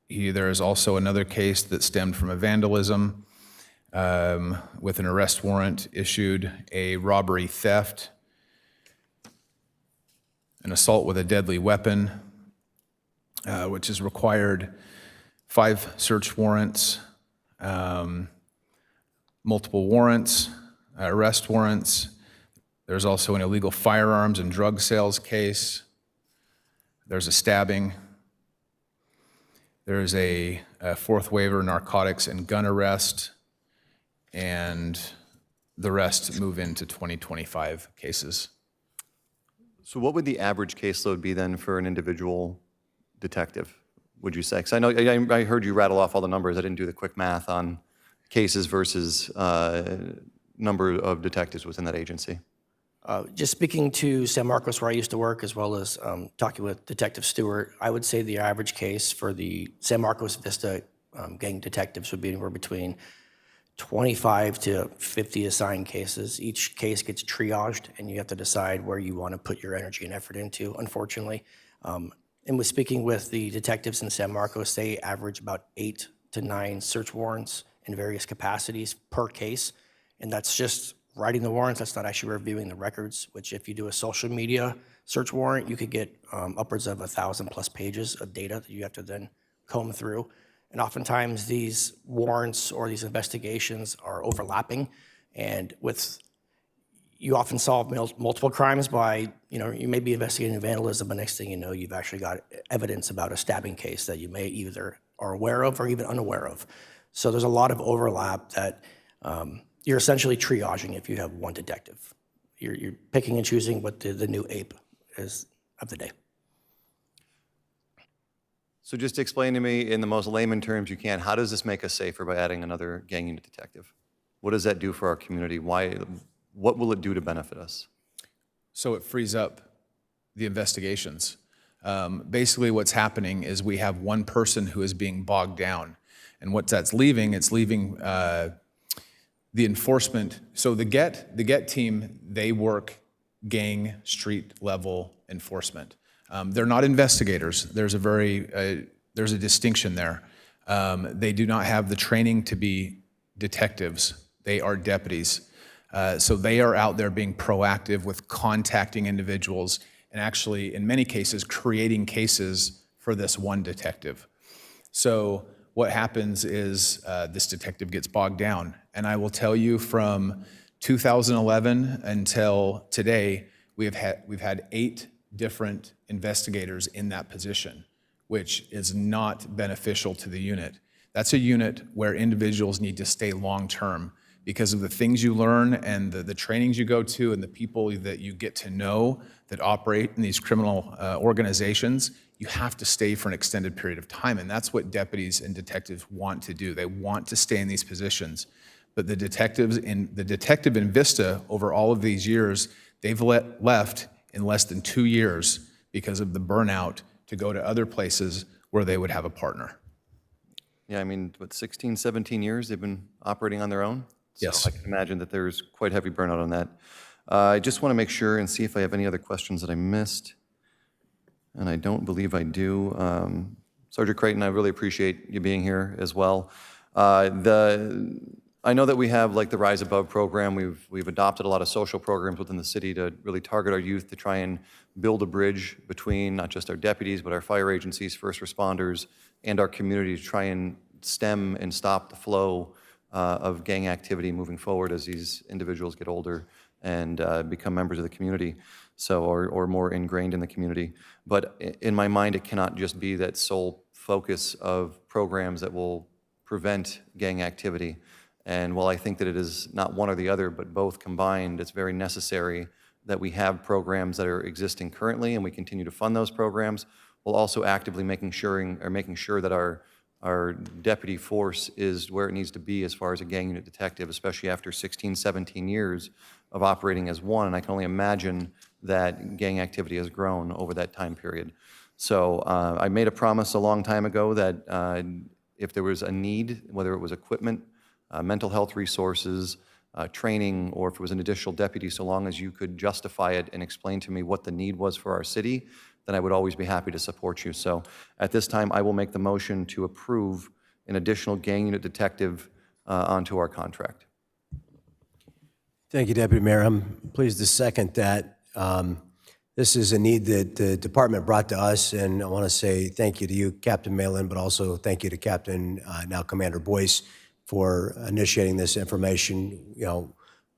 is also another case that stemmed from a vandalism with an arrest warrant issued, a robbery theft, an assault with a deadly weapon, which has required 5 search warrants, multiple warrants, arrest warrants. There's also an illegal firearms and drug sales case. There's a stabbing. There's a 4th waiver, narcotics and gun arrest. And the rest move into 2025 cases. So what would the average caseload be then for an individual detective, would you say? Because I know, I heard you rattle off all the numbers. I didn't do the quick math on cases versus number of detectives within that agency. Just speaking to San Marcos, where I used to work, as well as talking with Detective Stewart, I would say the average case for the San Marcos Vista gang detectives would be anywhere between 25 to 50 assigned cases. Each case gets triaged, and you have to decide where you want to put your energy and effort into, unfortunately. And with speaking with the detectives in San Marcos, they average about 8 to 9 search warrants in various capacities per case. And that's just writing the warrants. That's not actually reviewing the records, which if you do a social media search warrant, you could get upwards of 1,000+ pages of data that you have to then comb through. And oftentimes these warrants or these investigations are overlapping. And you often solve multiple crimes by, you may be investigating vandalism, but next thing you know, you've actually got evidence about a stabbing case that you may either are aware of or even unaware of. So there's a lot of overlap that you're essentially triaging if you have one detective. You're picking and choosing what the new ape is of the day. So just explain to me in the most layman terms you can, how does this make us safer by adding another gang unit detective? What does that do for our community? What will it do to benefit us? So it frees up the investigations. Basically what's happening is we have one person who is being bogged down. And what that's leaving, it's leaving the enforcement. So the GET team, they work gang street level enforcement. They're not investigators. There's a distinction there. They do not have the training to be detectives. They are deputies. So they are out there being proactive with contacting individuals and actually, in many cases, creating cases for this one detective. So what happens is this detective gets bogged down. And I will tell you from 2011 until today, we've had 8 different investigators in that position, which is not beneficial to the unit. That's a unit where individuals need to stay long-term because of the things you learn and the trainings you go to and the people that you get to know that operate in these criminal organizations. You have to stay for an extended period of time, and that's what deputies and detectives want to do. They want to stay in these positions. But the detective in Vista, over all of these years, they've left in less than 2 years because of the burnout to go to other places where they would have a partner. Yeah, I mean, 16, 17 years they've been operating on their own? Yes. So I can imagine that there's quite heavy burnout on that. I just want to make sure and see if I have any other questions that I missed. And I don't believe I do. Sergeant Creighton, I really appreciate you being here as well. I know that we have like the Rise Above program. We've adopted a lot of social programs within the city to really target our youth to try and build a bridge between not just our deputies, but our fire agencies, first responders, and our community to try and stem and stop the flow of gang activity moving forward as these individuals get older and become members of the community, or more ingrained in the community. But in my mind, it cannot just be that sole focus of programs that will prevent gang activity. And while I think that it is not one or the other, but both combined, it's very necessary that we have programs that are existing currently and we continue to fund those programs, while also actively making sure that our deputy force is where it needs to be as far as a gang unit detective, especially after 16, 17 years of operating as one. And I can only imagine that gang activity has grown over that time period. So I made a promise a long time ago that if there was a need, whether it was equipment, mental health resources, training, or if it was an additional deputy, so long as you could justify it and explain to me what the need was for our city, then I would always be happy to support you. So at this time, I will make the motion to approve an additional gang unit detective onto our contract. Thank you, Deputy Mayor. I'm pleased to second that. This is a need that the department brought to us, and I want to say thank you to you, Captain Malin, but also thank you to Captain, now Commander Boyce, for initiating this information.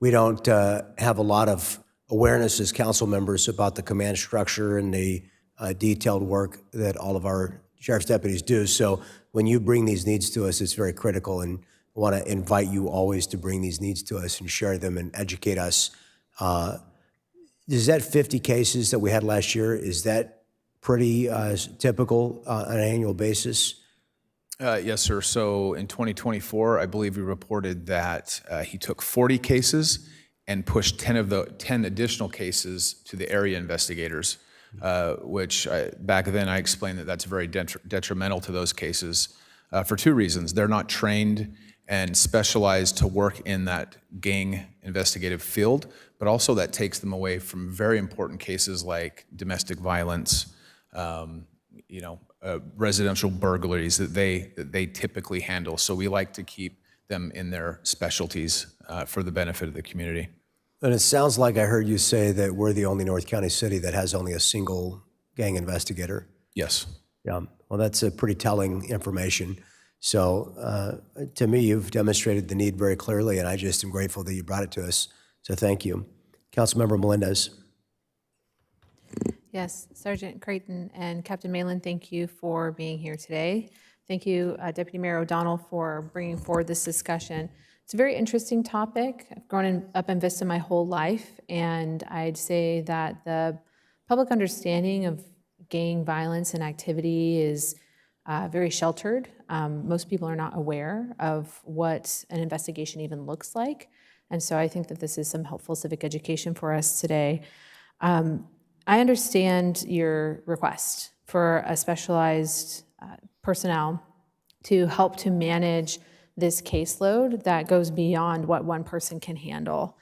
We don't have a lot of awareness as council members about the command structure and the detailed work that all of our sheriff's deputies do. So when you bring these needs to us, it's very critical. And want to invite you always to bring these needs to us and share them and educate us. Is that 50 cases that we had last year, is that pretty typical on an annual basis? Yes, sir. So in 2024, I believe we reported that he took 40 cases and pushed 10 additional cases to the area investigators, which back then I explained that that's very detrimental to those cases for two reasons. They're not trained and specialized to work in that gang investigative field, but also that takes them away from very important cases like domestic violence, residential burglaries that they typically handle. So we like to keep them in their specialties for the benefit of the community. And it sounds like I heard you say that we're the only North County city that has only a single gang investigator. Yes. Yeah, well, that's a pretty telling information. So to me, you've demonstrated the need very clearly, and I just am grateful that you brought it to us. So thank you. Councilmember Melendez. Yes, Sergeant Creighton and Captain Malin, thank you for being here today. Thank you, Deputy Mayor O'Donnell, for bringing forward this discussion. It's a very interesting topic. I've grown up in Vista my whole life, and I'd say that the public understanding of gang violence and activity is very sheltered. Most people are not aware of what an investigation even looks like, and so I think that this is some helpful civic education for us today. I understand your request for a specialized personnel to help to manage this caseload that goes beyond what one person can handle.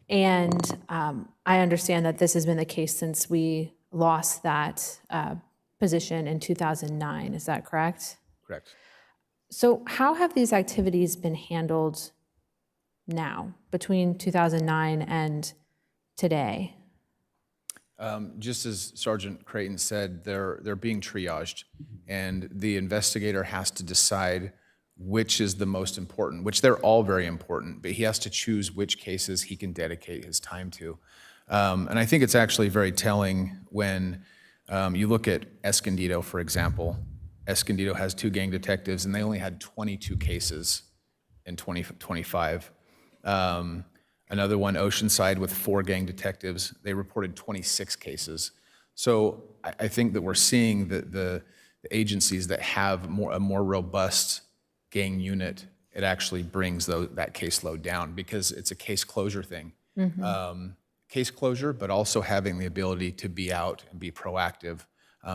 And I understand that this has been the case since we lost that position in 2009. Is that correct? Correct. So how have these activities been handled now, between 2009 and today? Just as Sergeant Creighton said, they're being triaged, and the investigator has to decide which is the most important, which they're all very important, but he has to choose which cases he can dedicate his time to. And I think it's actually very telling when you look at Escondido, for example. Escondido has 2 gang detectives, and they only had 22 cases in 2025. Another one, Oceanside, with 4 gang detectives, they reported 26 cases. So I think that we're seeing the agencies that have a more robust gang unit, it actually brings that caseload down because it's a case closure thing. Case closure, but also having the ability to be out and be proactive.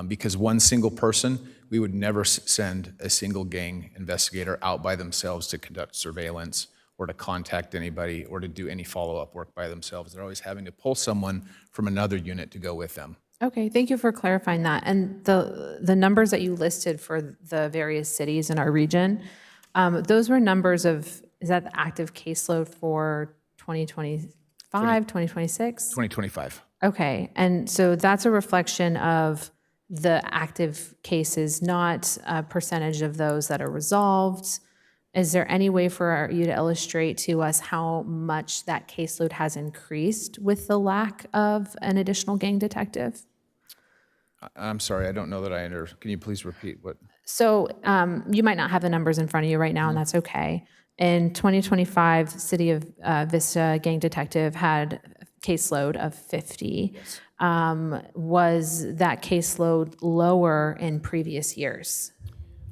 Because one single person, we would never send a single gang investigator out by themselves to conduct surveillance or to contact anybody or to do any follow-up work by themselves. They're always having to pull someone from another unit to go with them. Okay, thank you for clarifying that. And the numbers that you listed for the various cities in our region, those were numbers of, is that the active caseload for 2025, 2026? 2025. Okay, and so that's a reflection of the active cases, not a percentage of those that are resolved. Is there any way for you to illustrate to us how much that caseload has increased with the lack of an additional gang detective? I'm sorry, I don't know that I understand. Can you please repeat what? So you might not have the numbers in front of you right now, and that's okay. In 2025, the City of Vista gang detective had a caseload of 50. Yes. Was that caseload lower in previous years?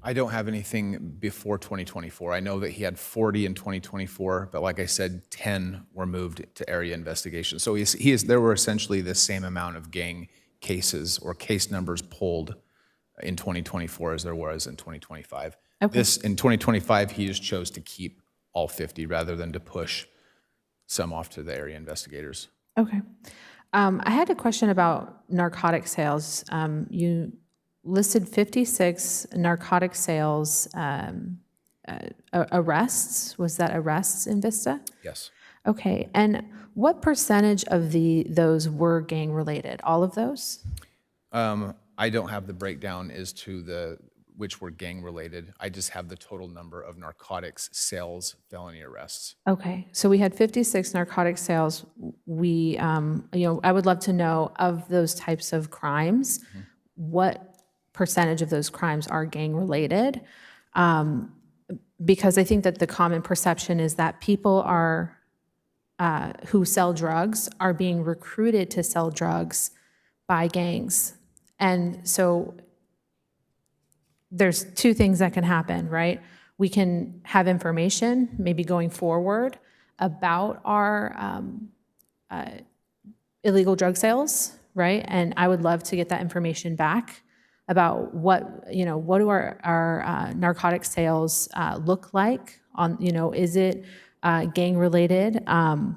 I don't have anything before 2024. I know that he had 40 in 2024, but like I said, 10 were moved to area investigation. So there were essentially the same amount of gang cases or case numbers pulled in 2024 as there was in 2025. Okay. In 2025, he just chose to keep all 50 rather than to push some off to the area investigators. Okay. I had a question about narcotic sales. You listed 56 narcotic sales arrests. Was that arrests in Vista? Yes. Okay. And what percentage of those were gang related? All of those? I don't have the breakdown as to which were gang related. I just have the total number of narcotics sales felony arrests. Okay. So we had 56 narcotic sales. We, I would love to know of those types of crimes, what percentage of those crimes are gang related? because I think that the common perception is that people are, who sell drugs are being recruited to sell drugs by gangs. And so there's two things that can happen, right? We can have information, maybe going forward, about our illegal drug sales, right? And I would love to get that information back about what do our narcotic sales look like on, is it gang related? And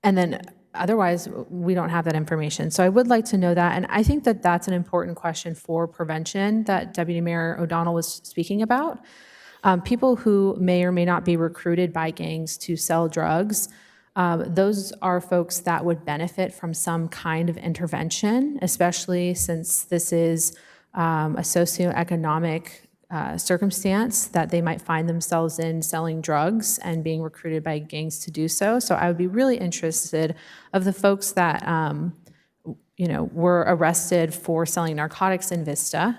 then otherwise, we don't have that information. So I would like to know that. And I think that that's an important question for prevention that Deputy Mayor O'Donnell was speaking about. People who may or may not be recruited by gangs to sell drugs, those are folks that would benefit from some kind of intervention, especially since this is a socioeconomic circumstance that they might find themselves in, selling drugs and being recruited by gangs to do so. So I would be really interested of the folks that were arrested for selling narcotics in Vista,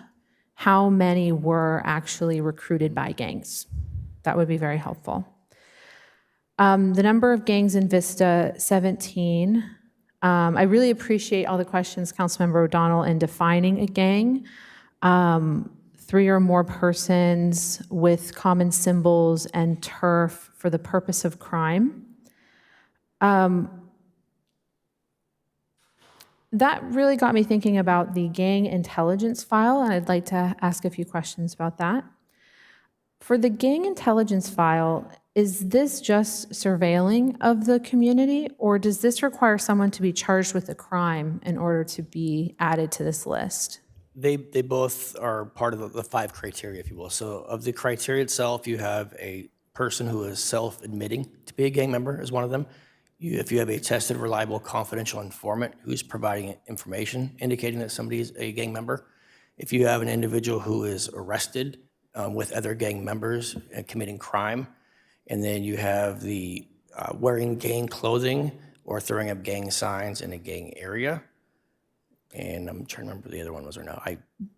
how many were actually recruited by gangs? That would be very helpful. The number of gangs in Vista, 17. I really appreciate all the questions, Councilmember O'Donnell, in defining a gang. 3 or more persons with common symbols and turf for the purpose of crime. That really got me thinking about the gang intelligence file, and I'd like to ask a few questions about that. For the gang intelligence file, is this just surveilling of the community, or does this require someone to be charged with a crime in order to be added to this list? They both are part of the 5 criteria, if you will. So of the criteria itself, you have a person who is self-admitting to be a gang member is one of them. If you have a tested, reliable, confidential informant who's providing information indicating that somebody is a gang member. If you have an individual who is arrested with other gang members and committing crime, and then you have the wearing gang clothing or throwing up gang signs in a gang area. And I'm trying to remember the other one was or no.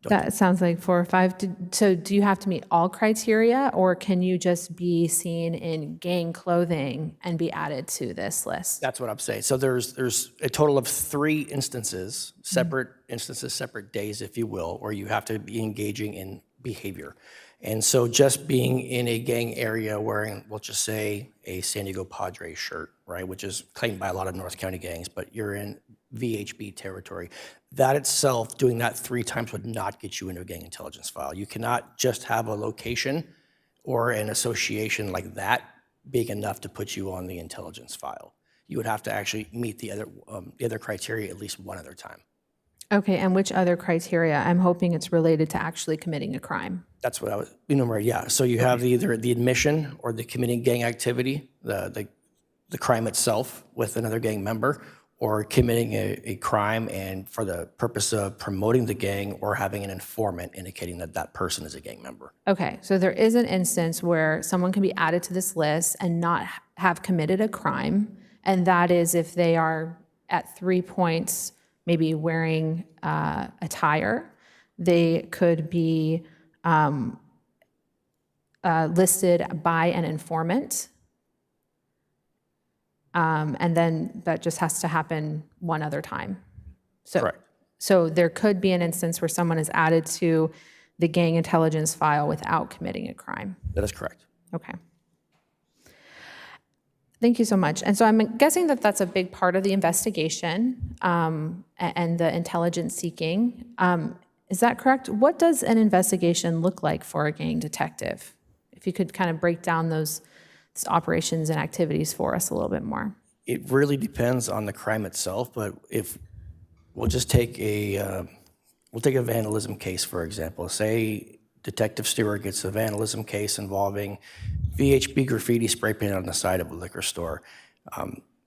That sounds like 4 or 5. So do you have to meet all criteria, or can you just be seen in gang clothing and be added to this list? That's what I'm saying. So there's a total of 3 instances, separate instances, separate days, if you will, where you have to be engaging in behavior. And so just being in a gang area wearing, we'll just say, a San Diego Padres shirt, right, which is claimed by a lot of North County gangs, but you're in VHB territory. That itself, doing that 3 times would not get you into a gang intelligence file. You cannot just have a location or an association like that big enough to put you on the intelligence file. You would have to actually meet the other criteria at least one other time. Okay, and which other criteria? I'm hoping it's related to actually committing a crime. That's what I was enumerating, yeah. So you have either the admission or the committing gang activity, the crime itself with another gang member, or committing a crime and for the purpose of promoting the gang or having an informant indicating that that person is a gang member. Okay, so there is an instance where someone can be added to this list and not have committed a crime, and that is if they are at 3 points, maybe wearing attire. They could be listed by an informant. And then that just has to happen one other time. So, correct. So there could be an instance where someone is added to the gang intelligence file without committing a crime. That is correct. Okay. Thank you so much. And so I'm guessing that that's a big part of the investigation and the intelligence seeking. Is that correct? What does an investigation look like for a gang detective? If you could kind of break down those operations and activities for us a little bit more. It really depends on the crime itself, but if we'll just take a vandalism case, for example. Say Detective Stewart gets a vandalism case involving VHB graffiti spray painted on the side of a liquor store.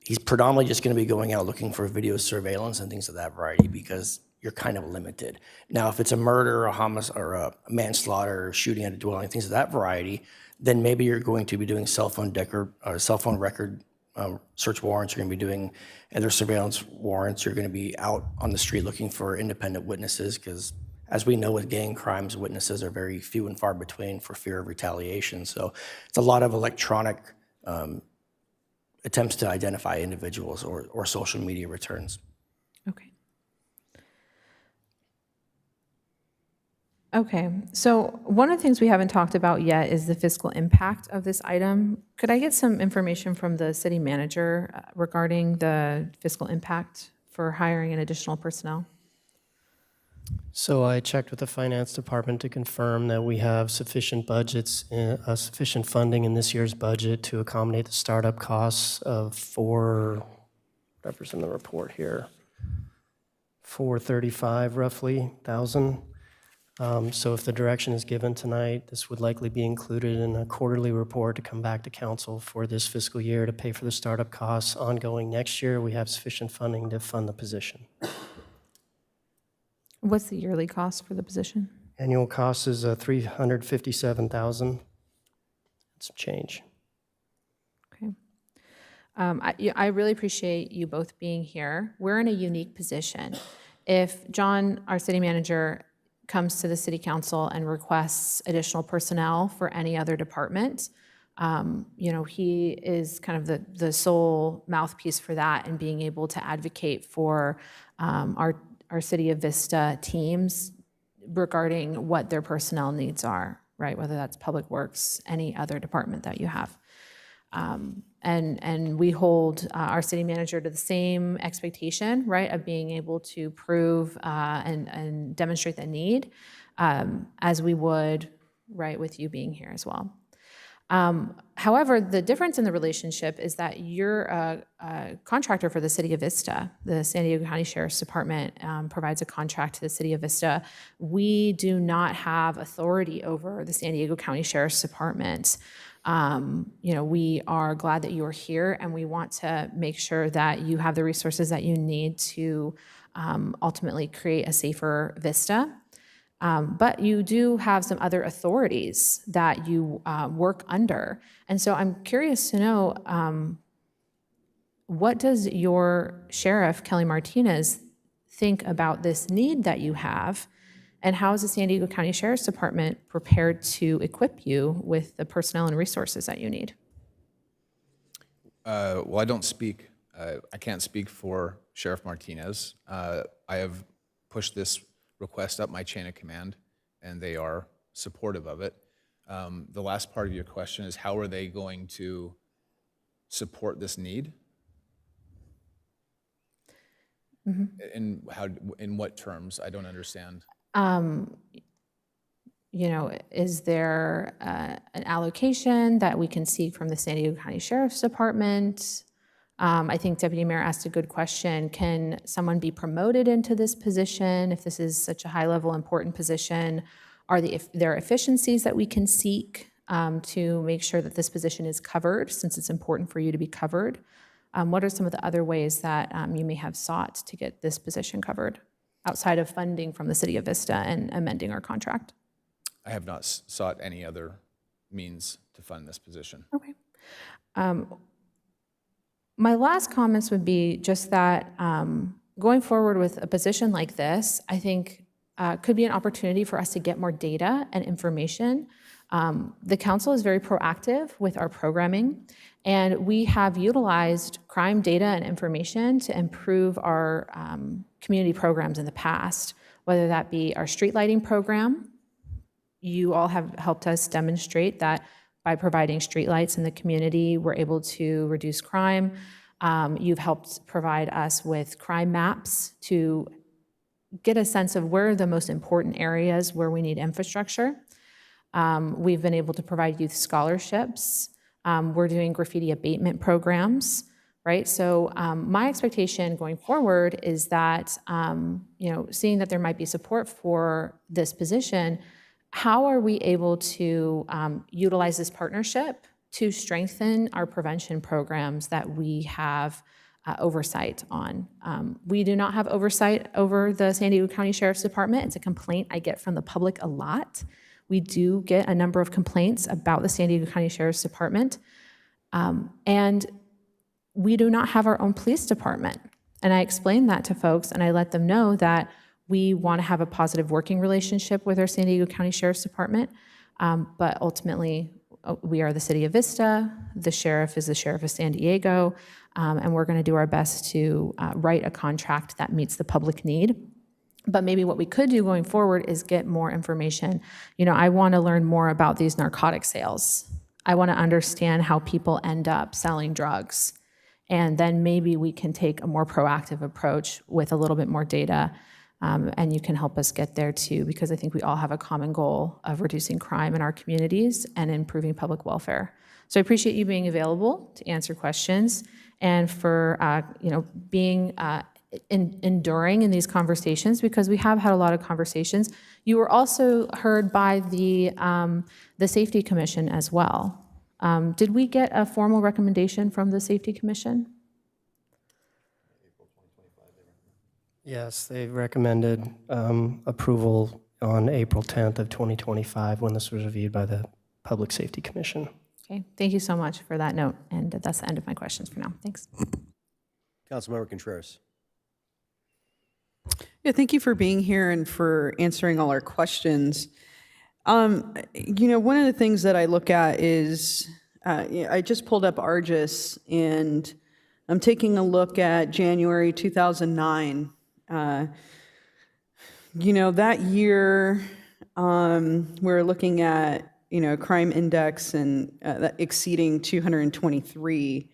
He's predominantly just going to be going out looking for video surveillance and things of that variety because you're kind of limited. Now, if it's a murder, a homicide, or a manslaughter, shooting at a dwelling, things of that variety, then maybe you're going to be doing cell phone record search warrants. You're going to be doing other surveillance warrants. You're going to be out on the street looking for independent witnesses because As we know with gang crimes, witnesses are very few and far between for fear of retaliation. So it's a lot of electronic attempts to identify individuals or social media returns. Okay, so one of the things we haven't talked about yet is the fiscal impact of this item. Could I get some information from the city manager regarding the fiscal impact for hiring an additional personnel? So I checked with the finance department to confirm that we have sufficient budgets, sufficient funding in this year's budget to accommodate the startup costs of represent the report here, 435 roughly thousand. So if the direction is given tonight, this would likely be included in a quarterly report to come back to council for this fiscal year to pay for the startup costs. Ongoing next year, we have sufficient funding to fund the position. What's the yearly cost for the position? Annual cost is $357,000. Some change. Okay. I really appreciate you both being here. We're in a unique position. If John, our city manager, comes to the city council and requests additional personnel for any other department, he is kind of the sole mouthpiece for that and being able to advocate for our City of Vista teams regarding what their personnel needs are, right? Whether that's Public Works, any other department that you have. And we hold our city manager to the same expectation, right, of being able to prove and demonstrate the need as we would, right, with you being here as well. However, the difference in the relationship is that you're a contractor for the City of Vista. The San Diego County Sheriff's Department provides a contract to the City of Vista. We do not have authority over the San Diego County Sheriff's Department. We are glad that you are here, and we want to make sure that you have the resources that you need to ultimately create a safer Vista. But you do have some other authorities that you work under. And so I'm curious to know, what does your sheriff, Kelly Martinez, think about this need that you have? And how is the San Diego County Sheriff's Department prepared to equip you with the personnel and resources that you need? Well, I don't speak, I can't speak for Sheriff Martinez. I have pushed this request up my chain of command, and they are supportive of it. The last part of your question is, how are they going to support this need? Mm-hmm. In what terms? I don't understand. Is there an allocation that we can seek from the San Diego County Sheriff's Department? I think Deputy Mayor asked a good question. Can someone be promoted into this position if this is such a high-level, important position? Are there efficiencies that we can seek to make sure that this position is covered, since it's important for you to be covered? What are some of the other ways that you may have sought to get this position covered outside of funding from the City of Vista and amending our contract? I have not sought any other means to fund this position. Okay. My last comments would be just that going forward with a position like this, I think could be an opportunity for us to get more data and information. The council is very proactive with our programming, and we have utilized crime data and information to improve our community programs in the past, whether that be our street lighting program. You all have helped us demonstrate that by providing streetlights in the community, we're able to reduce crime. You've helped provide us with crime maps to get a sense of where are the most important areas where we need infrastructure. We've been able to provide youth scholarships. We're doing graffiti abatement programs, right? So my expectation going forward is that, seeing that there might be support for this position, how are we able to utilize this partnership to strengthen our prevention programs that we have oversight on? We do not have oversight over the San Diego County Sheriff's Department. It's a complaint I get from the public a lot. We do get a number of complaints about the San Diego County Sheriff's Department. And we do not have our own police department. And I explained that to folks, and I let them know that we want to have a positive working relationship with our San Diego County Sheriff's Department, but ultimately, we are the City of Vista, the sheriff is the Sheriff of San Diego, and we're going to do our best to write a contract that meets the public need. But maybe what we could do going forward is get more information. You know, I want to learn more about these narcotic sales. I want to understand how people end up selling drugs. And then maybe we can take a more proactive approach with a little bit more data. And you can help us get there too, because I think we all have a common goal of reducing crime in our communities and improving public welfare. So I appreciate you being available to answer questions and for being enduring in these conversations, because we have had a lot of conversations. You were also heard by the Safety Commission as well. Did we get a formal recommendation from the Safety Commission? Yes, they recommended approval on April 10th of 2025 when this was reviewed by the Public Safety Commission. Okay, thank you so much for that note. And that's the end of my questions for now. Thanks. Councilmember Contreras. Yeah, thank you for being here and for answering all our questions. One of the things that I look at is, I just pulled up Argus, and I'm taking a look at January 2009. That year, we're looking at, crime index and exceeding 223,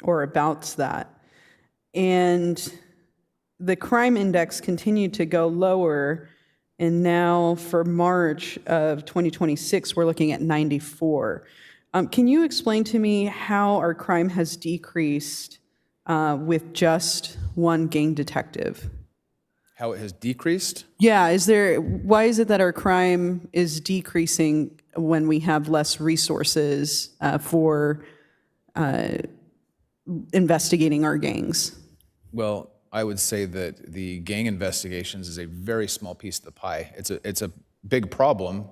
or about that. And the crime index continued to go lower, and now for March of 2026, we're looking at 94. Can you explain to me how our crime has decreased with just one gang detective? How it has decreased? Yeah, why is it that our crime is decreasing when we have less resources for investigating our gangs? Well, I would say that the gang investigations is a very small piece of the pie. It's a big problem.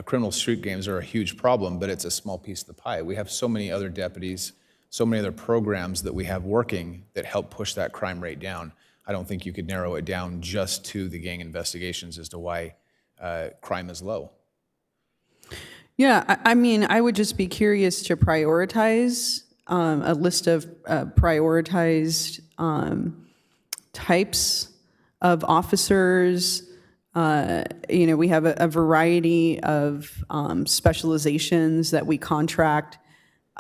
Criminal street gangs are a huge problem, but it's a small piece of the pie. We have so many other deputies, so many other programs that we have working that help push that crime rate down. I don't think you could narrow it down just to the gang investigations as to why crime is low. Yeah, I would just be curious to prioritize a list of prioritized types of officers. We have a variety of specializations that we contract.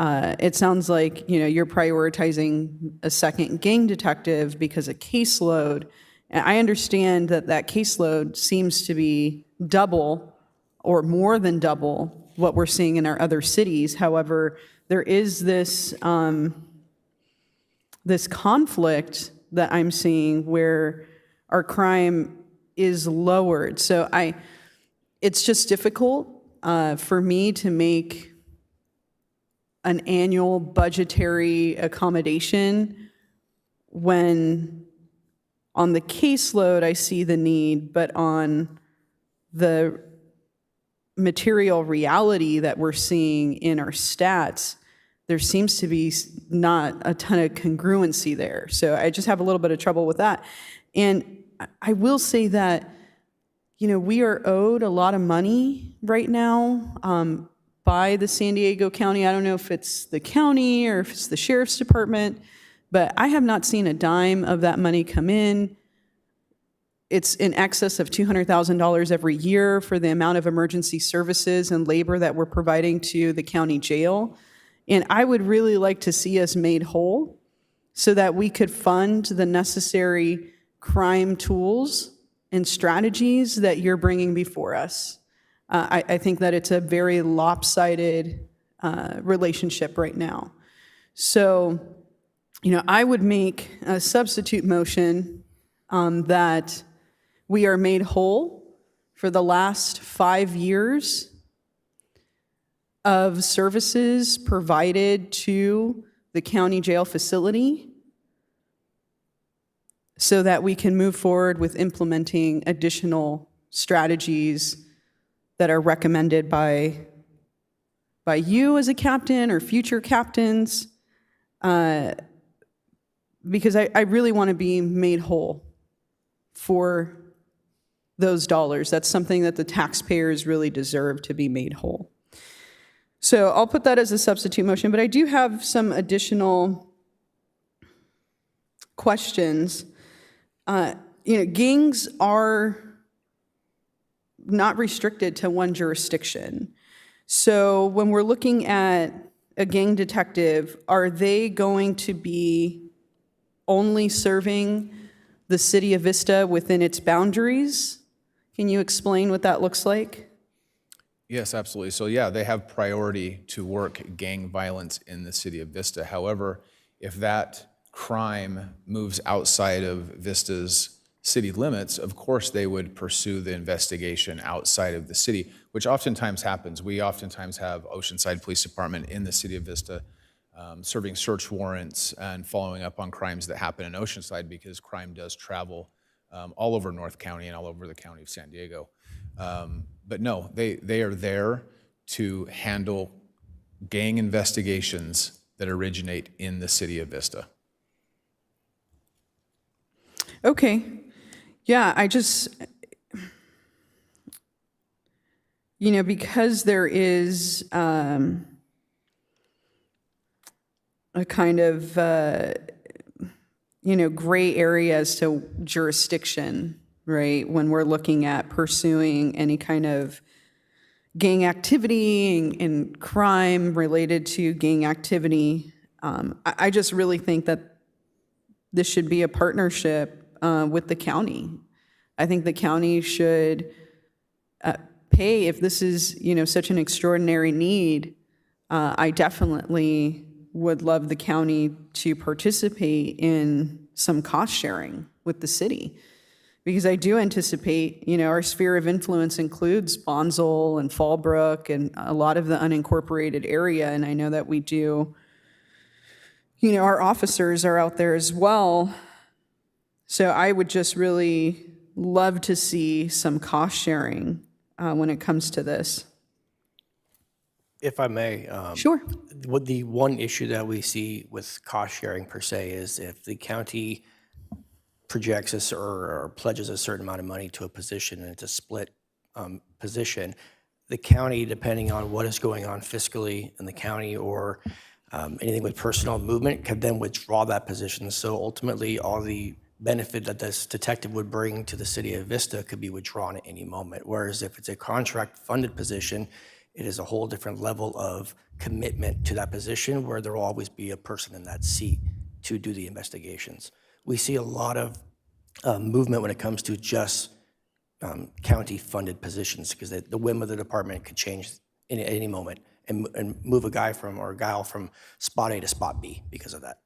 It sounds like, you're prioritizing a second gang detective because of caseload. And I understand that caseload seems to be double or more than double what we're seeing in our other cities. However, there is this conflict that I'm seeing where our crime is lowered. So it's just difficult for me to make an annual budgetary accommodation when on the caseload I see the need, but on the material reality that we're seeing in our stats, there seems to be not a ton of congruency there. So I just have a little bit of trouble with that. And I will say that, we are owed a lot of money right now by the San Diego County. I don't know if it's the county or if it's the Sheriff's Department, but I have not seen a dime of that money come in. It's in excess of $200,000 every year for the amount of emergency services and labor that we're providing to the county jail. And I would really like to see us made whole so that we could fund the necessary crime tools and strategies that you're bringing before us. I think that it's a very lopsided relationship right now. So, I would make a substitute motion that we are made whole for the last 5 years of services provided to the county jail facility so that we can move forward with implementing additional strategies that are recommended by you as a captain or future captains, because I really want to be made whole for those dollars. That's something that the taxpayers really deserve to be made whole. So I'll put that as a substitute motion, but I do have some additional questions. Gangs are not restricted to one jurisdiction. So when we're looking at a gang detective, are they going to be only serving the city of Vista within its boundaries? Can you explain what that looks like? Yes, absolutely. So yeah, they have priority to work gang violence in the city of Vista. However, if that crime moves outside of Vista's city limits, of course they would pursue the investigation outside of the city, which oftentimes happens. We oftentimes have Oceanside Police Department in the city of Vista serving search warrants and following up on crimes that happen in Oceanside, because crime does travel all over North County and all over the county of San Diego. But no, they are there to handle gang investigations that originate in the city of Vista. Okay. Yeah, I just, because there is a kind of, gray area as to jurisdiction, right? When we're looking at pursuing any kind of gang activity and crime related to gang activity, I just really think that this should be a partnership with the county. I think the county should pay, if this is, such an extraordinary need. I definitely would love the county to participate in some cost sharing with the city, because I do anticipate, our sphere of influence includes Bonsall and Fallbrook and a lot of the unincorporated area, and I know that we do, our officers are out there as well. So I would just really love to see some cost sharing when it comes to this. If I may. Sure. What the one issue that we see with cost sharing per se is if the county projects us or pledges a certain amount of money to a position and it's a split position, the county, depending on what is going on fiscally in the county or anything with personnel movement, can then withdraw that position. So ultimately, all the benefit that this detective would bring to the city of Vista could be withdrawn at any moment. Whereas if it's a contract-funded position, it is a whole different level of commitment to that position where there will always be a person in that seat to do the investigations. We see a lot of movement when it comes to just county-funded positions, because the whim of the department could change at any moment and move a guy or a gal from spot A to spot B because of that.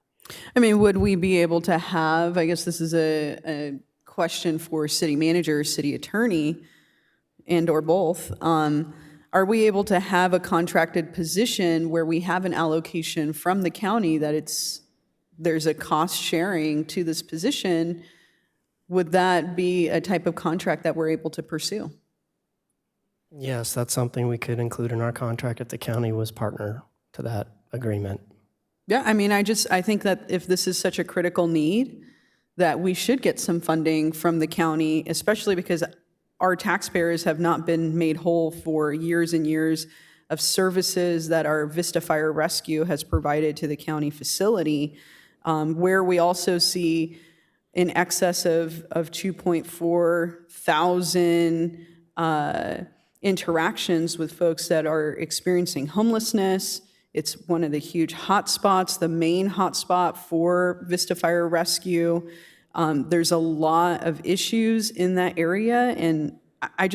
I mean, would we be able to have, I guess this is a question for city manager, city attorney, and or both, are we able to have a contracted position where we have an allocation from the county that there's a cost sharing to this position? Would that be a type of contract that we're able to pursue? Yes, that's something we could include in our contract if the county was partner to that agreement. Yeah, I mean, I think that if this is such a critical need, that we should get some funding from the county, especially because our taxpayers have not been made whole for years and years of services that our Vista Fire Rescue has provided to the county facility, where we also see in excess of 2.4 thousand interactions with folks that are experiencing homelessness. It's one of the huge hotspots, the main hotspot for Vista Fire Rescue. There's a lot of issues in that area, and I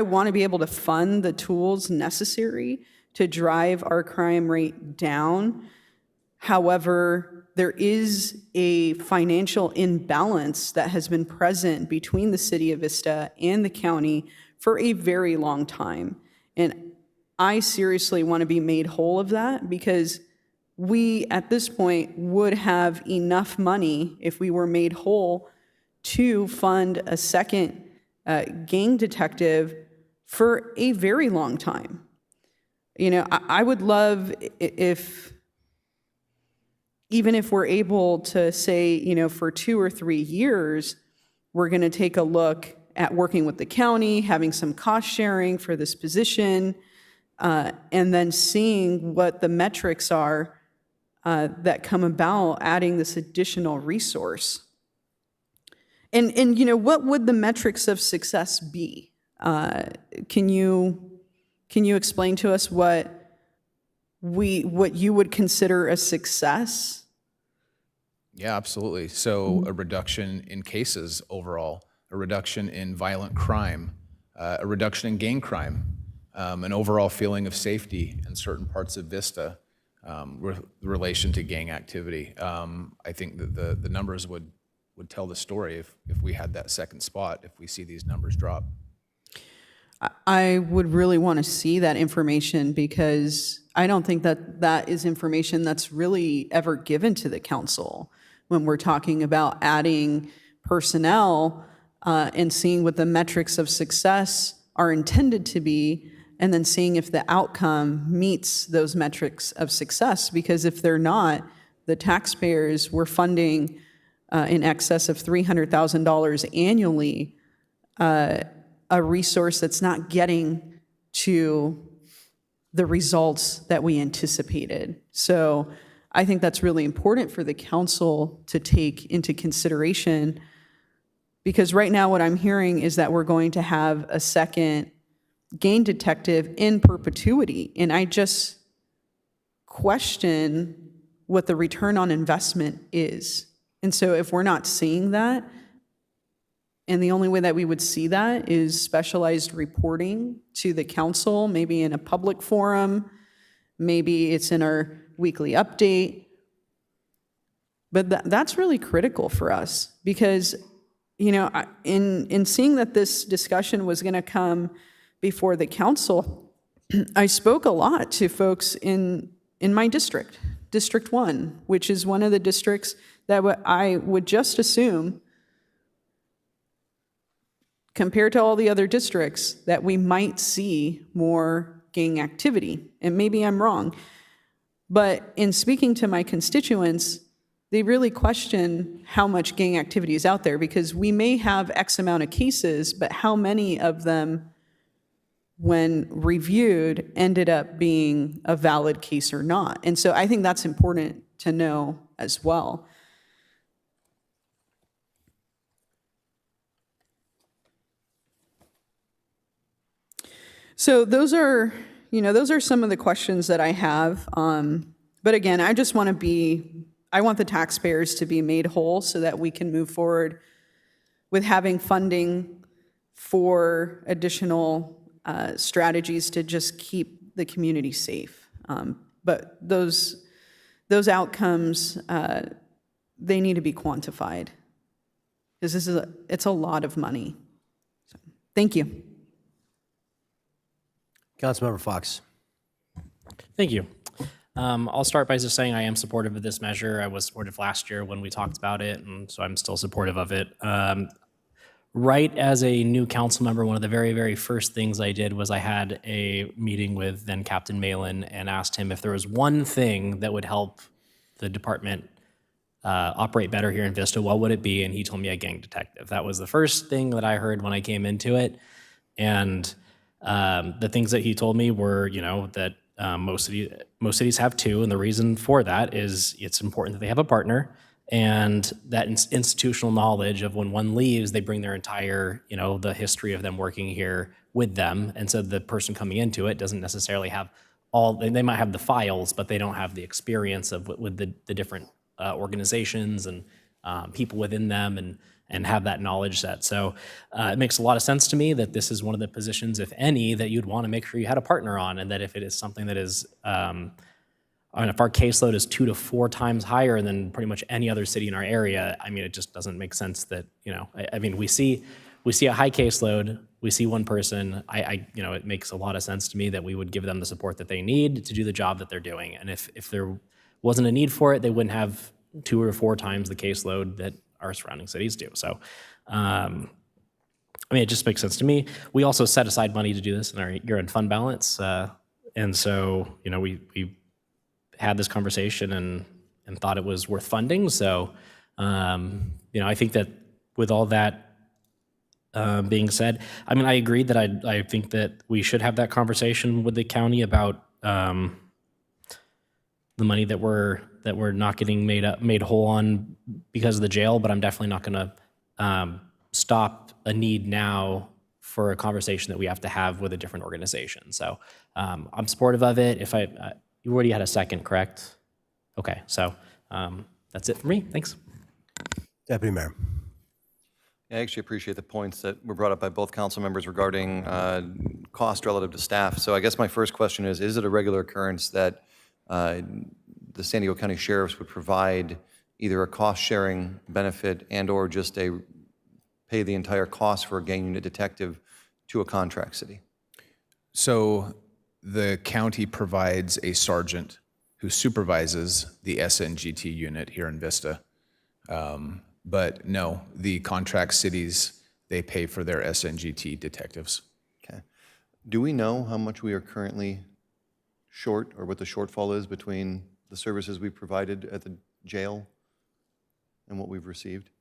want to be able to fund the tools necessary to drive our crime rate down. However, there is a financial imbalance that has been present between the city of Vista and the county for a very long time. And I seriously want to be made whole of that, because we, at this point, would have enough money if we were made whole to fund a second gang detective for a very long time. I would love if even if we're able to say, you know, for 2 or 3 years, we're going to take a look at working with the county, having some cost sharing for this position, and then seeing what the metrics are that come about adding this additional resource. And you know, what would the metrics of success be? Can you explain to us what you would consider a success? Yeah, absolutely. So a reduction in cases overall, a reduction in violent crime, a reduction in gang crime, an overall feeling of safety in certain parts of Vista, relation to gang activity. I think that the numbers would tell the story if we had that second spot, if we see these numbers drop. I would really want to see that information, because I don't think that that is information that's really ever given to the council when we're talking about adding personnel and seeing what the metrics of success are intended to be, and then seeing if the outcome meets those metrics of success. Because if they're not, the taxpayers were funding in excess of $300,000 annually a resource that's not getting to the results that we anticipated. So I think that's really important for the council to take into consideration, because right now what I'm hearing is that we're going to have a second gang detective in perpetuity, and I just question what the return on investment is. And so if we're not seeing that, and the only way that we would see that is specialized reporting to the council, maybe in a public forum, maybe it's in our weekly update. But that's really critical for us, because, you know, in seeing that this discussion was going to come before the council, I spoke a lot to folks in my district, District 1, which is one of the districts that I would just assume, compared to all the other districts, that we might see more gang activity. And maybe I'm wrong. But in speaking to my constituents, they really question how much gang activity is out there, because we may have X amount of cases, but how many of them, when reviewed, ended up being a valid case or not? And so I think that's important to know as well. So those are some of the questions that I have. But again, I just want I want the taxpayers to be made whole so that we can move forward with having funding for additional strategies to just keep the community safe. But those outcomes, they need to be quantified, because it's a lot of money. So, thank you. Councilmember Fox. Thank you. I'll start by just saying I am supportive of this measure. I was supportive last year when we talked about it, and so I'm still supportive of it. Right as a new council member, one of the very, very first things I did was I had a meeting with then Captain Malin and asked him if there was one thing that would help the department operate better here in Vista, what would it be? And he told me a gang detective. That was the first thing that I heard when I came into it. And the things that he told me were, you know, that most cities have two, and the reason for that is it's important that they have a partner, and that institutional knowledge of when one leaves, they bring their entire, you know, the history of them working here with them, and so the person coming into it doesn't necessarily have they might have the files, but they don't have the experience of with the different organizations and people within them, and have that knowledge set. So it makes a lot of sense to me that this is one of the positions, if any, that you'd want to make sure you had a partner on, and that if it is something that is, if our caseload is 2 to 4 times higher than pretty much any other city in our area, I mean, it just doesn't make sense that, you know, I mean, we see a high caseload, we see one person, you know, it makes a lot of sense to me that we would give them the support that they need to do the job that they're doing. And if there wasn't a need for it, they wouldn't have 2 or 4 times the caseload that our surrounding cities do. So, I mean, it just makes sense to me. We also set aside money to do this in our year-end fund balance. And so, you know, we had this conversation, and and thought it was worth funding. So, I think that with all that being said, I mean, I agreed that I think that we should have that conversation with the county about the money that we're not getting made whole on because of the jail. But I'm definitely not going to stop a need now for a conversation that we have to have with a different organization. So I'm supportive of it. If you already had a second, correct? Okay, so that's it for me. Thanks. Deputy Mayor. I actually appreciate the points that were brought up by both council members regarding cost relative to staff. So I guess my first question is it a regular occurrence that the San Diego County Sheriffs would provide either a cost-sharing benefit and/or just pay the entire cost for a gang unit detective to a contract city? So the county provides a sergeant who supervises the SNGT unit here in Vista. But no, the contract cities, they pay for their SNGT detectives. Okay. Do we know how much we are currently short or what the shortfall is between the services we provided at the jail and what we've received?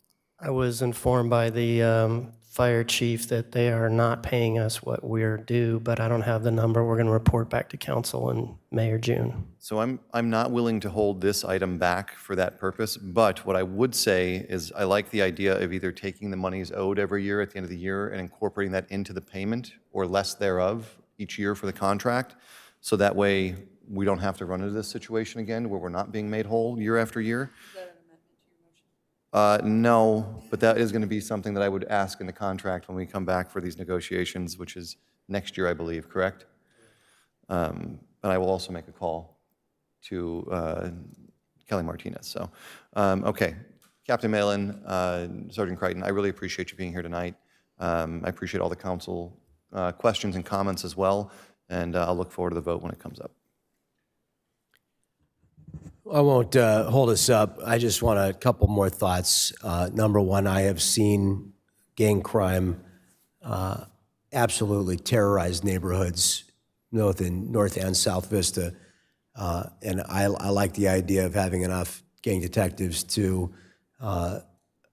I was informed by the fire chief that they are not paying us what we're due, but I don't have the number. We're going to report back to council in May or June. So I'm not willing to hold this item back for that purpose, but what I would say is I like the idea of either taking the monies owed every year at the end of the year and incorporating that into the payment or less thereof each year for the contract. So that way we don't have to run into this situation again where we're not being made whole year after year. No, but that is going to be something that I would ask in the contract when we come back for these negotiations, which is next year, I believe, correct? And I will also make a call to Kelly Martinez. So, okay, Captain Malin, Sergeant Crichton, I really appreciate you being here tonight. I appreciate all the council questions and comments as well, and I'll look forward to the vote when it comes up. I won't hold us up. I just want a couple more thoughts. Number one, I have seen gang crime absolutely terrorize neighborhoods, both in North and South Vista. And I like the idea of having enough gang detectives to,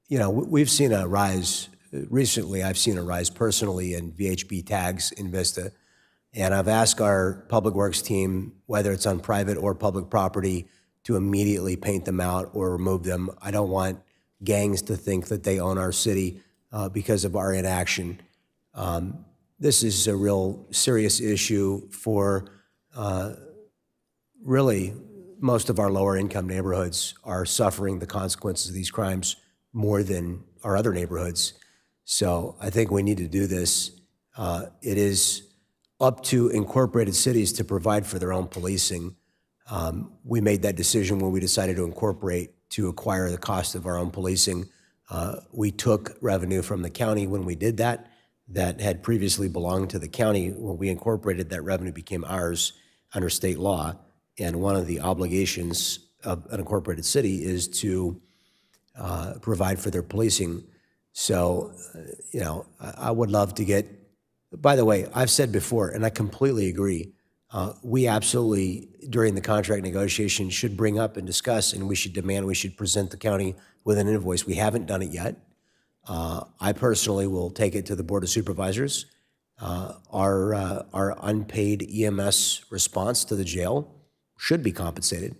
we've seen a rise. Recently, I've seen a rise personally in VHB tags in Vista. And I've asked our Public Works team, whether it's on private or public property, to immediately paint them out or remove them. I don't want gangs to think that they own our city because of our inaction. This is a real serious issue for really most of our lower income neighborhoods are suffering the consequences of these crimes more than our other neighborhoods. So I think we need to do this. It is up to incorporated cities to provide for their own policing. We made that decision when we decided to incorporate to acquire the cost of our own policing. We took revenue from the county when we did that had previously belonged to the county. When we incorporated, that revenue became ours under state law. And one of the obligations of an incorporated city is to provide for their policing. So, I would love to get, by the way, I've said before, and I completely agree, we absolutely, during the contract negotiation, should bring up and discuss, and we should present the county with an invoice. We haven't done it yet. I personally will take it to the Board of Supervisors. Our unpaid EMS response to the jail should be compensated.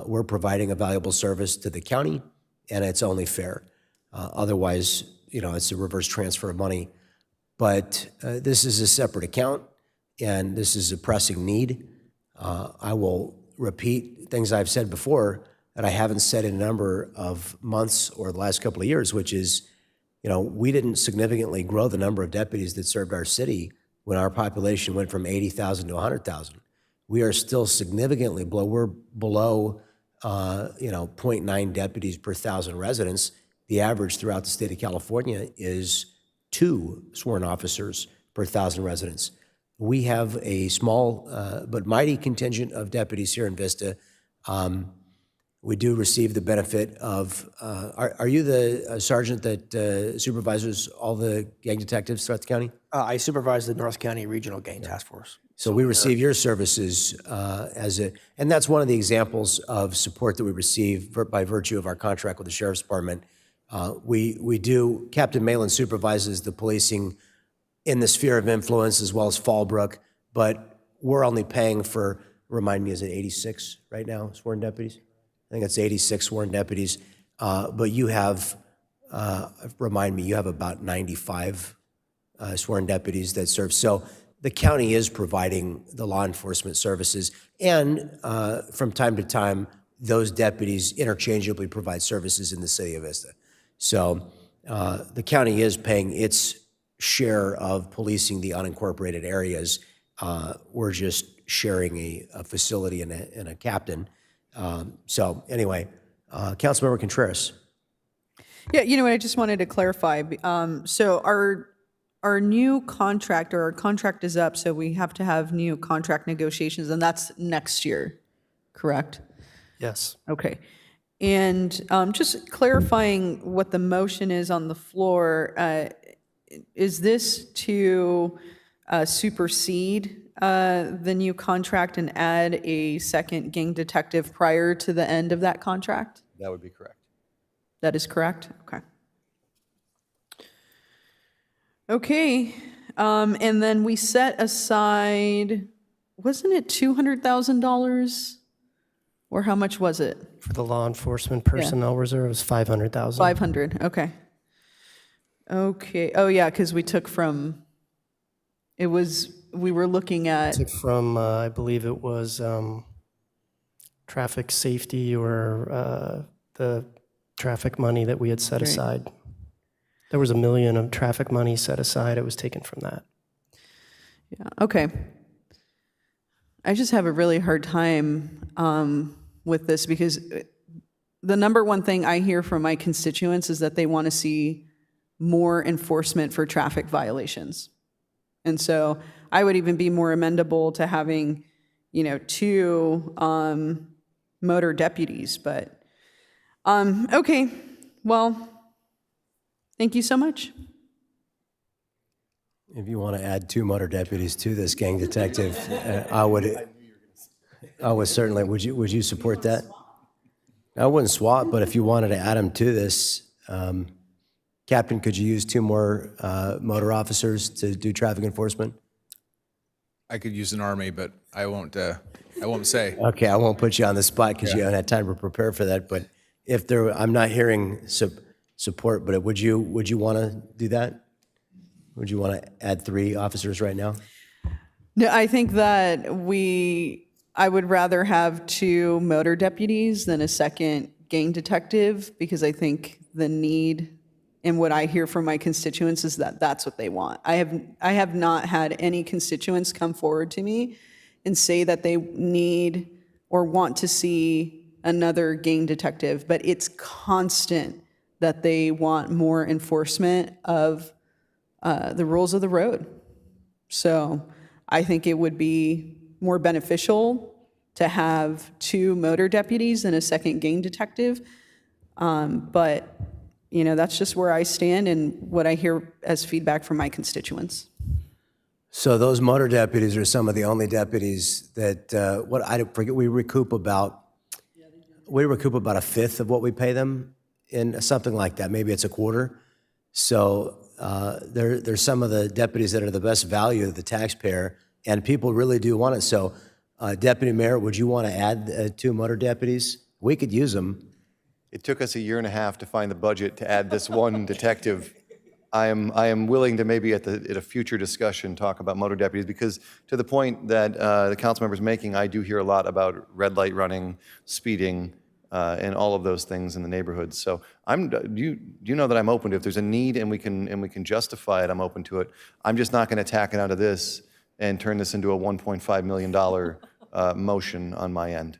We're providing a valuable service to the county, and it's only fair. Otherwise, it's a reverse transfer of money. But this is a separate account, and this is a pressing need. I will repeat things I've said before that I haven't said in a number of months or the last couple of years, which is, we didn't significantly grow the number of deputies that served our city when our population went from 80,000 to 100,000. We are still significantly below. We're below, 0.9 deputies per 1,000 residents. The average throughout the state of California is 2 sworn officers per 1,000 residents. We have a small but mighty contingent of deputies here in Vista. We do receive the benefit of, are you the sergeant that supervises all the gang detectives throughout the county? I supervise the North County Regional Gang Task Force. So we receive your services and that's one of the examples of support that we receive by virtue of our contract with the Sheriff's Department. Captain Malin supervises the policing in the sphere of influence as well as Fallbrook, but we're only paying for, remind me, is it 86 right now, sworn deputies? I think it's 86 sworn deputies, but you have, remind me, you have about 95 sworn deputies that serve. So the county is providing the law enforcement services, and from time to time, those deputies interchangeably provide services in the city of Vista. So the county is paying its share of policing the unincorporated areas. We're just sharing a facility and a captain. So anyway, Councilmember Contreras. Yeah, you know what, I just wanted to clarify. So our new contract, or our contract is up, so we have to have new contract negotiations, and that's next year, correct? Yes. Okay. And just clarifying what the motion is on the floor, is this to supersede the new contract and add a second gang detective prior to the end of that contract? That would be correct. That is correct? Okay. Okay. And then we set aside, wasn't it $200,000? Or how much was it? For the law enforcement personnel reserve, it was 500,000. 500, okay. Okay, oh yeah, because we took from, we were looking at. Took from, I believe it was traffic safety or the traffic money that we had set aside. There was $1 million of traffic money set aside. It was taken from that. Yeah, okay. I just have a really hard time with this because the number one thing I hear from my constituents is that they want to see more enforcement for traffic violations. And so I would even be more amendable to having, 2 motor deputies, but, okay, well, thank you so much. If you want to add 2 motor deputies to this gang detective, I would certainly, would you support that? I wouldn't swap, but if you wanted to add them to this, Captain, could you use 2 more motor officers to do traffic enforcement? I could use an army, but I won't say. Okay, I won't put you on the spot because you haven't had time to prepare for that, but if there, I'm not hearing support, but would you want to do that? Would you want to add 3 officers right now? No, I think that I would rather have 2 motor deputies than a second gang detective because I think the need and what I hear from my constituents is that that's what they want. I have not had any constituents come forward to me and say that they need or want to see another gang detective, but it's constant that they want more enforcement of the rules of the road. So I think it would be more beneficial to have 2 motor deputies and a second gang detective. But, that's just where I stand and what I hear as feedback from my constituents. So those motor deputies are some of the only deputies that, I forget, we recoup about a fifth of what we pay them in something like that. Maybe it's a quarter. So there's some of the deputies that are the best value to the taxpayer, and people really do want it. So, Deputy Mayor, would you want to add 2 motor deputies? We could use them. It took us a year and a half to find the budget to add this one detective. I am willing to maybe at a future discussion talk about motor deputies because to the point that the council member's making, I do hear a lot about red light running, speeding, and all of those things in the neighborhoods. So you know that I'm open to, if there's a need and we can justify it, I'm open to it. I'm just not going to tack it onto this and turn this into a $1.5 million motion on my end.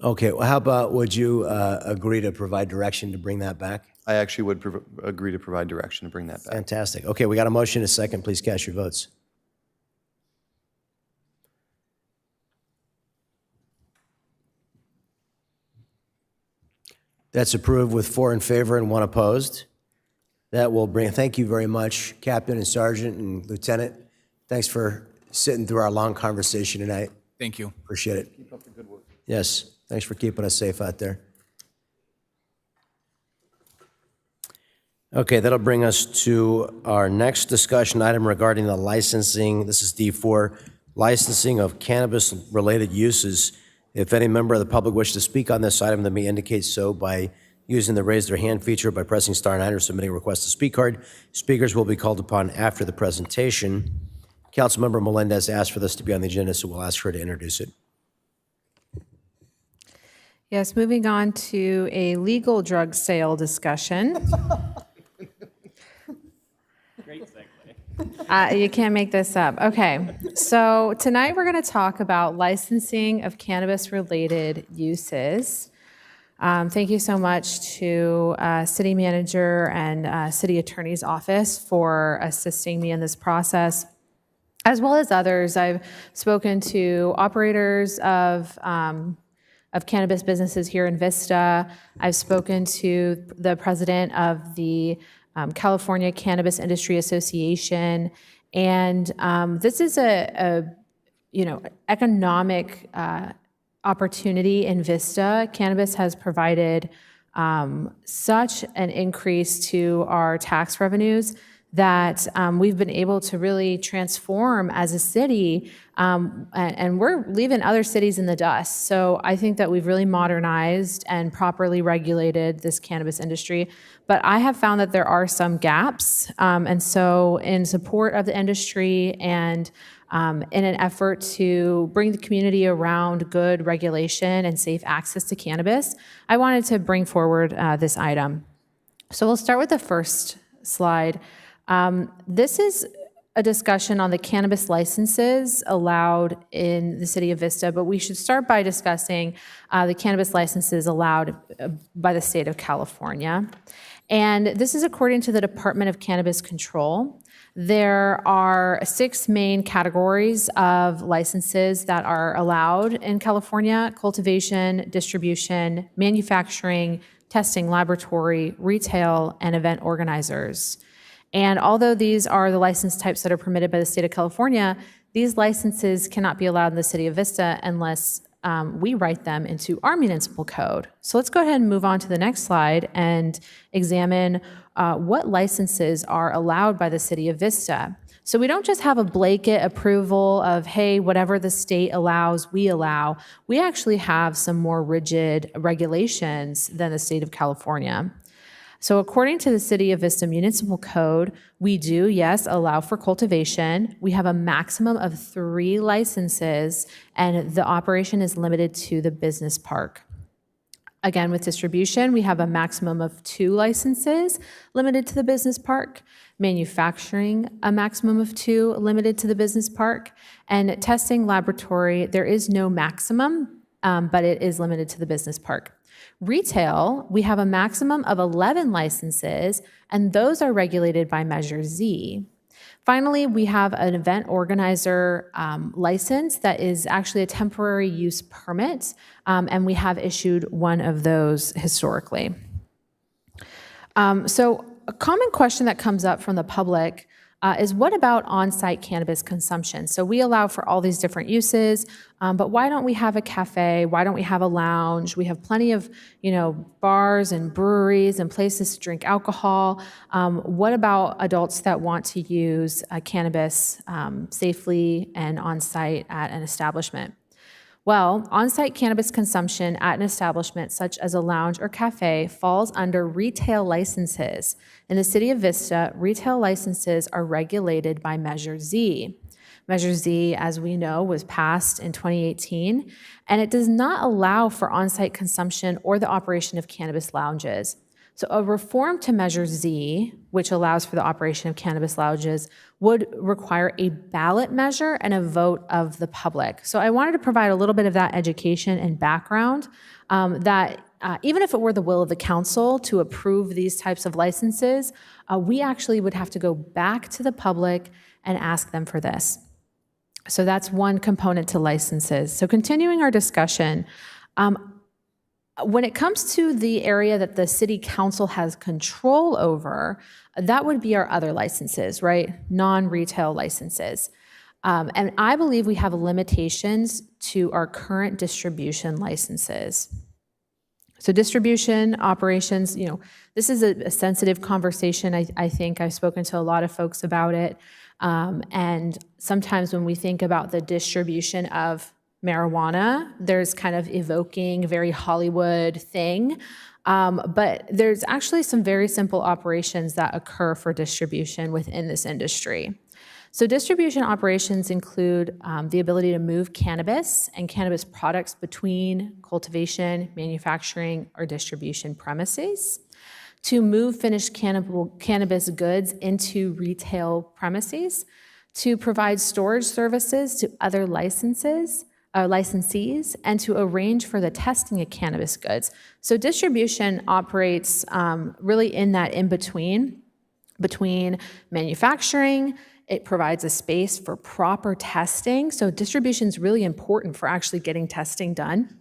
Okay, well, how about, would you agree to provide direction to bring that back? I actually would agree to provide direction to bring that back. Fantastic. Okay, we got a motion, a second. Please cast your votes. That's approved with 4 in favor and 1 opposed. That will bring, thank you very much, Captain and Sergeant and Lieutenant. Thanks for sitting through our long conversation tonight. Thank you. Appreciate it. Keep up the good work. Yes, thanks for keeping us safe out there. Okay, that'll bring us to our next discussion item regarding the licensing. This is D4, licensing of cannabis-related uses. If any member of the public wishes to speak on this item, they may indicate so by using the raise their hand feature by pressing *9 or submitting a request to speak card. Speakers will be called upon after the presentation. Councilmember Melendez asked for this to be on the agenda, so we'll ask her to introduce it. Yes, moving on to a legal drug sale discussion. Great segue. You can't make this up. Okay, so tonight we're going to talk about licensing of cannabis-related uses. Thank you so much to City Manager and City Attorney's Office for assisting me in this process, as well as others. I've spoken to operators of cannabis businesses here in Vista. I've spoken to the president of the California Cannabis Industry Association, and this is a economic opportunity in Vista. Cannabis has provided such an increase to our tax revenues that we've been able to really transform as a city, and we're leaving other cities in the dust. So I think that we've really modernized and properly regulated this cannabis industry, but I have found that there are some gaps, and so in support of the industry and in an effort to bring the community around good regulation and safe access to cannabis, I wanted to bring forward this item. So we'll start with the first slide. This is a discussion on the cannabis licenses allowed in the city of Vista, but we should start by discussing the cannabis licenses allowed by the state of California. And this is according to the Department of Cannabis Control. There are 6 main categories of licenses that are allowed in California: cultivation, distribution, manufacturing, testing laboratory, retail, and event organizers. And although these are the license types that are permitted by the state of California, these licenses cannot be allowed in the city of Vista unless we write them into our municipal code. So let's go ahead and move on to the next slide and examine what licenses are allowed by the city of Vista. So we don't just have a blanket approval of, hey, whatever the state allows, we allow. We actually have some more rigid regulations than the state of California. So according to the City of Vista Municipal Code, we do, yes, allow for cultivation. We have a maximum of 3 licenses, and the operation is limited to the business park. Again, with distribution, we have a maximum of 2 licenses limited to the business park. Manufacturing, a maximum of 2 limited to the business park. And testing laboratory, there is no maximum, but it is limited to the business park. Retail, we have a maximum of 11 licenses, and those are regulated by Measure Z. Finally, we have an event organizer license that is actually a temporary use permit, and we have issued one of those historically. So a common question that comes up from the public is what about on-site cannabis consumption? So we allow for all these different uses, but why don't we have a cafe? Why don't we have a lounge? We have plenty of, bars and breweries and places to drink alcohol. What about adults that want to use cannabis safely and on-site at an establishment? Well, on-site cannabis consumption at an establishment such as a lounge or cafe falls under retail licenses. In the city of Vista, retail licenses are regulated by Measure Z. Measure Z, as we know, was passed in 2018, and it does not allow for on-site consumption or the operation of cannabis lounges. So a reform to Measure Z, which allows for the operation of cannabis lounges, would require a ballot measure and a vote of the public. So I wanted to provide a little bit of that education and background that even if it were the will of the council to approve these types of licenses, we actually would have to go back to the public and ask them for this. So that's one component to licenses. So continuing our discussion, When it comes to the area that the city council has control over, that would be our other licenses, right? Non-retail licenses. And I believe we have limitations to our current distribution licenses. So distribution operations, this is a sensitive conversation. I think I've spoken to a lot of folks about it. And sometimes when we think about the distribution of marijuana, there's kind of evoking a very Hollywood thing. But there's actually some very simple operations that occur for distribution within this industry. So distribution operations include the ability to move cannabis and cannabis products between cultivation, manufacturing, or distribution premises, to move finished cannabis goods into retail premises, to provide storage services to other licensees, and to arrange for the testing of cannabis goods. So distribution operates really in that in-between, between manufacturing. It provides a space for proper testing. So distribution is really important for actually getting testing done.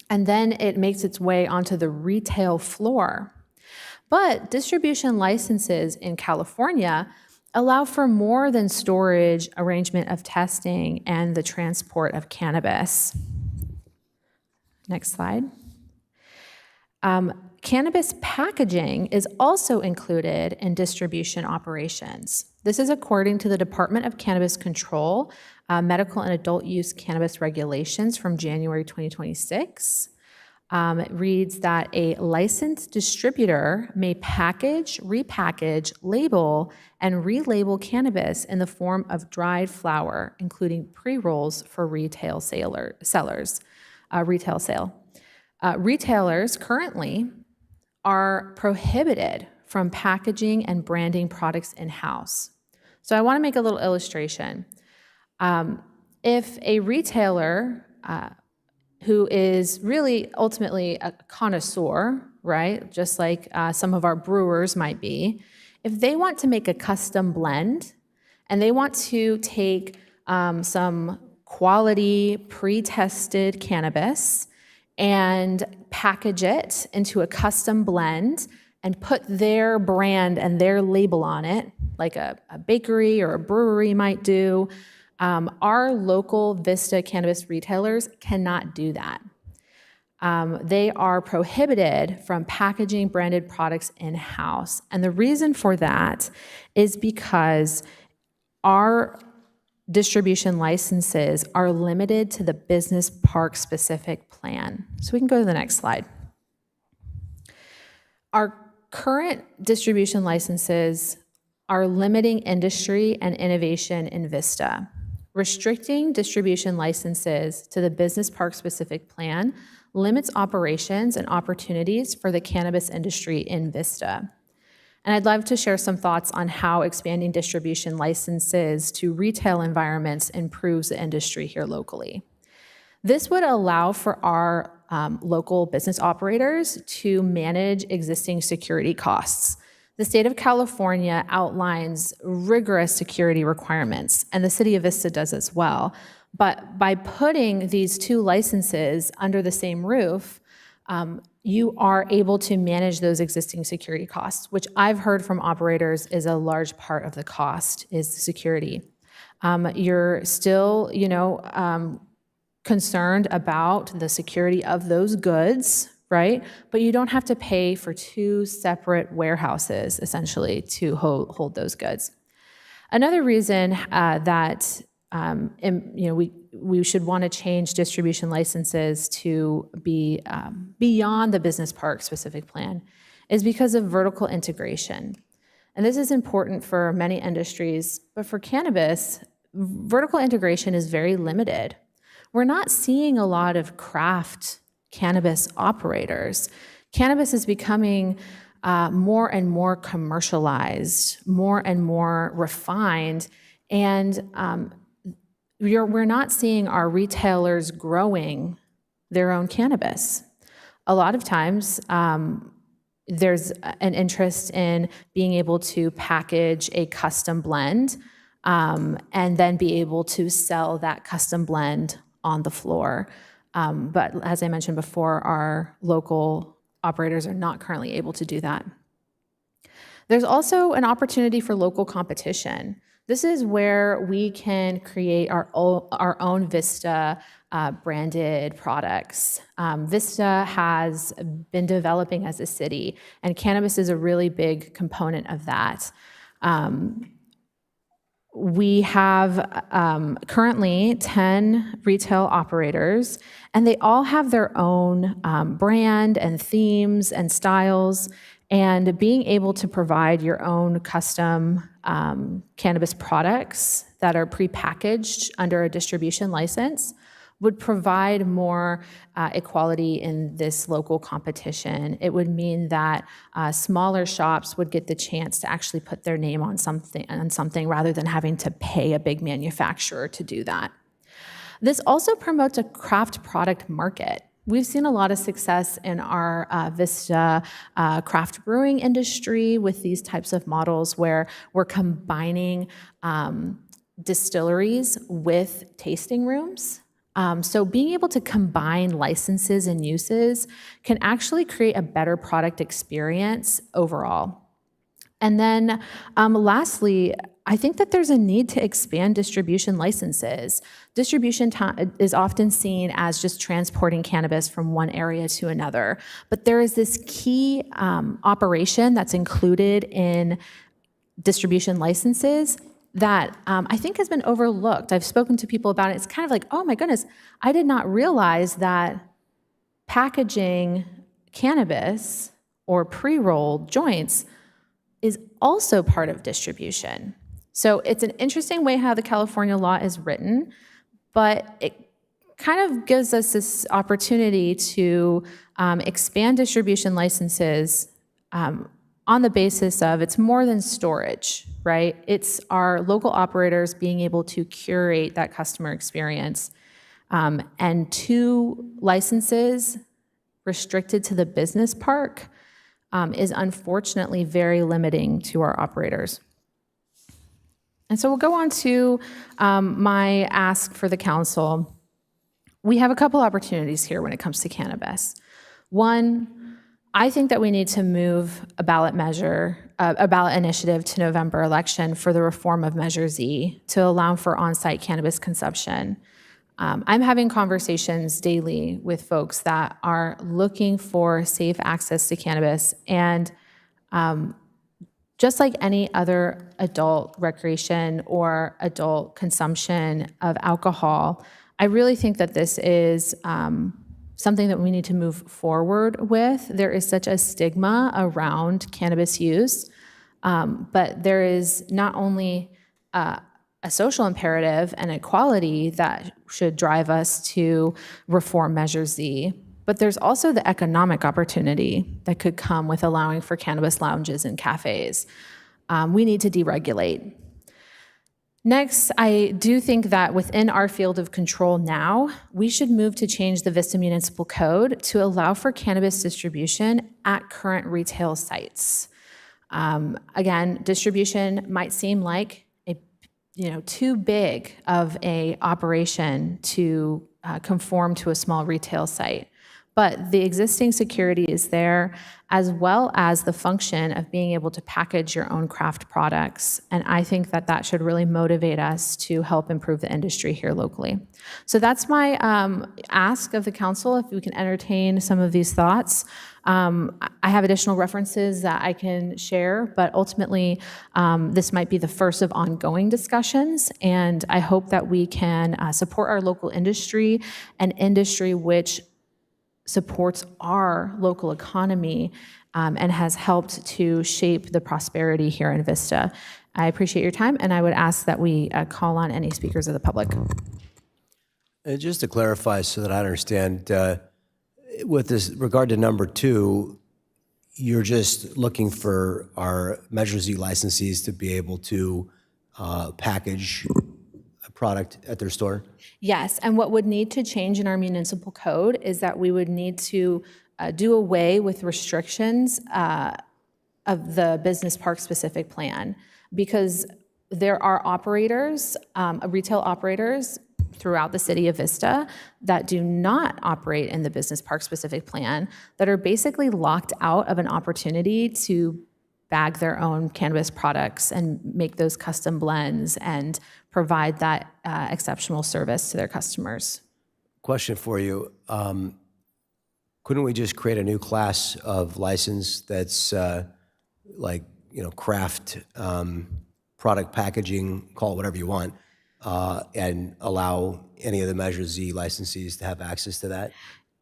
And then it makes its way onto the retail floor. But distribution licenses in California allow for more than storage, arrangement of testing, and the transport of cannabis. Next slide. Cannabis packaging is also included in distribution operations. This is according to the Department of Cannabis Control, Medical and Adult Use Cannabis Regulations from January 2026. It reads that a licensed distributor may package, repackage, label, and relabel cannabis in the form of dried flower, including pre-rolls for retail sellers, retail sale. Retailers currently are prohibited from packaging and branding products in-house. So I want to make a little illustration. If a retailer who is really ultimately a connoisseur, right, just like some of our brewers might be, if they want to make a custom blend and they want to take some quality pre-tested cannabis and package it into a custom blend and put their brand and their label on it, like a bakery or a brewery might do, our local Vista cannabis retailers cannot do that. They are prohibited from packaging branded products in-house. And the reason for that is because our distribution licenses are limited to the business park specific plan. So we can go to the next slide. Our current distribution licenses are limiting industry and innovation in Vista. Restricting distribution licenses to the business park specific plan limits operations and opportunities for the cannabis industry in Vista. And I'd love to share some thoughts on how expanding distribution licenses to retail environments improves the industry here locally. This would allow for our local business operators to manage existing security costs. The state of California outlines rigorous security requirements, and the city of Vista does as well. But by putting these two licenses under the same roof, you are able to manage those existing security costs, which I've heard from operators is a large part of the cost, is the security. You're still, concerned about the security of those goods, right? But you don't have to pay for two separate warehouses, essentially, to hold those goods. Another reason that we should want to change distribution licenses to be beyond the business park specific plan is because of vertical integration. And this is important for many industries, but for cannabis, vertical integration is very limited. We're not seeing a lot of craft cannabis operators. Cannabis is becoming more and more commercialized, more and more refined, and we're not seeing our retailers growing their own cannabis. A lot of times, there's an interest in being able to package a custom blend and then be able to sell that custom blend on the floor. But as I mentioned before, our local operators are not currently able to do that. There's also an opportunity for local competition. This is where we can create our own Vista branded products. Vista has been developing as a city, and cannabis is a really big component of that. We have currently 10 retail operators, and they all have their own brand and themes and styles. And being able to provide your own custom cannabis products that are prepackaged under a distribution license would provide more equality in this local competition. It would mean that smaller shops would get the chance to actually put their name on something rather than having to pay a big manufacturer to do that. This also promotes a craft product market. We've seen a lot of success in our Vista craft brewing industry with these types of models where we're combining distilleries with tasting rooms. So being able to combine licenses and uses can actually create a better product experience overall. And then lastly, I think that there's a need to expand distribution licenses. Distribution is often seen as just transporting cannabis from one area to another, but there is this key operation that's included in distribution licenses that I think has been overlooked. I've spoken to people about it. It's kind of like, oh my goodness, I did not realize that packaging cannabis or pre-rolled joints is also part of distribution. So it's an interesting way how the California law is written, but it kind of gives us this opportunity to expand distribution licenses on the basis of it's more than storage, right? It's our local operators being able to curate that customer experience. And 2 licenses restricted to the business park is unfortunately very limiting to our operators. And so we'll go on to my ask for the council. We have a couple opportunities here when it comes to cannabis. One, I think that we need to move a ballot initiative to November election for the reform of Measure Z to allow for on-site cannabis consumption. I'm having conversations daily with folks that are looking for safe access to cannabis, and just like any other adult recreation or adult consumption of alcohol, I really think that this is something that we need to move forward with. There is such a stigma around cannabis use, but there is not only a social imperative and equality that should drive us to reform Measure Z, but there's also the economic opportunity that could come with allowing for cannabis lounges and cafes. We need to deregulate. Next, I do think that within our field of control now, we should move to change the Vista Municipal Code to allow for cannabis distribution at current retail sites. Again, distribution might seem like too big of a operation to conform to a small retail site. But the existing security is there, as well as the function of being able to package your own craft products. And I think that that should really motivate us to help improve the industry here locally. So that's my ask of the council, if we can entertain some of these thoughts. I have additional references that I can share, but ultimately this might be the first of ongoing discussions, and I hope that we can support our local industry, an industry which supports our local economy and has helped to shape the prosperity here in Vista. I appreciate your time, and I would ask that we call on any speakers of the public. And just to clarify so that I understand, with this regard to number 2, you're just looking for our Measure Z licensees to be able to package a product at their store? Yes, and what would need to change in our municipal code is that we would need to do away with restrictions of the business park specific plan, because there are operators, retail operators throughout the city of Vista that do not operate in the business park specific plan that are basically locked out of an opportunity to bag their own cannabis products and make those custom blends and provide that exceptional service to their customers. Question for you. Couldn't we just create a new class of license that's like, craft product packaging, call it whatever you want, and allow any of the Measure Z licensees to have access to that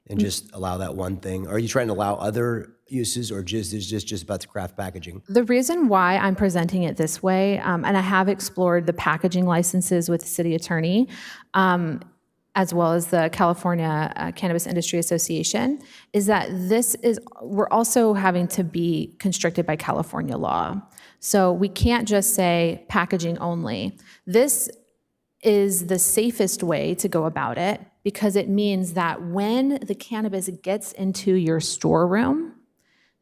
and just allow that one thing? Are you trying to allow other uses or just about the craft packaging? The reason why I'm presenting it this way, and I have explored the packaging licenses with the city attorney, as well as the California Cannabis Industry Association, is that we're also having to be constricted by California law. So we can't just say packaging only. This is the safest way to go about it because it means that when the cannabis gets into your storeroom,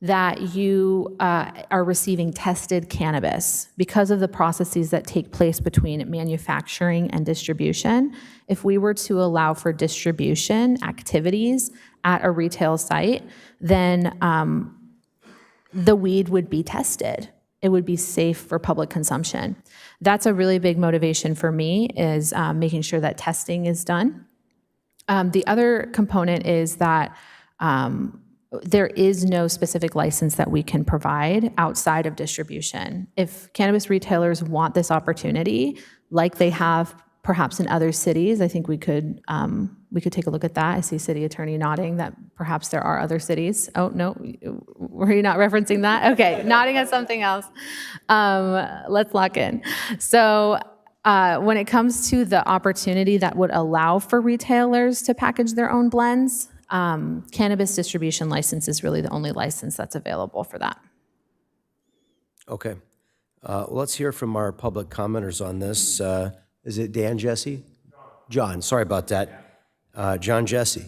that you are receiving tested cannabis because of the processes that take place between manufacturing and distribution. If we were to allow for distribution activities at a retail site, then the weed would be tested. It would be safe for public consumption. That's a really big motivation for me, is making sure that testing is done. The other component is that there is no specific license that we can provide outside of distribution. If cannabis retailers want this opportunity, like they have perhaps in other cities, I think we could take a look at that. I see city attorney nodding that perhaps there are other cities. Oh, no, were you not referencing that? Okay, nodding at something else. Let's lock in. So when it comes to the opportunity that would allow for retailers to package their own blends, cannabis distribution license is really the only license that's available for that. Okay. Let's hear from our public commenters on this. Is it Dan Jesse? John, sorry about that. John Jesse. Yeah,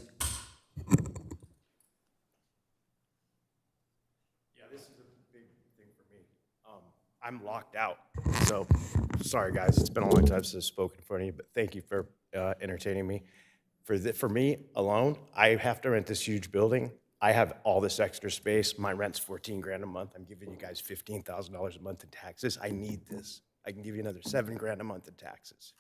this is a big thing for me. I'm locked out. So, sorry guys, it's been a long time since I've spoken in front of you, but thank you for entertaining me. For me alone, I have to rent this huge building. I have all this extra space. My rent's $14,000 a month. I'm giving you guys $15,000 a month in taxes. I need this. I can give you another $7,000 a month in taxes.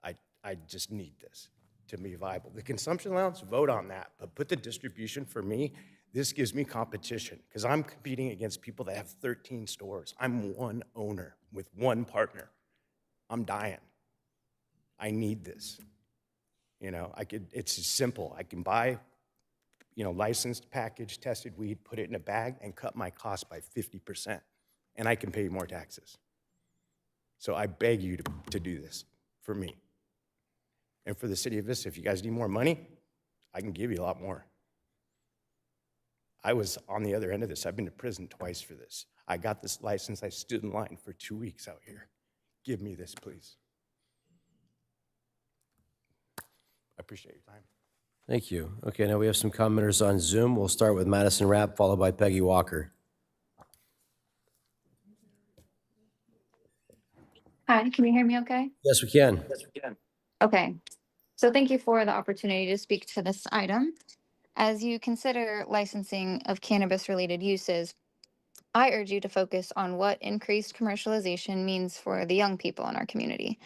I just need this to be viable. The consumption allowance, vote on that, but put the distribution for me. This gives me competition because I'm competing against people that have 13 stores. I'm one owner with one partner. I'm dying. I need this. It's simple. I can buy, licensed, packaged, tested weed, put it in a bag, and cut my cost by 50%. And I can pay more taxes. So I beg you to do this for me. And for the city of Vista, if you guys need more money, I can give you a lot more. I was on the other end of this. I've been to prison twice for this. I got this license. I stood in line for 2 weeks out here. Give me this, please. I appreciate your time. Thank you. Okay, now we have some commenters on Zoom. We'll start with Madison Rapp, followed by Peggy Walker. Hi, can you hear me okay? Yes, we can. Okay, so thank you for the opportunity to speak to this item. As you consider licensing of cannabis-related uses, I urge you to focus on what increased commercialization means for the young people in our community.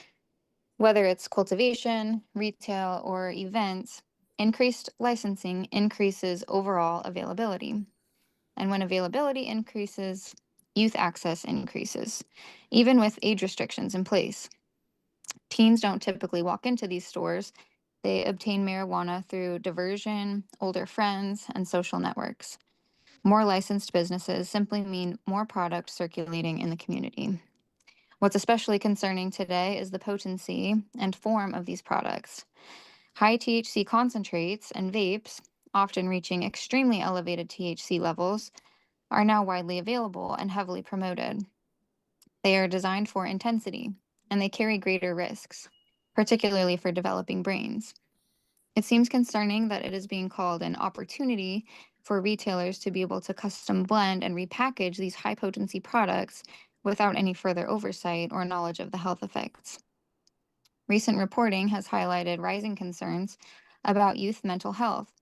Whether it's cultivation, retail, or events, increased licensing increases overall availability. And when availability increases, youth access increases, even with age restrictions in place. Teens don't typically walk into these stores. They obtain marijuana through diversion, older friends, and social networks. More licensed businesses simply mean more product circulating in the community. What's especially concerning today is the potency and form of these products. High THC concentrates and vapes, often reaching extremely elevated THC levels, are now widely available and heavily promoted. They are designed for intensity, and they carry greater risks, particularly for developing brains. It seems concerning that it is being called an opportunity for retailers to be able to custom blend and repackage these high-potency products without any further oversight or knowledge of the health effects. Recent reporting has highlighted rising concerns about youth mental health,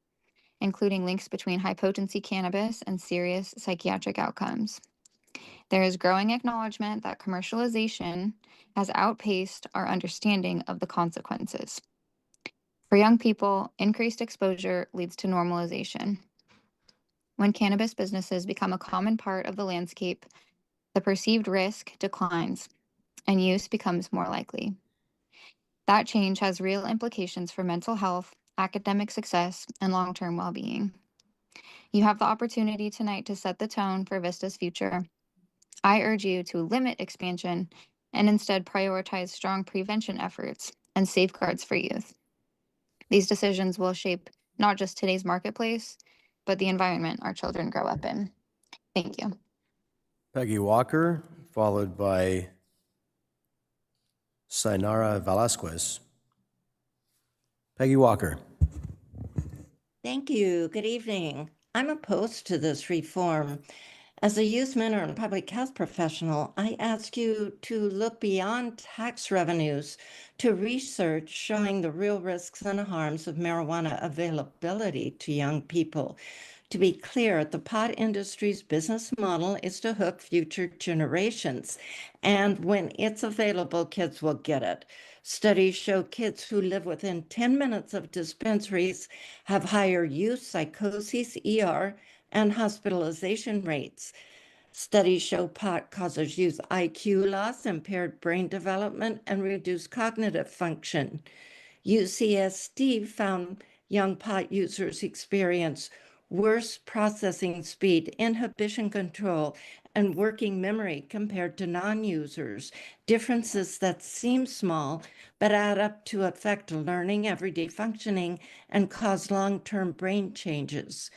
including links between high-potency cannabis and serious psychiatric outcomes. There is growing acknowledgement that commercialization has outpaced our understanding of the consequences. For young people, increased exposure leads to normalization. When cannabis businesses become a common part of the landscape, the perceived risk declines and use becomes more likely. That change has real implications for mental health, academic success, and long-term well-being. You have the opportunity tonight to set the tone for Vista's future. I urge you to limit expansion and instead prioritize strong prevention efforts and safeguards for youth. These decisions will shape not just today's marketplace, but the environment our children grow up in. Thank you. Peggy Walker, followed by Sainara Velasquez. Peggy Walker. Thank you. Good evening. I'm opposed to this reform. As a youth mentor and public health professional, I ask you to look beyond tax revenues to research showing the real risks and harms of marijuana availability to young people. To be clear, the pot industry's business model is to hook future generations, and when it's available, kids will get it. Studies show kids who live within 10 minutes of dispensaries have higher use, psychosis, ER, and hospitalization rates. Studies show pot causes youth IQ loss, impaired brain development, and reduced cognitive function. UCSD found young pot users experience worse processing speed, inhibition control, and working memory compared to non-users, differences that seem small but add up to affect learning, everyday functioning, and cause long-term brain changes.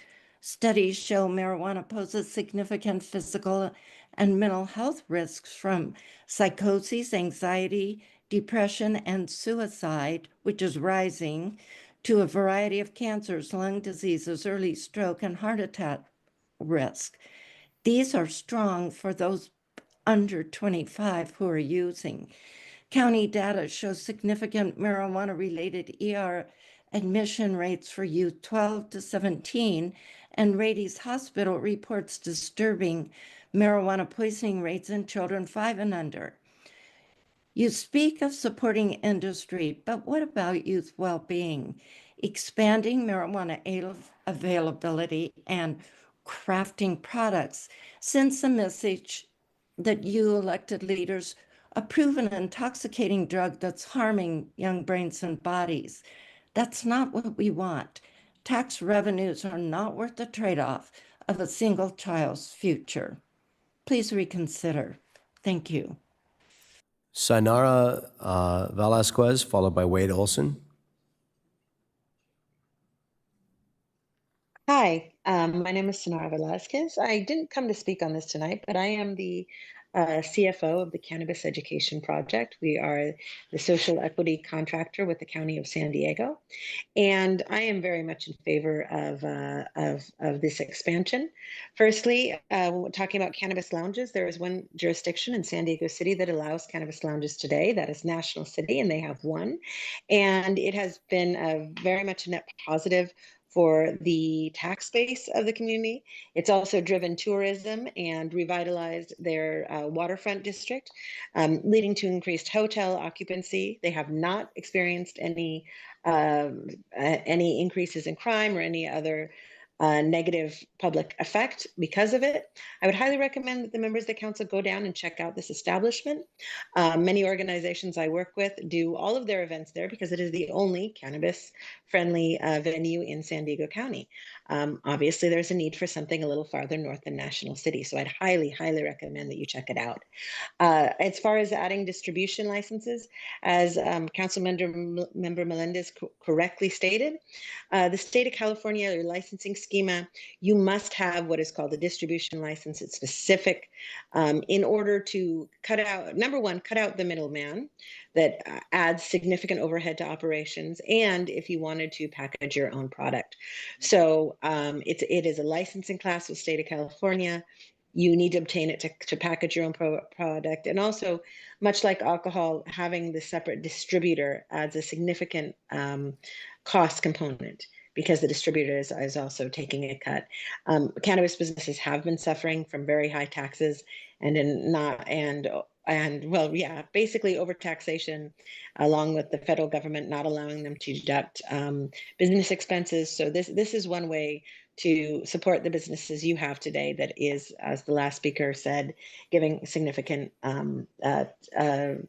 Studies show marijuana poses significant physical and mental health risks from psychosis, anxiety, depression, and suicide, which is rising, to a variety of cancers, lung diseases, early stroke, and heart attack risk. These are strong for those under 25 who are using. County data shows significant marijuana-related ER admission rates for youth 12 to 17, and Rady's Hospital reports disturbing marijuana poisoning rates in children 5 and under. You speak of supporting industry, but what about youth well-being? Expanding marijuana availability and crafting products sends a message that you elected leaders approve an intoxicating drug that's harming young brains and bodies. That's not what we want. Tax revenues are not worth the trade-off of a single child's future. Please reconsider. Thank you. Sainara Velasquez, followed by Wade Olson. Hi, my name is Sonara Velasquez. I didn't come to speak on this tonight, but I am the CFO of the Cannabis Education Project. We are the social equity contractor with the County of San Diego, and I am very much in favor of this expansion. Firstly, talking about cannabis lounges, there is one jurisdiction in San Diego City that allows cannabis lounges today. That is National City, and they have one, and it has been very much a net positive for the tax base of the community. It's also driven tourism and revitalized their waterfront district, leading to increased hotel occupancy. They have not experienced any increases in crime or any other negative public effect because of it. I would highly recommend that the members of the council go down and check out this establishment. Many organizations I work with do all of their events there because it is the only cannabis-friendly venue in San Diego County. Obviously, there's a need for something a little farther north than National City, so I'd highly, highly recommend that you check it out. As far as adding distribution licenses, as Councilmember Melendez correctly stated, the state of California, your licensing schema, you must have what is called a distribution license. It's specific in order to cut out, number one, cut out the middleman that adds significant overhead to operations, and if you wanted to package your own product. So it is a licensing class with state of California. you need to obtain it to package your own product. And also, much like alcohol, having the separate distributor adds a significant cost component because the distributor is also taking a cut. Cannabis businesses have been suffering from very high taxes basically overtaxation, along with the federal government not allowing them to deduct business expenses. So this is one way to support the businesses you have today that is, as the last speaker said, giving significant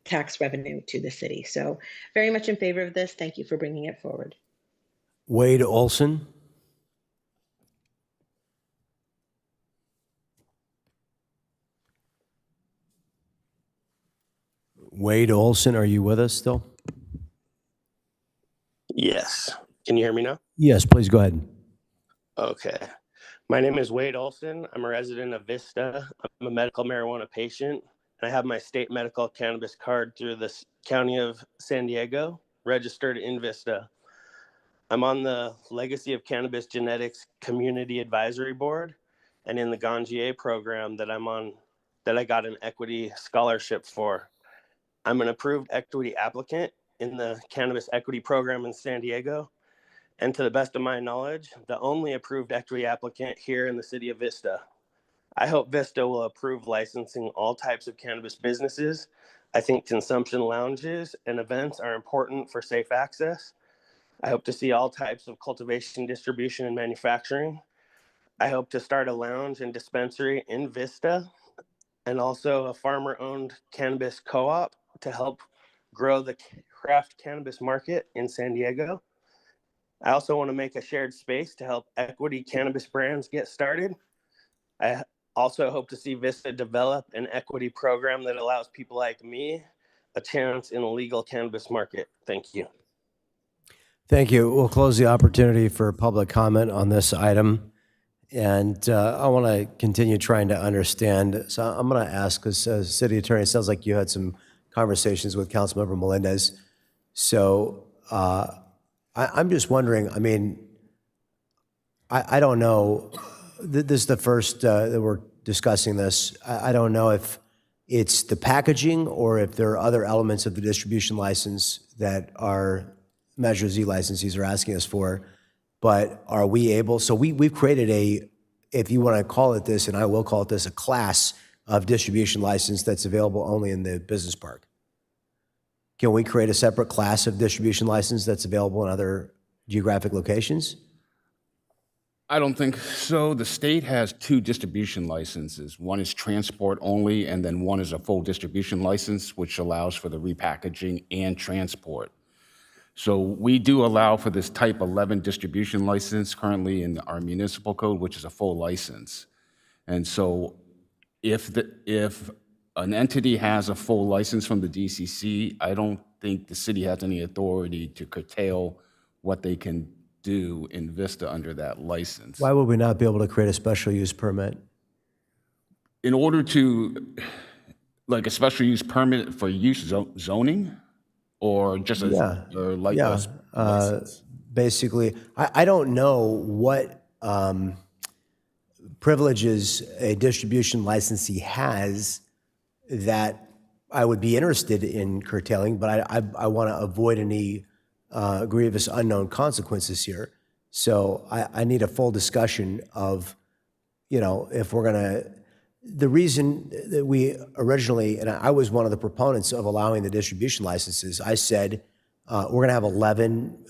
tax revenue to the city. So very much in favor of this. Thank you for bringing it forward. Wade Olson. Wade Olson, are you with us still? Yes. Can you hear me now? Yes, please go ahead. Okay. My name is Wade Olson. I'm a resident of Vista. I'm a medical marijuana patient, and I have my state medical cannabis card through the County of San Diego, registered in Vista. I'm on the Legacy of Cannabis Genetics Community Advisory Board, and in the Ganjier program that I'm on, that I got an equity scholarship for. I'm an approved equity applicant in the Cannabis Equity Program in San Diego. And to the best of my knowledge, the only approved equity applicant here in the city of Vista. I hope Vista will approve licensing all types of cannabis businesses. I think consumption lounges and events are important for safe access. I hope to see all types of cultivation, distribution, and manufacturing. I hope to start a lounge and dispensary in Vista, and also a farmer-owned cannabis co-op to help grow the craft cannabis market in San Diego. I also want to make a shared space to help equity cannabis brands get started. I also hope to see Vista develop an equity program that allows people like me a chance in the legal cannabis market. Thank you. Thank you. We'll close the opportunity for public comment on this item. And I want to continue trying to understand. So I'm going to ask, because City Attorney, it sounds like you had some conversations with Councilmember Melendez. So I'm just wondering, I mean, I don't know. This is the first that we're discussing this. I don't know if it's the packaging or if there are other elements of the distribution license that our Measure Z licensees are asking us for. But are we able, so we've created a, if you want to call it this, and I will call it this, a class of distribution license that's available only in the business park. Can we create a separate class of distribution license that's available in other geographic locations? I don't think so. The state has 2 distribution licenses. One is transport only, and then one is a full distribution license, which allows for the repackaging and transport. So we do allow for this type 11 distribution license currently in our municipal code, which is a full license. And so if an entity has a full license from the DCC, I don't think the city has any authority to curtail what they can do in Vista under that license. Why would we not be able to create a special use permit? In order to, like a special use permit for use zoning? Or just a license? Basically, I don't know what privileges a distribution licensee has that I would be interested in curtailing, but I want to avoid any grievous unknown consequences here. So I need a full discussion of, if we're going to, the reason that we originally, and I was one of the proponents of allowing the distribution licenses, I said, we're going to have 11,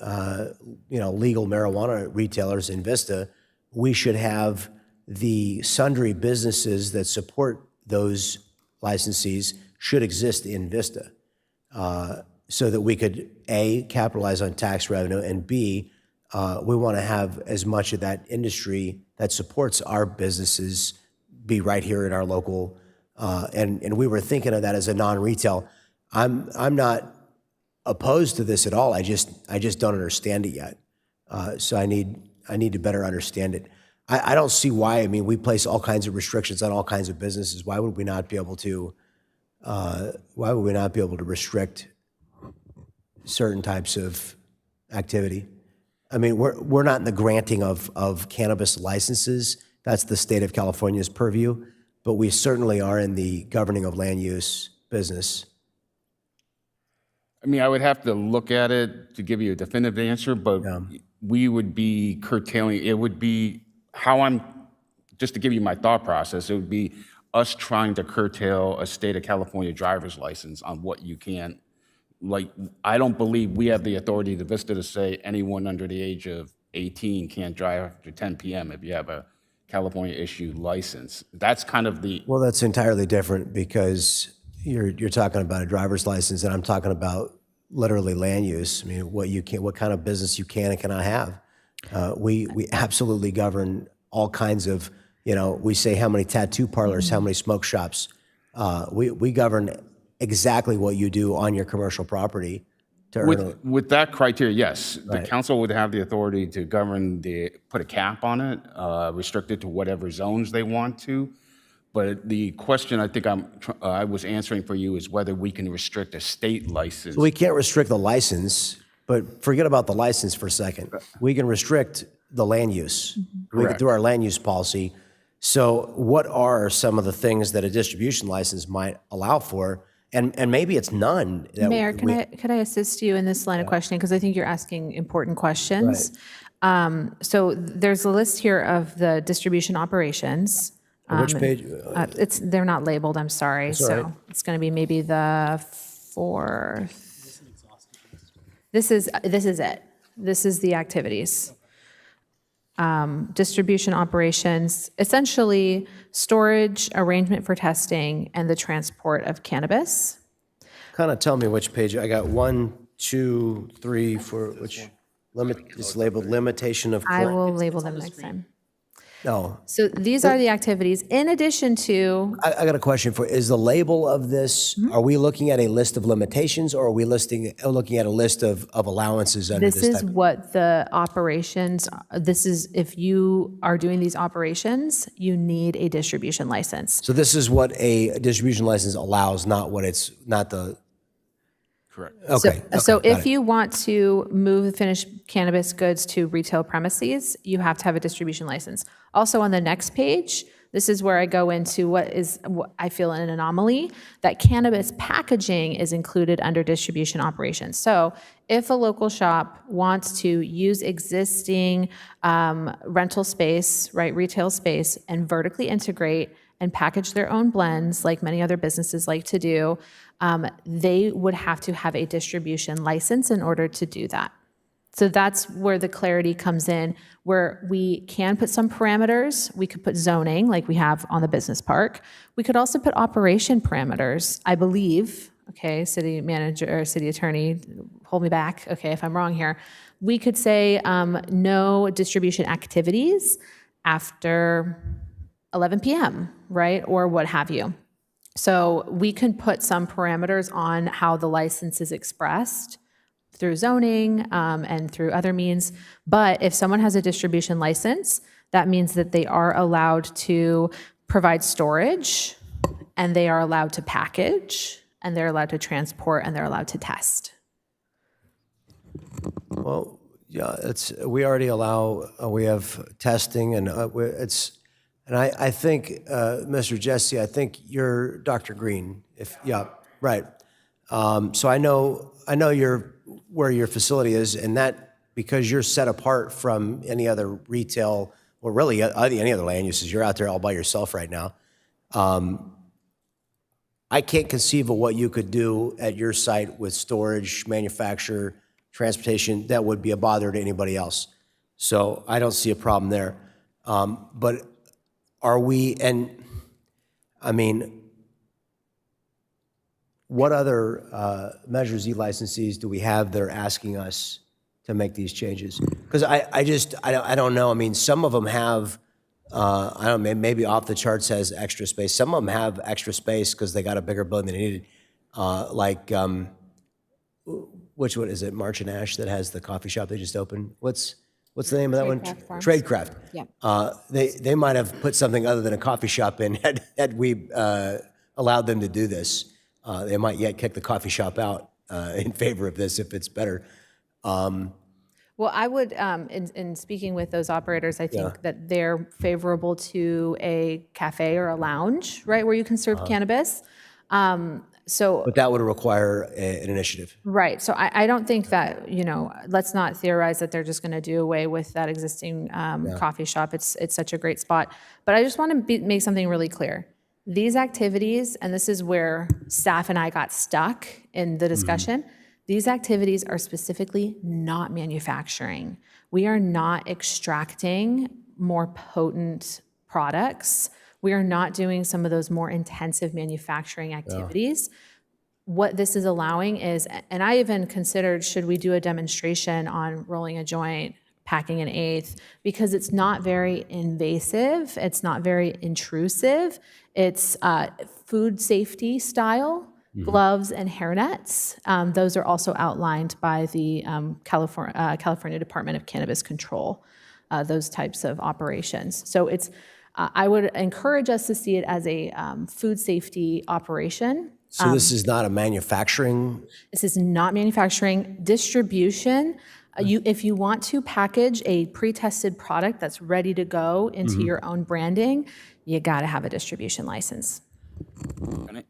legal marijuana retailers in Vista. We should have the sundry businesses that support those licensees should exist in Vista, so that we could, A, capitalize on tax revenue, and B, we want to have as much of that industry that supports our businesses be right here in our local, and we were thinking of that as a non-retail. I'm not opposed to this at all. I just don't understand it yet. So I need to better understand it. I don't see why. I mean, we place all kinds of restrictions on all kinds of businesses. Why would we not be able to? Why would we not be able to restrict certain types of activity? I mean, we're not in the granting of cannabis licenses. That's the state of California's purview. but we certainly are in the governing of land use business. I mean, I would have to look at it to give you a definitive answer, but we would be curtailing, it would be how I'm, just to give you my thought process, it would be us trying to curtail a state of California driver's license on what you can. Like, I don't believe we have the authority to Vista to say anyone under the age of 18 can't drive after 10 p.m. if you have a California issued license. That's kind of the. Well, that's entirely different because you're talking about a driver's license, and I'm talking about literally land use. I mean, what kind of business you can and cannot have. We absolutely govern all kinds of, we say how many tattoo parlors, how many smoke shops. We govern exactly what you do on your commercial property. With that criteria, yes, the council would have the authority to govern put a cap on it, restrict it to whatever zones they want to. But the question I think I was answering for you is whether we can restrict a state license. So we can't restrict the license, but forget about the license for a second. We can restrict the land use. We can, through our land use policy. So what are some of the things that a distribution license might allow for? And maybe it's none. Mayor, could I assist you in this line of questioning? Because I think you're asking important questions. So there's a list here of the distribution operations. Which page? They're not labeled, I'm sorry. So it's going to be maybe the fourth. This is it. This is the activities. Distribution operations, essentially storage, arrangement for testing, and the transport of cannabis. Kind of tell me which page. I got 1, 2, 3, 4, which is labeled limitation of. I will label them next time. No. So these are the activities in addition to. I got a question for, is the label of this, are we looking at a list of limitations or are we looking at a list of allowances under this This is type of? what the operations, this is, if you are doing these operations, you need a distribution license. So this is what a distribution license allows, not what it's, not the. Correct. Okay. So if you want to move finished cannabis goods to retail premises, you have to have a distribution license. Also on the next page, this is where I go into what I feel an anomaly, that cannabis packaging is included under distribution operations. So if a local shop wants to use existing rental space, right, retail space, and vertically integrate and package their own blends, like many other businesses like to do, they would have to have a distribution license in order to do that. So that's where the clarity comes in, where we can put some parameters. We could put zoning like we have on the business park. We could also put operation parameters, I believe. Okay, city manager or city attorney, hold me back, okay, if I'm wrong here. We could say no distribution activities after 11 p.m., right, or what have you. So we can put some parameters on how the license is expressed through zoning and through other means. But if someone has a distribution license, that means that they are allowed to provide storage, and they are allowed to package, and they're allowed to transport, and they're allowed to test. Well, yeah, we already allow, we have testing, and I think, Mr. Jesse, I think you're Dr. Green. Right. So I know where your facility is, and that because you're set apart from any other retail, or really any other land uses, you're out there all by yourself right now. I can't conceive of what you could do at your site with storage, manufacture, transportation that would be a bother to anybody else. So I don't see a problem there. But are we, and I mean, what other Measure Z licensees do we have that are asking us to make these changes? Because I don't know. I mean, some of them have, I don't know, maybe Off the Charts has extra space. Some of them have extra space because they got a bigger building than they needed. Which one is it? March and Ash that has the coffee shop they just opened? What's the name of that one? Tradecraft. Yeah. They might have put something other than a coffee shop in had we allowed them to do this. They might yet kick the coffee shop out in favor of this if it's better. Well, Well, I would, in speaking with those operators, I think that they're favorable to a cafe or a lounge, right, where you can serve cannabis. So, But that would require an initiative. right. So I don't think that, let's not theorize that they're just going to do away with that existing coffee shop. It's such a great spot. But I just want to make something really clear. These activities, and this is where staff and I got stuck in the discussion, these activities are specifically not manufacturing. We are not extracting more potent products. We are not doing some of those more intensive manufacturing activities. What this is allowing is, and I even considered, should we do a demonstration on rolling a joint, packing an eighth, because it's not very invasive, it's not very intrusive, it's food safety style. Gloves and hairnets. Those are also outlined by the California Department of Cannabis Control, those types of operations. So it's, I would encourage us to see it as a food safety operation. So this is not a manufacturing? This is not manufacturing. Distribution, if you want to package a pre-tested product that's ready to go into your own branding, you gotta have a distribution license.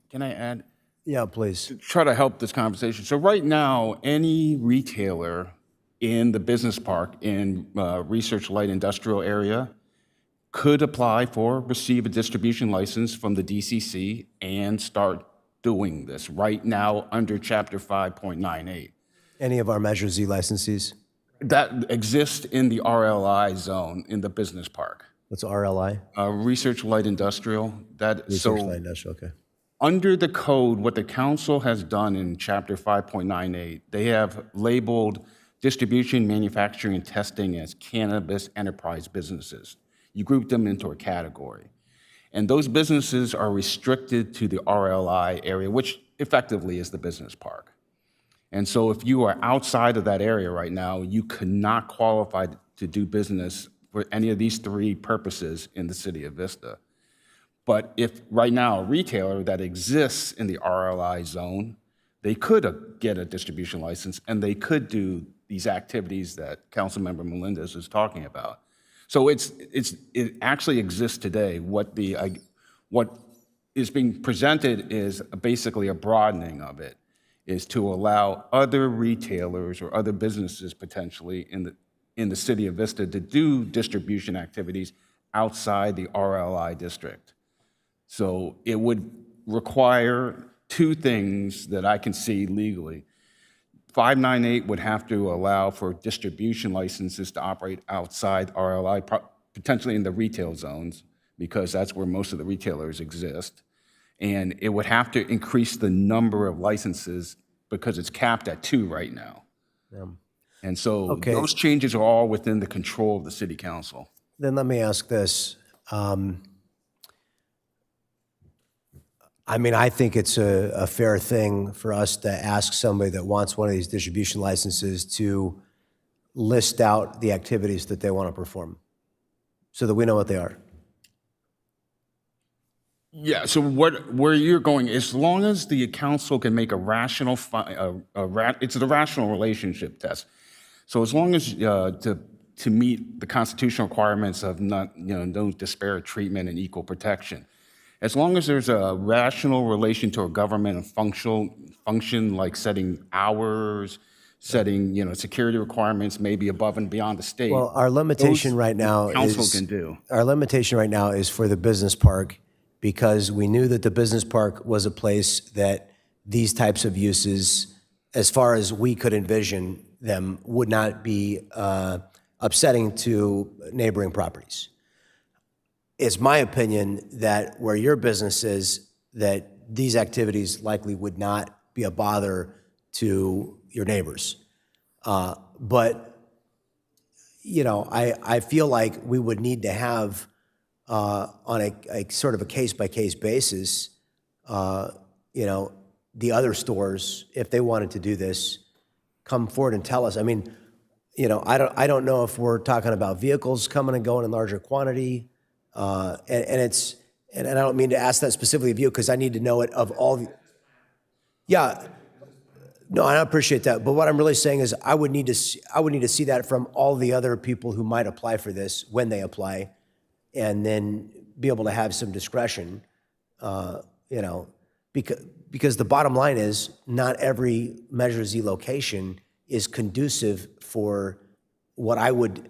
Can I add? Yeah, please. To try to help this conversation. So right now, any retailer in the business park in Research Light Industrial area could apply for, receive a distribution license from the DCC and start doing this right now under Chapter 5.98. Any of our Measure Z licensees? That exists in the RLI zone in the business park. What's RLI? Research Light Industrial. Research Light Industrial, okay. Under the code, what the council has done in Chapter 5.98, they have labeled distribution, manufacturing, and testing as cannabis enterprise businesses. You group them into a category. And those businesses are restricted to the RLI area, which effectively is the business park. And so if you are outside of that area right now, you could not qualify to do business for any of these three purposes in the city of Vista. But if right now a retailer that exists in the RLI zone, they could get a distribution license and they could do these activities that Councilmember Melendez is talking about. So it actually exists today. What is being presented is basically a broadening of it, is to allow other retailers or other businesses potentially in the city of Vista to do distribution activities outside the RLI district. So it would require two things that I can see legally. 598 would have to allow for distribution licenses to operate outside RLI, potentially in the retail zones, because that's where most of the retailers exist. And it would have to increase the number of licenses because it's capped at 2 right now. Yeah. And so those changes are all within the control of the city council. Then let me ask this. I mean, I think it's a fair thing for us to ask somebody that wants one of these distribution licenses to list out the activities that they want to perform so that we know what they are. Yeah, so where you're going, as long as the council can make a rational, it's the rational relationship test. So as long as to meet the constitutional requirements of no disparate treatment and equal protection, as long as there's a rational relation to a government and function like setting hours, setting security requirements, maybe above and beyond the state. Well, our limitation right now council can do. Our limitation right now is for the business park, because we knew that the business park was a place that these types of uses, as far as we could envision them, would not be upsetting to neighboring properties. It's my opinion that where your business is, that these activities likely would not be a bother to your neighbors. But, I feel like we would need to have on a sort of a case-by-case basis, the other stores, if they wanted to do this, come forward and tell us. I mean, I don't know if we're talking about vehicles coming and going in larger quantity, and I don't mean to ask that specifically of you because I need to know it of all. Yeah, No, I appreciate that. But what I'm really saying is I would need to see that from all the other people who might apply for this when they apply, and then be able to have some discretion, because the bottom line is not every Measure Z location is conducive for what I would,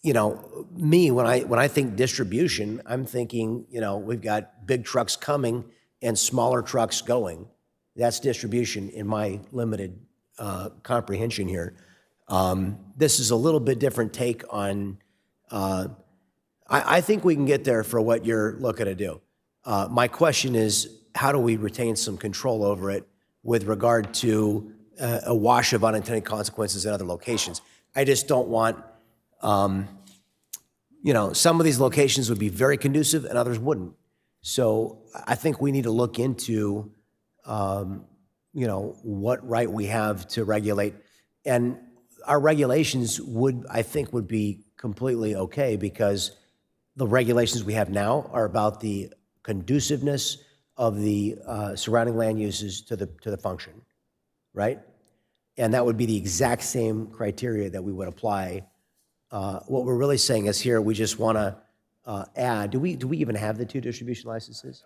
me, when I think distribution, I'm thinking, we've got big trucks coming and smaller trucks going. That's distribution in my limited comprehension here. This is a little bit different take on, I think we can get there for what you're looking to do. My question is, how do we retain some control over it with regard to a wash of unintended consequences in other locations? I just don't want, some of these locations would be very conducive and others wouldn't. So I think we need to look into, what right we have to regulate. And our regulations would be completely okay, because the regulations we have now are about the conduciveness of the surrounding land uses to the function, right? And that would be the exact same criteria that we would apply. What we're really saying is here, we just want to add, do we even have the 2 distribution licenses?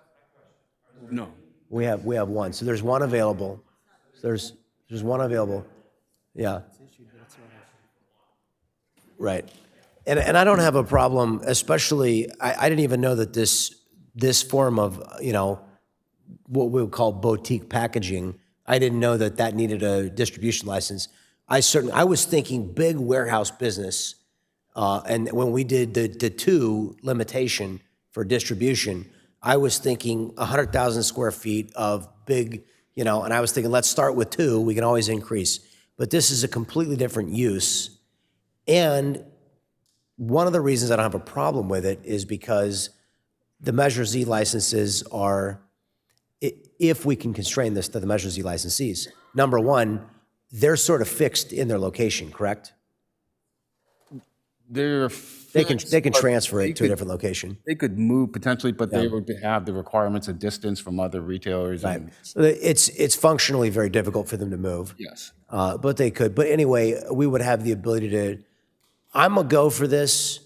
No. We have one. So there's one available. There's one available. Yeah. Right. And I don't have a problem, especially, I didn't even know that this form of, what we would call boutique packaging, I didn't know that needed a distribution license. I was thinking big warehouse business, and when we did the 2 limitation for distribution, I was thinking 100,000 square feet of big, and I was thinking, let's start with 2, we can always increase. But this is a completely different use. And one of the reasons I don't have a problem with it is because the Measure Z licenses are, if we can constrain this to the Measure Z licensees, number one, they're sort of fixed in their location, correct? They can transfer it to a different location. They could move potentially, but they would have the requirements of distance from other retailers. Right. So it's functionally very difficult for them to move. Yes. But they could. But anyway, we would have the ability to. I'm a go for this,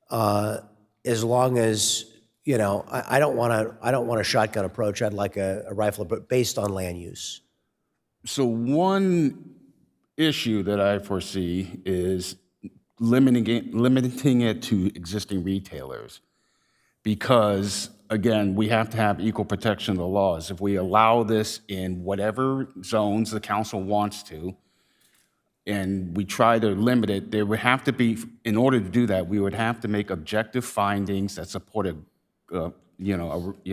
as long as I don't want a shotgun approach. I'd like a rifle, but based on land use. So one issue that I foresee is limiting it to existing retailers, because again, we have to have equal protection of the laws. If we allow this in whatever zones the council wants to, and we try to limit it, there would have to be, in order to do that, we would have to make objective findings that support a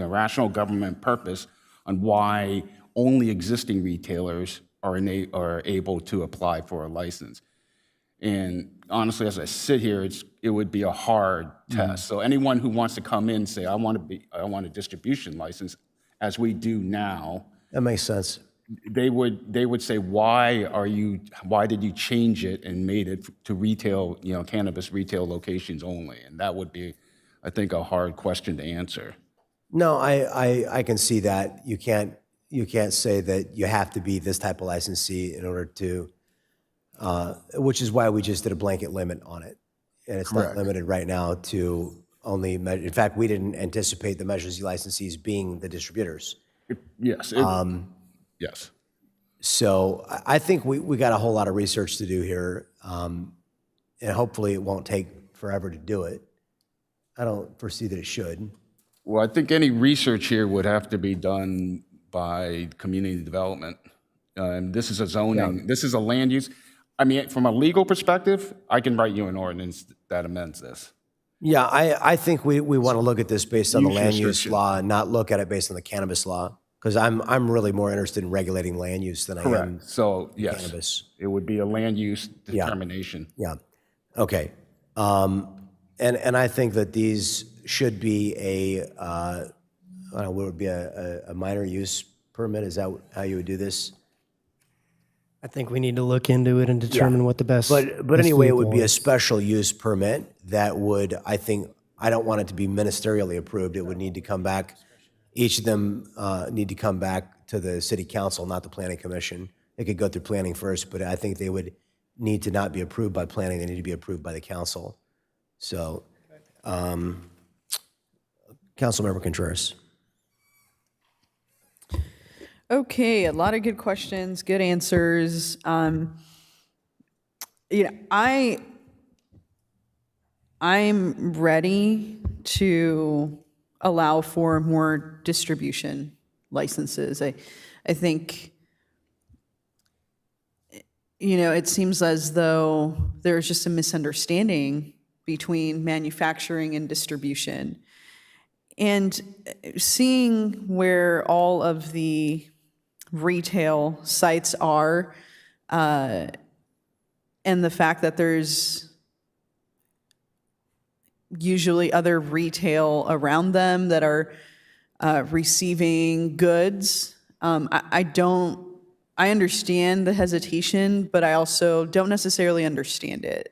rational government purpose on why only existing retailers are able to apply for a license. And honestly, as I sit here, it would be a hard test. So anyone who wants to come in and say, I want a distribution license, as we do now. That makes sense. They would say, why did you change it and made it to retail, cannabis retail locations only? And that would be, I think, a hard question to answer. No, I can see that. You can't say that you have to be this type of licensee in order to, which is why we just did a blanket limit on it. And it's not limited right now to only, in fact, we didn't anticipate the Measure Z licensees being the distributors. Yes. Yes. So I think we got a whole lot of research to do here, and hopefully it won't take forever to do it. I don't foresee that it should. Well, I think any research here would have to be done by community development. This is a zoning, this is a land use. I mean, from a legal perspective, I can write you an ordinance that amends this. Yeah, I think we want to look at this based on the land use law and not look at it based on the cannabis law, because I'm really more interested in regulating land use than I am So yes, cannabis. It would be a land use determination. Yeah. Okay. And I think that these should be what would be a minor use permit? Is that how you would do this? I think we need to look into it and determine what the best. But anyway, it would be a special use permit that would, I don't want it to be ministerially approved. It would need to come back. Each of them need to come back to the city council, not the planning commission, it could go through planning first, but I think they would need to not be approved by planning, they need to be approved by the council. So, Councilmember Contreras. Okay, a lot of good questions, good answers. I'm ready to allow for more distribution licenses. I think, it seems as though there's just a misunderstanding between manufacturing and distribution. And seeing where all of the retail sites are, and the fact that there's usually other retail around them that are receiving goods. I understand the hesitation, but I also don't necessarily understand it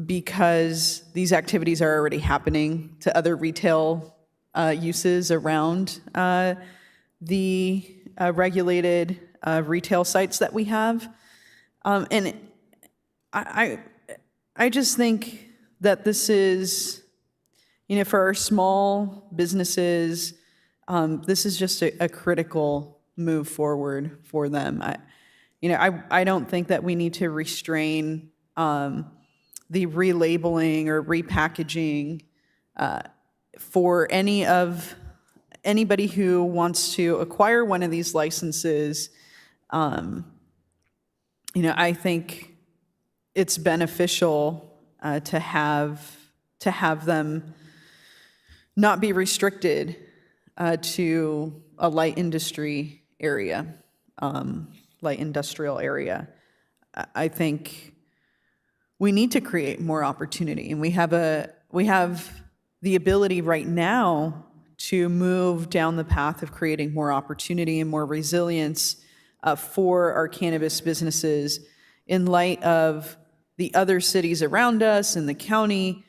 because these activities are already happening to other retail uses around the regulated retail sites that we have. And I just think that this is, for our small businesses, this is just a critical move forward for them. I don't think that we need to restrain the relabeling or repackaging for anybody who wants to acquire one of these licenses. I think it's beneficial to have them not be restricted to a light industry area, light industrial area. I think we need to create more opportunity, and we have the ability right now to move down the path of creating more opportunity and more resilience for our cannabis businesses in light of the other cities around us in the county,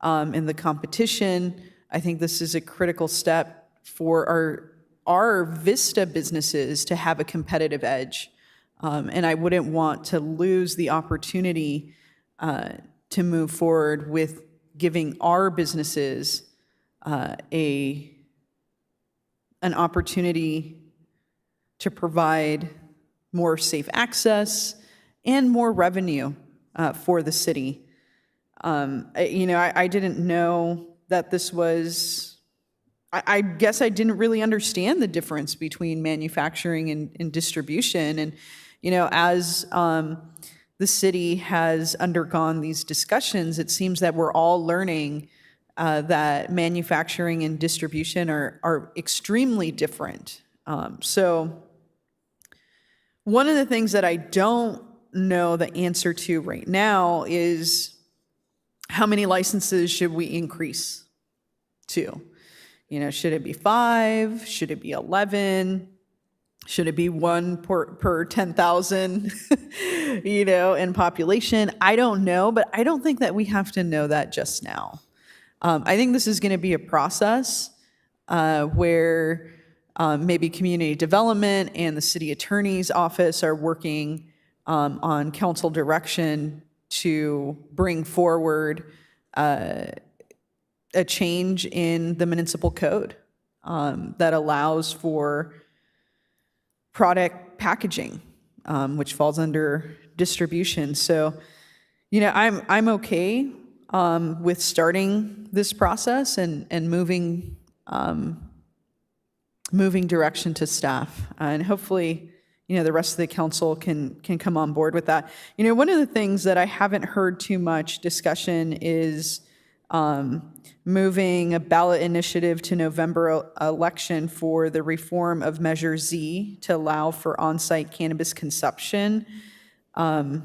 in the competition. I think this is a critical step for our Vista businesses to have a competitive edge. And I wouldn't want to lose the opportunity to move forward with giving our businesses an opportunity to provide more safe access and more revenue for the city. I didn't know that this was, I guess I didn't really understand the difference between manufacturing and distribution. And, as the city has undergone these discussions, it seems that we're all learning that manufacturing and distribution are extremely different. So one of the things that I don't know the answer to right now is how many licenses should we increase to? Should it be 5? Should it be 11? Should it be 1 per 10,000, in population? I don't know, but I don't think that we have to know that just now. I think this is going to be a process where maybe community development and the city attorney's office are working on council direction to bring forward a change in the municipal code that allows for product packaging, which falls under distribution. So, I'm okay with starting this process and moving direction to staff, and hopefully, the rest of the council can come on board with that. One of the things that I haven't heard too much discussion is moving a ballot initiative to November election for the reform of Measure Z to allow for on-site cannabis consumption. I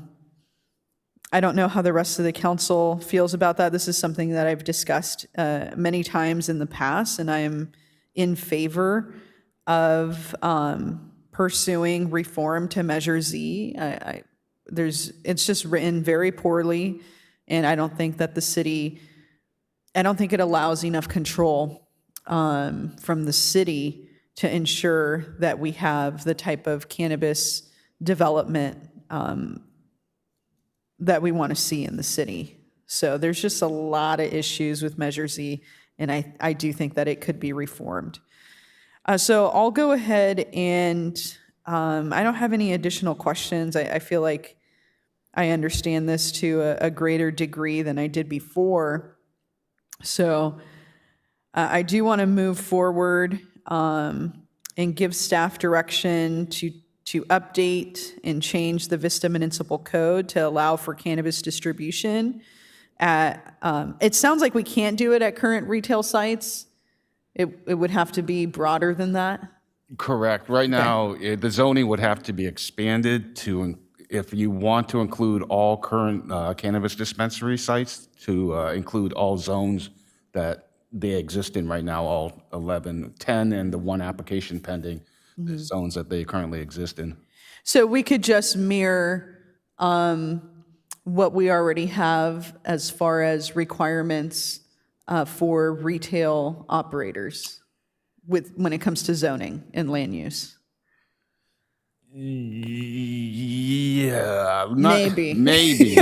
don't know how the rest of the council feels about that. This is something that I've discussed many times in the past, and I am in favor of pursuing reform to Measure Z. It's just written very poorly, and I don't think that I don't think it allows enough control from the city to ensure that we have the type of cannabis development that we want to see in the city. So there's just a lot of issues with Measure Z, and I do think that it could be reformed. So I'll go ahead and I don't have any additional questions. I feel like I understand this to a greater degree than I did before. So I do want to move forward and give staff direction to update and change the Vista Municipal Code to allow for cannabis distribution at, it sounds like we can't do it at current retail sites. It would have to be broader than that. Correct. Right now, the zoning would have to be expanded to, if you want to include all current cannabis dispensary sites, to include all zones that they exist in right now, all 11, 10, and the one application pending, the zones that they currently exist in. So we could just mirror what we already have as far as requirements for retail operators when it comes to zoning and land use. Yeah. Maybe. Maybe.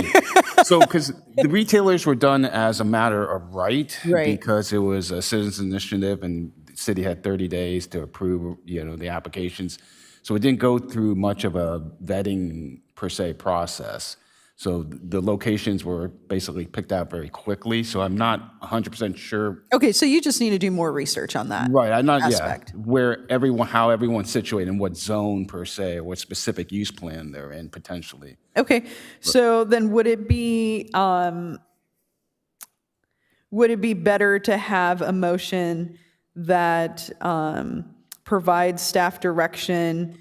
So, because the retailers were done as a matter of right, because it was a citizens initiative and the city had 30 days to approve, the applications. So it didn't go through much of a vetting per se process. So the locations were basically picked out very quickly. So I'm not 100% sure. Okay, so you just need to do more research on that. Right, I'm not, aspect. how everyone's situated, in what zone per se, or what specific use plan they're in potentially. Okay, so then would it be better to have a motion that provides staff direction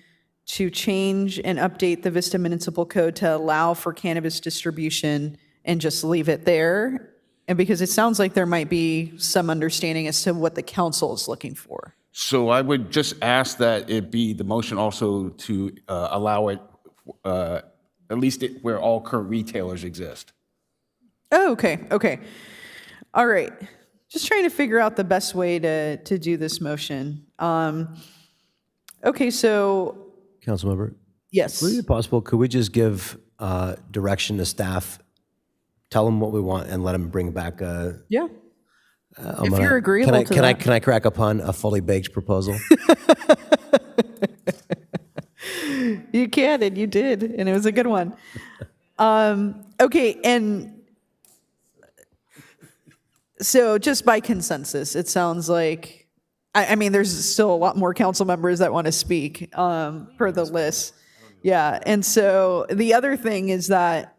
to change and update the Vista Municipal Code to allow for cannabis distribution and just leave it there? And because it sounds like there might be some understanding as to what the council is looking for. So I would just ask that it be the motion also to allow it, at least where all current retailers exist. Oh, okay. All right. Just trying to figure out the best way to do this motion. Okay, so. Councilmember? Yes. Would it be possible, could we just give direction to staff, tell them what we want, and let them bring back a... Yeah. If you're agreeable to that. Can I crack a pun, a fully baked proposal? You can, and you did, and it was a good one. Okay, and so just by consensus, it sounds like, I mean, there's still a lot more council members that want to speak per the list. Yeah, and so the other thing is that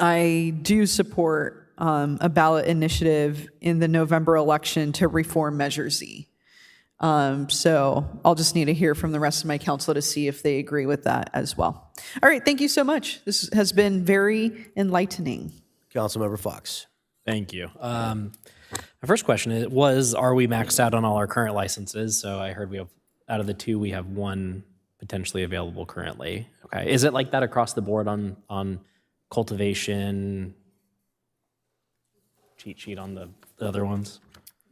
I do support a ballot initiative in the November election to reform Measure Z. So I'll just need to hear from the rest of my council to see if they agree with that as well. All right, thank you so much. This has been very enlightening. Councilmember Fox. Thank you. My first question was, are we maxed out on all our current licenses? So I heard we have, out of the two, we have one potentially available currently. Okay, is it like that across the board on cultivation, cheat sheet on the other ones?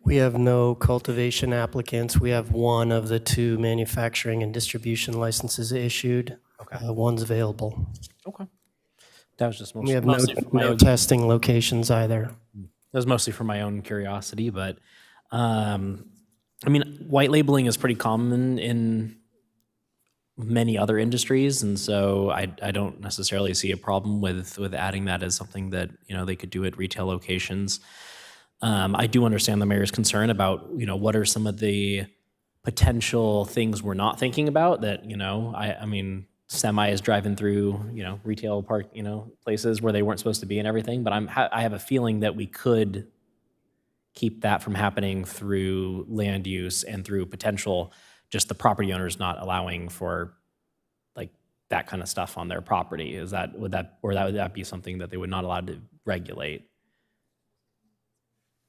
We have no cultivation applicants. We have one of the two manufacturing and distribution licenses issued. Okay. One's available. Okay. That was just mostly, We have mostly for my no own, testing locations either. that was mostly for my own curiosity, but I mean, white labeling is pretty common in many other industries, and so I don't necessarily see a problem with adding that as something that they could do at retail locations. I do understand the mayor's concern about what are some of the potential things we're not thinking about that I mean, semi is driving through retail park places where they weren't supposed to be and everything, but I have a feeling that we could keep that from happening through land use and through potential just the property owners not allowing for like that kind of stuff on their property. Would that be something that they would not allow to regulate?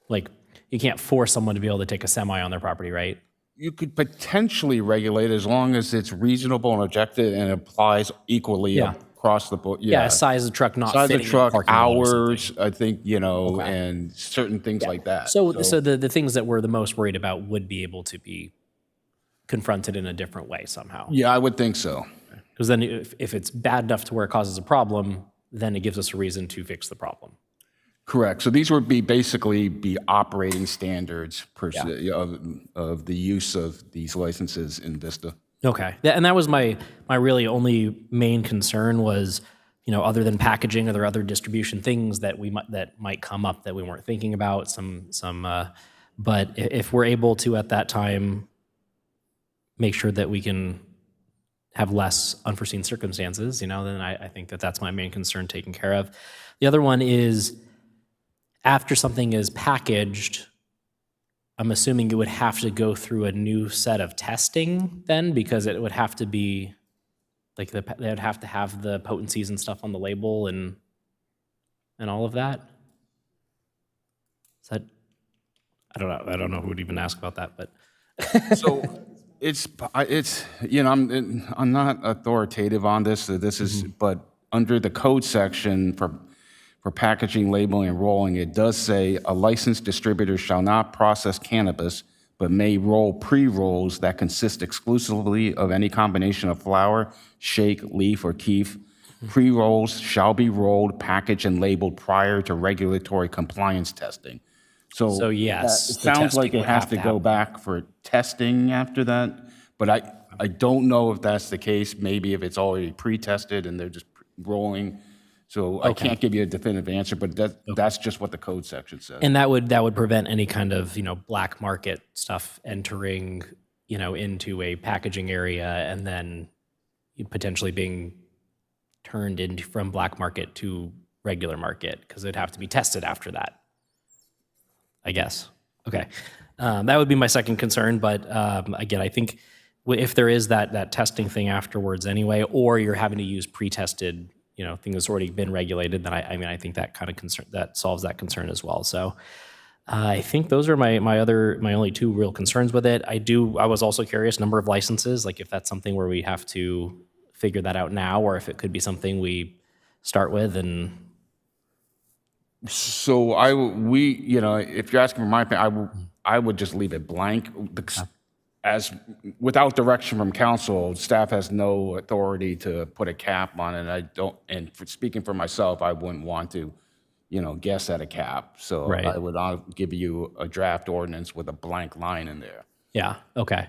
Like, you can't force someone to be able to take a semi on their property, right? You could potentially regulate as long as it's reasonable and objective and applies equally across the board. Yeah, size of truck not size fitting of in truck, the parking lot or hours, I think, and certain things like that. So the things that we're the most worried about would be able to be confronted in a different way somehow. Yeah, I would think so. Because then if it's bad enough to where it causes a problem, then it gives us a reason to fix the problem. Correct. So these would basically be operating standards per se of the use of these licenses in Vista. Okay. And that was my really only main concern was, other than packaging, are there other distribution things that might come up that we weren't thinking about? But if we're able to at that time make sure that we can have less unforeseen circumstances, then I think that's my main concern taken care of. The other one is after something is packaged, I'm assuming it would have to go through a new set of testing then, because it would have to be like they would have to have the potencies and stuff on the label and all of that. Is that, I don't know who would even ask about that, but So it's I'm not authoritative on this. So this is, but under the code section for packaging, labeling, and rolling, it does say a licensed distributor shall not process cannabis, but may roll pre-rolls that consist exclusively of any combination of flower, shake, leaf, or keef. Pre-rolls shall be rolled, packaged, and labeled prior to regulatory compliance testing. So yes, it sounds like it has to go back for testing after that, but I don't know if that's the case. Maybe if it's already pre-tested and they're just rolling. So I can't give you a definitive answer, but that's just what the code section says. And that would prevent any kind of black market stuff entering into a packaging area and then potentially being turned into from black market to regular market, because it'd have to be tested after that, I guess. Okay, that would be my second concern. But again, I think if there is that testing thing afterwards anyway, or you're having to use pre-tested thing that's already been regulated, then I think that kind of concern that solves that concern as well. So I think those are my only two real concerns with it. I was also curious number of licenses, like if that's something where we have to figure that out now, or if it could be something we start with and. So if you're asking for my opinion, I would just leave it blank. As without direction from council, staff has no authority to put a cap on it. Speaking for myself, I wouldn't want to, guess at a cap. So Right. I would give you a draft ordinance with a blank line in there. Yeah, okay.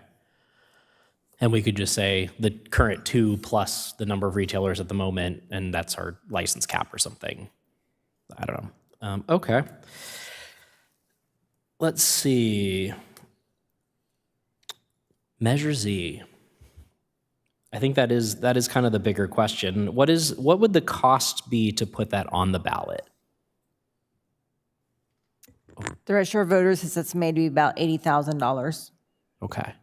And we could just say the current 2 plus the number of retailers at the moment, and that's our license cap or something. I don't know. Okay. Let's see. Measure Z. I think that is kind of the bigger question. What would the cost be to put that on the ballot? The register of voters says it's maybe about $80,000. Okay.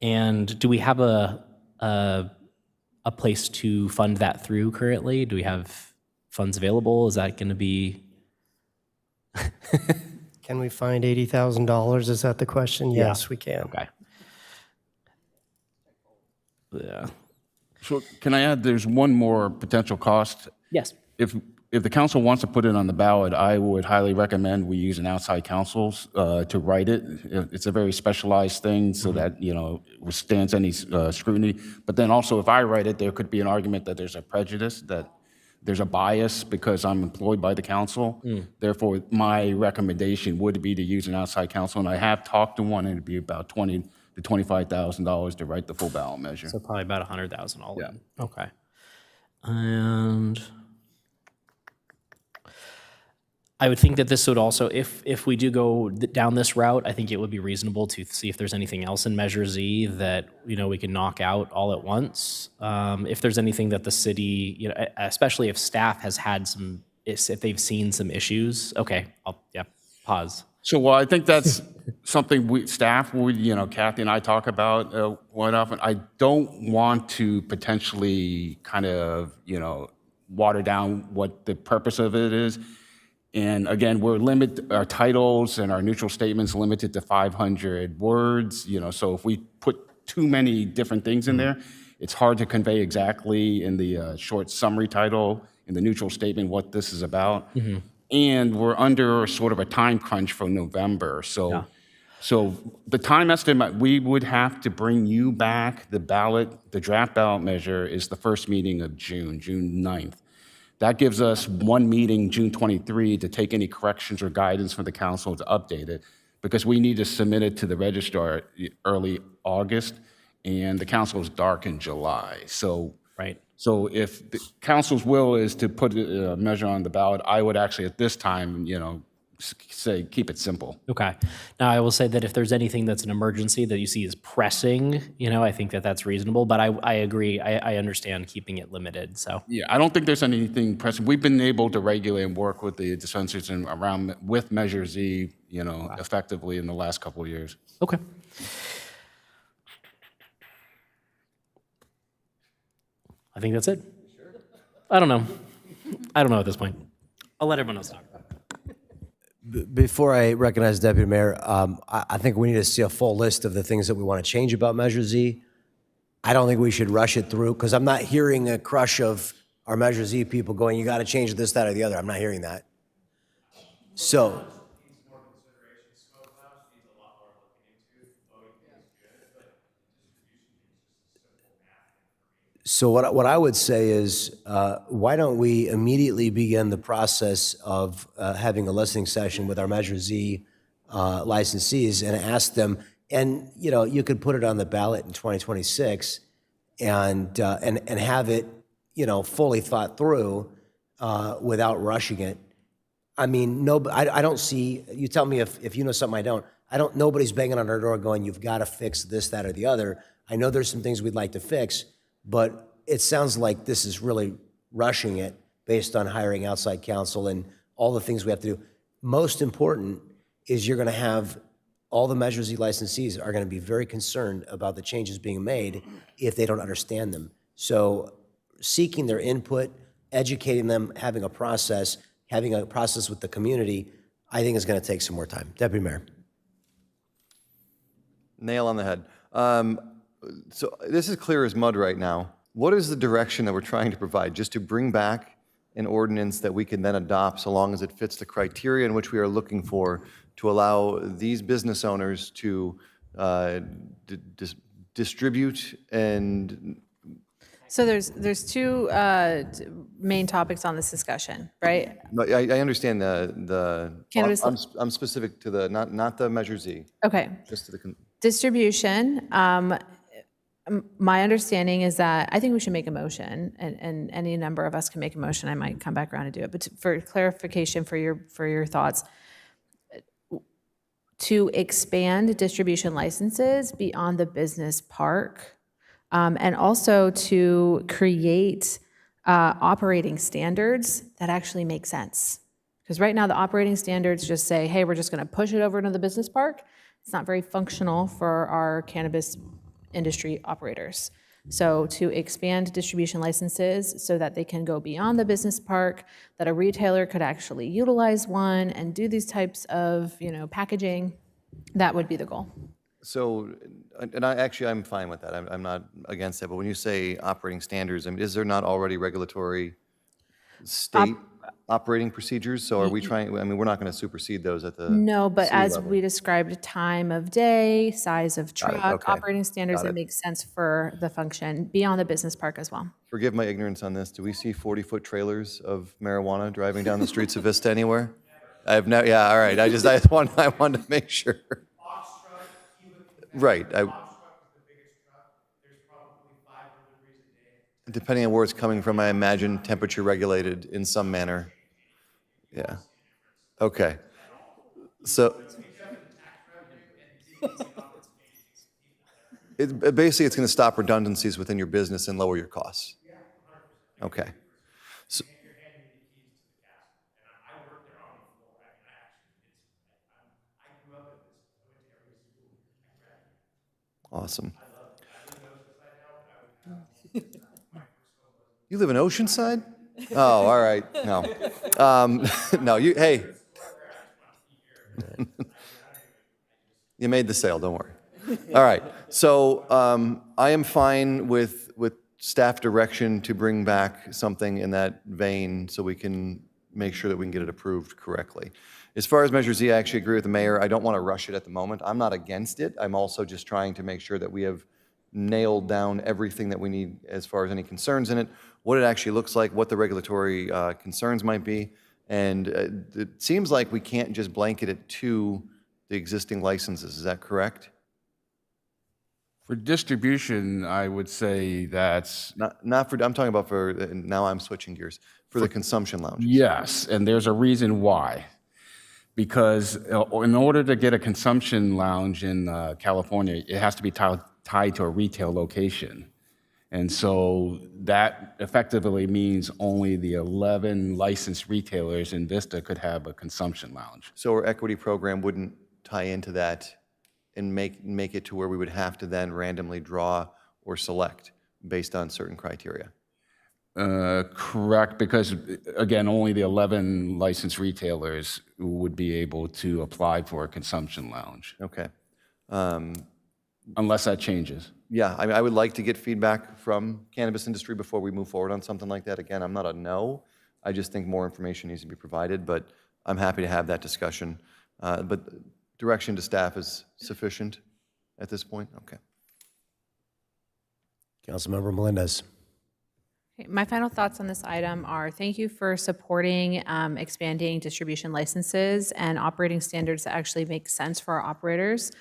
And do we have a place to fund that through currently? Do we have funds available? Is that going to be? Can we find $80,000? Is that the question? Yeah. Yes, we can. Okay. Yeah. So can I add, there's one more potential cost. Yes. If the council wants to put it on the ballot, I would highly recommend we use an outside counsel to write it. It's a very specialized thing so that, withstands any scrutiny. But then also if I write it, there could be an argument that there's a prejudice, that there's a bias because I'm employed by the council. Therefore, my recommendation would be to use an outside counsel. And I have talked to one, and it'd be about $20,000 to $25,000 to write the full ballot measure. So probably about $100,000 all in. Okay. And I would think that this would also, if we do go down this route, I think it would be reasonable to see if there's anything else in Measure Z that we can knock out all at once. If there's anything that the city, especially if staff has had if they've seen some issues. Okay, pause. So, I think that's something staff would, Kathy and I talk about quite often. I don't want to potentially kind of, water down what the purpose of it is. And again, our titles and our neutral statements limited to 500 words, so if we put too many different things in there, it's hard to convey exactly in the short summary title, in the neutral statement, what this is about. And we're under sort of a time crunch for November. So So the time estimate, we would have to bring you back the draft ballot measure is the first meeting of June 9th. That gives us one meeting, June 23, to take any corrections or guidance from the council to update it, because we need to submit it to the registrar early August, and the council is dark in July. So, right. So if the council's will is to put a measure on the ballot, I would actually at this time, say keep it simple. Okay. Now, I will say that if there's anything that's an emergency that you see is pressing, I think that that's reasonable. But I agree. I understand keeping it limited. So Yeah, I don't think there's anything pressing. We've been able to regulate and work with the dispensaries and around with Measure Z, effectively in the last couple of years. Okay. I think that's it. I don't know. I don't know at this point. I'll let everyone else talk. Before I recognize Deputy Mayor, I think we need to see a full list of the things that we want to change about Measure Z. I don't think we should rush it through, because I'm not hearing a crush of our Measure Z people going, you got to change this, that, or the other. I'm not hearing that. So, what I would say is, why don't we immediately begin the process of having a listening session with our Measure Z licensees and ask them, and you could put it on the ballot in 2026 and have it fully thought through without rushing it. I mean, I don't see. You tell me if you know something I don't. Nobody's banging on our door going, you've got to fix this, that, or the other. I know there's some things we'd like to fix, but it sounds like this is really rushing it based on hiring outside counsel and all the things we have to do. Most important is you're going to have all the Measure Z licensees are going to be very concerned about the changes being made if they don't understand them. So seeking their input, educating them, having a process with the community, I think is going to take some more time. Deputy Mayor. Nail on the head. So this is clear as mud right now. What is the direction that we're trying to provide? Just to bring back an ordinance that we can then adopt so long as it fits the criteria in which we are looking for to allow these business owners to distribute and... So there's two main topics on this discussion, right? But I understand the Cannabis- I'm specific to the, not the Measure Z. Okay. Just to the... Distribution, my understanding is that I think we should make a motion, and any number of us can make a motion. I might come back around and do it. But for clarification for your thoughts, to expand distribution licenses beyond the business park, and also to create operating standards that actually make sense. Because right now the operating standards just say, hey, we're just going to push it over into the business park. It's not very functional for our cannabis industry operators. So to expand distribution licenses so that they can go beyond the business park, that a retailer could actually utilize one and do these types of, packaging, that would be the goal. So, and I'm fine with that. I'm not against that. But when you say operating standards, I mean, is there not already regulatory state operating procedures? So are we trying, I mean, we're not going to supersede those at the No, but city as level. we described, time of day, size of Got it, truck, okay. operating standards Got that it. make sense for the function beyond the business park as well. Forgive my ignorance on this. Do we see 40-foot trailers of marijuana driving down the streets of Vista anywhere? I have no, yeah, all right. I wanted to make sure. Right. Depending on where it's coming from, I imagine temperature regulated in some manner. Yeah. Okay. So basically, it's going to stop redundancies within your business and lower your costs. Okay. So, awesome. You live in Oceanside? Oh, all right. No. No, you, hey. You made the sale, don't worry. All right. So I am fine with staff direction to bring back something in that vein so we can make sure that we can get it approved correctly. As far as Measure Z, I actually agree with the mayor. I don't want to rush it at the moment. I'm not against it. I'm also just trying to make sure that we have nailed down everything that we need as far as any concerns in it, what it actually looks like, what the regulatory concerns might be. And it seems like we can't just blanket it to the existing licenses. Is that correct? For distribution, I would say that's... Not for, I'm talking about for, now I'm switching gears, for the consumption lounges. Yes, and there's a reason why. Because in order to get a consumption lounge in California, it has to be tied to a retail location. And so that effectively means only the 11 licensed retailers in Vista could have a consumption lounge. So our equity program wouldn't tie into that and make it to where we would have to then randomly draw or select based on certain criteria? Correct, because again, only the 11 licensed retailers would be able to apply for a consumption lounge. Okay. Unless that changes. Yeah, I would like to get feedback from cannabis industry before we move forward on something like that. Again, I'm not a no. I just think more information needs to be provided, but I'm happy to have that discussion. But direction to staff is sufficient at this point? Okay. Councilmember Melendez. My final thoughts on this item are thank you for supporting expanding distribution licenses and operating standards that actually make sense for our operators.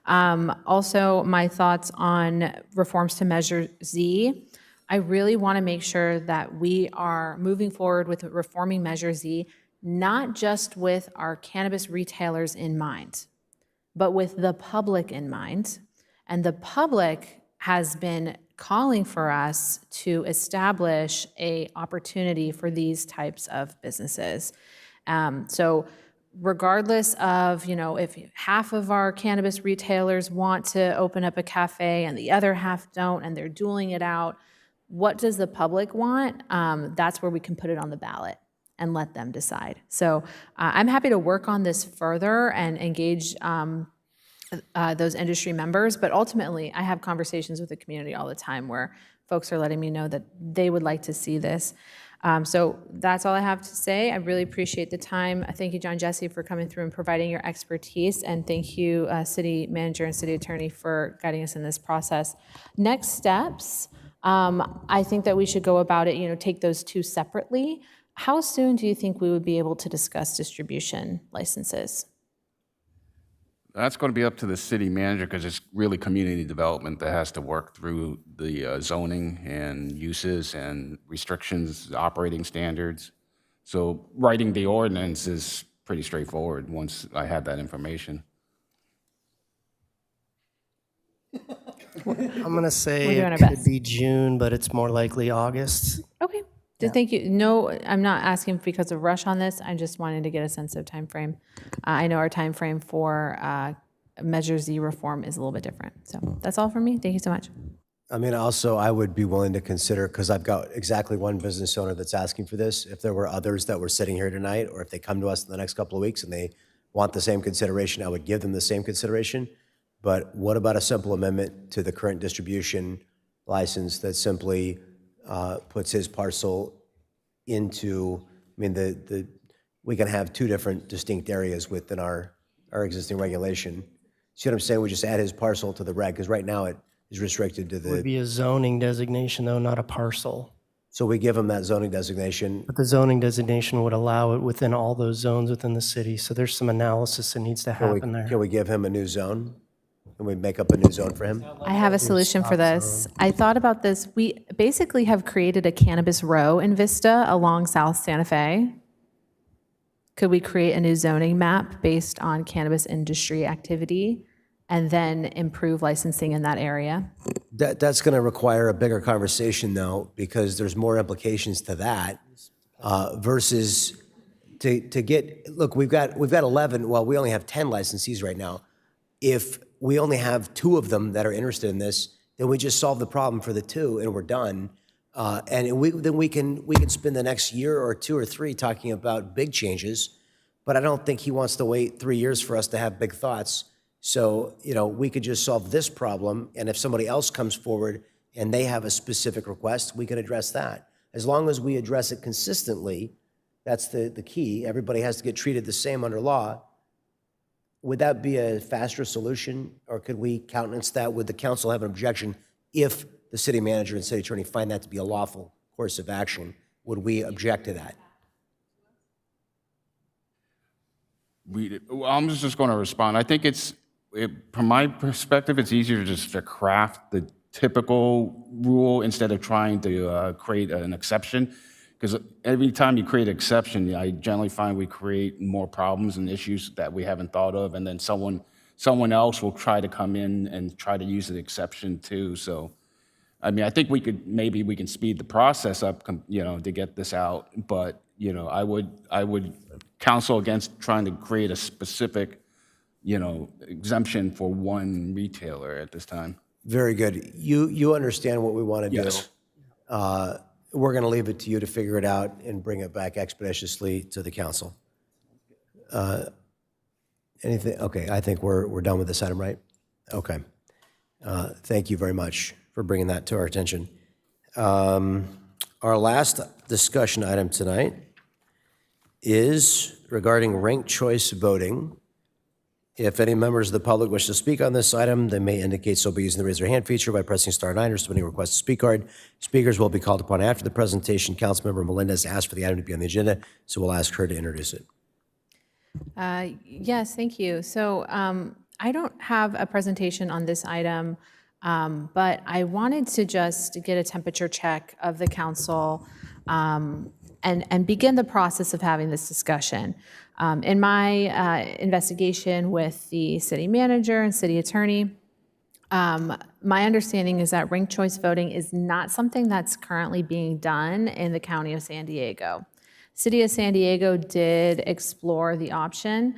Also, my thoughts on reforms to Measure Z. I really want to make sure that we are moving forward with reforming Measure Z, not just with our cannabis retailers in mind, but with the public in mind. And the public has been calling for us to establish an opportunity for these types of businesses. So regardless of, if half of our cannabis retailers want to open up a cafe and the other half don't, and they're dueling it out, what does the public want? That's where we can put it on the ballot and let them decide. So I'm happy to work on this further and engage those industry members, but ultimately I have conversations with the community all the time where folks are letting me know that they would like to see this. So that's all I have to say. I really appreciate the time. Thank you, John Jesse, for coming through and providing your expertise, and thank you, City Manager and City Attorney, for guiding us in this process. Next steps, I think that we should go about it, take those two separately. How soon do you think we would be able to discuss distribution licenses? That's going to be up to the city manager because it's really community development that has to work through the zoning and uses and restrictions, operating standards. So writing the ordinance is pretty straightforward once I have that information. I'm going to say it could be June, but it's more likely August. Okay. Thank you. No, I'm not asking because of rush on this. I just wanted to get a sense of time frame. I know our time frame for Measure Z reform is a little bit different. So that's all from me. Thank you so much. I mean, also, I would be willing to consider, because I've got exactly one business owner that's asking for this. If there were others that were sitting here tonight, or if they come to us in the next couple of weeks and they want the same consideration, I would give them the same consideration. But what about a simple amendment to the current distribution license that simply puts his parcel into, we can have two different distinct areas within our existing regulation. See what I'm saying? We just add his parcel to the reg, because right now it is restricted to It would be a zoning designation, though, not a parcel. So we give him that zoning designation. But the zoning designation would allow it within all those zones within the city. So there's some analysis that needs to happen there. Can we give him a new zone? Can we make up a new zone for him? I have a solution for this. I thought about this. We basically have created a cannabis row in Vista along South Santa Fe. Could we create a new zoning map based on cannabis industry activity and then improve licensing in that area? That's going to require a bigger conversation, though, because there's more implications to that versus to get, look, we've got 11, well, we only have 10 licensees right now. If we only have 2 of them that are interested in this, then we just solve the problem for the 2 and we're done. And then we can spend the next year or 2 or 3 talking about big changes, but I don't think he wants to wait 3 years for us to have big thoughts. So, we could just solve this problem, and if somebody else comes forward and they have a specific request, we can address that. As long as we address it consistently, That's the key. Everybody has to get treated the same under law. Would that be a faster solution, or could we countenance that? Would the council have an objection if the city manager and city attorney find that to be a lawful course of action? Would we object to that? Well, I'm just going to respond. I think from my perspective, it's easier just to craft the typical rule instead of trying to create an exception. Because every time you create an exception, I generally find we create more problems and issues that we haven't thought of, and then someone else will try to come in and try to use an exception too. So, I mean, I think we can speed the process up, to get this out. But I would counsel against trying to create a specific, exemption for one retailer at this time. Very good. You understand what we want to do. Yes. We're going to leave it to you to figure it out and bring it back expeditiously to the council. Anything? Okay, I think we're done with this item, right? Okay. Thank you very much for bringing that to our attention. Our last discussion item tonight is regarding ranked choice voting. If any members of the public wish to speak on this item, they may indicate so by using the raise your hand feature by pressing *9 or submitting a request to speak card. Speakers will be called upon after the presentation. Councilmember Melendez asked for the item to be on the agenda, so we'll ask her to introduce it. Yes, thank you. So I don't have a presentation on this item, but I wanted to just get a temperature check of the council and begin the process of having this discussion. In my investigation with the city manager and city attorney, my understanding is that ranked choice voting is not something that's currently being done in the county of San Diego. City of San Diego did explore the option.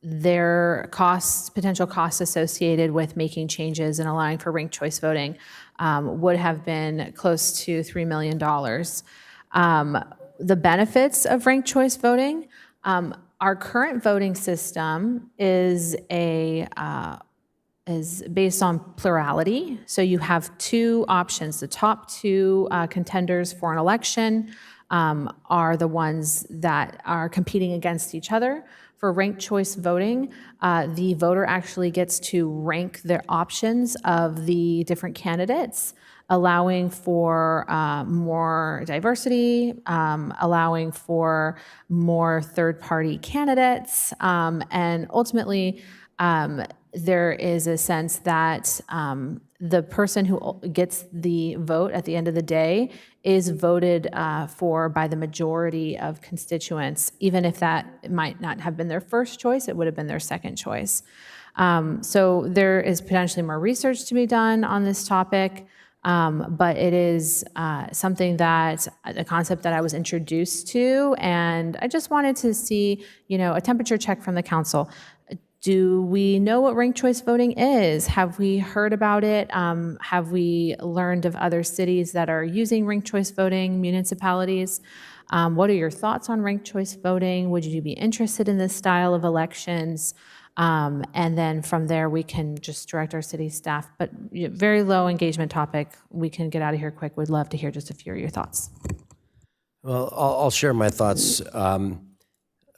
Their potential costs associated with making changes and allowing for ranked choice voting would have been close to $3 million. The benefits of ranked choice voting, our current voting system is based on plurality. So you have two options. The top two contenders for an election are the ones that are competing against each other. For ranked choice voting, the voter actually gets to rank their options of the different candidates, allowing for more diversity, allowing for more third-party candidates, and ultimately, there is a sense that the person who gets the vote at the end of the day is voted for by the majority of constituents. Even if that might not have been their first choice, it would have been their second choice. So there is potentially more research to be done on this topic. But it is something that, a concept that I was introduced to, and I just wanted to see, a temperature check from the council. Do we know what ranked choice voting is? Have we heard about it? Have we learned of other cities that are using ranked choice voting, municipalities? What are your thoughts on ranked choice voting? Would you be interested in this style of elections? And then from there, we can just direct our city staff. But very low engagement topic. We can get out of here quick. We'd love to hear just a few of your thoughts. Well, I'll share my thoughts.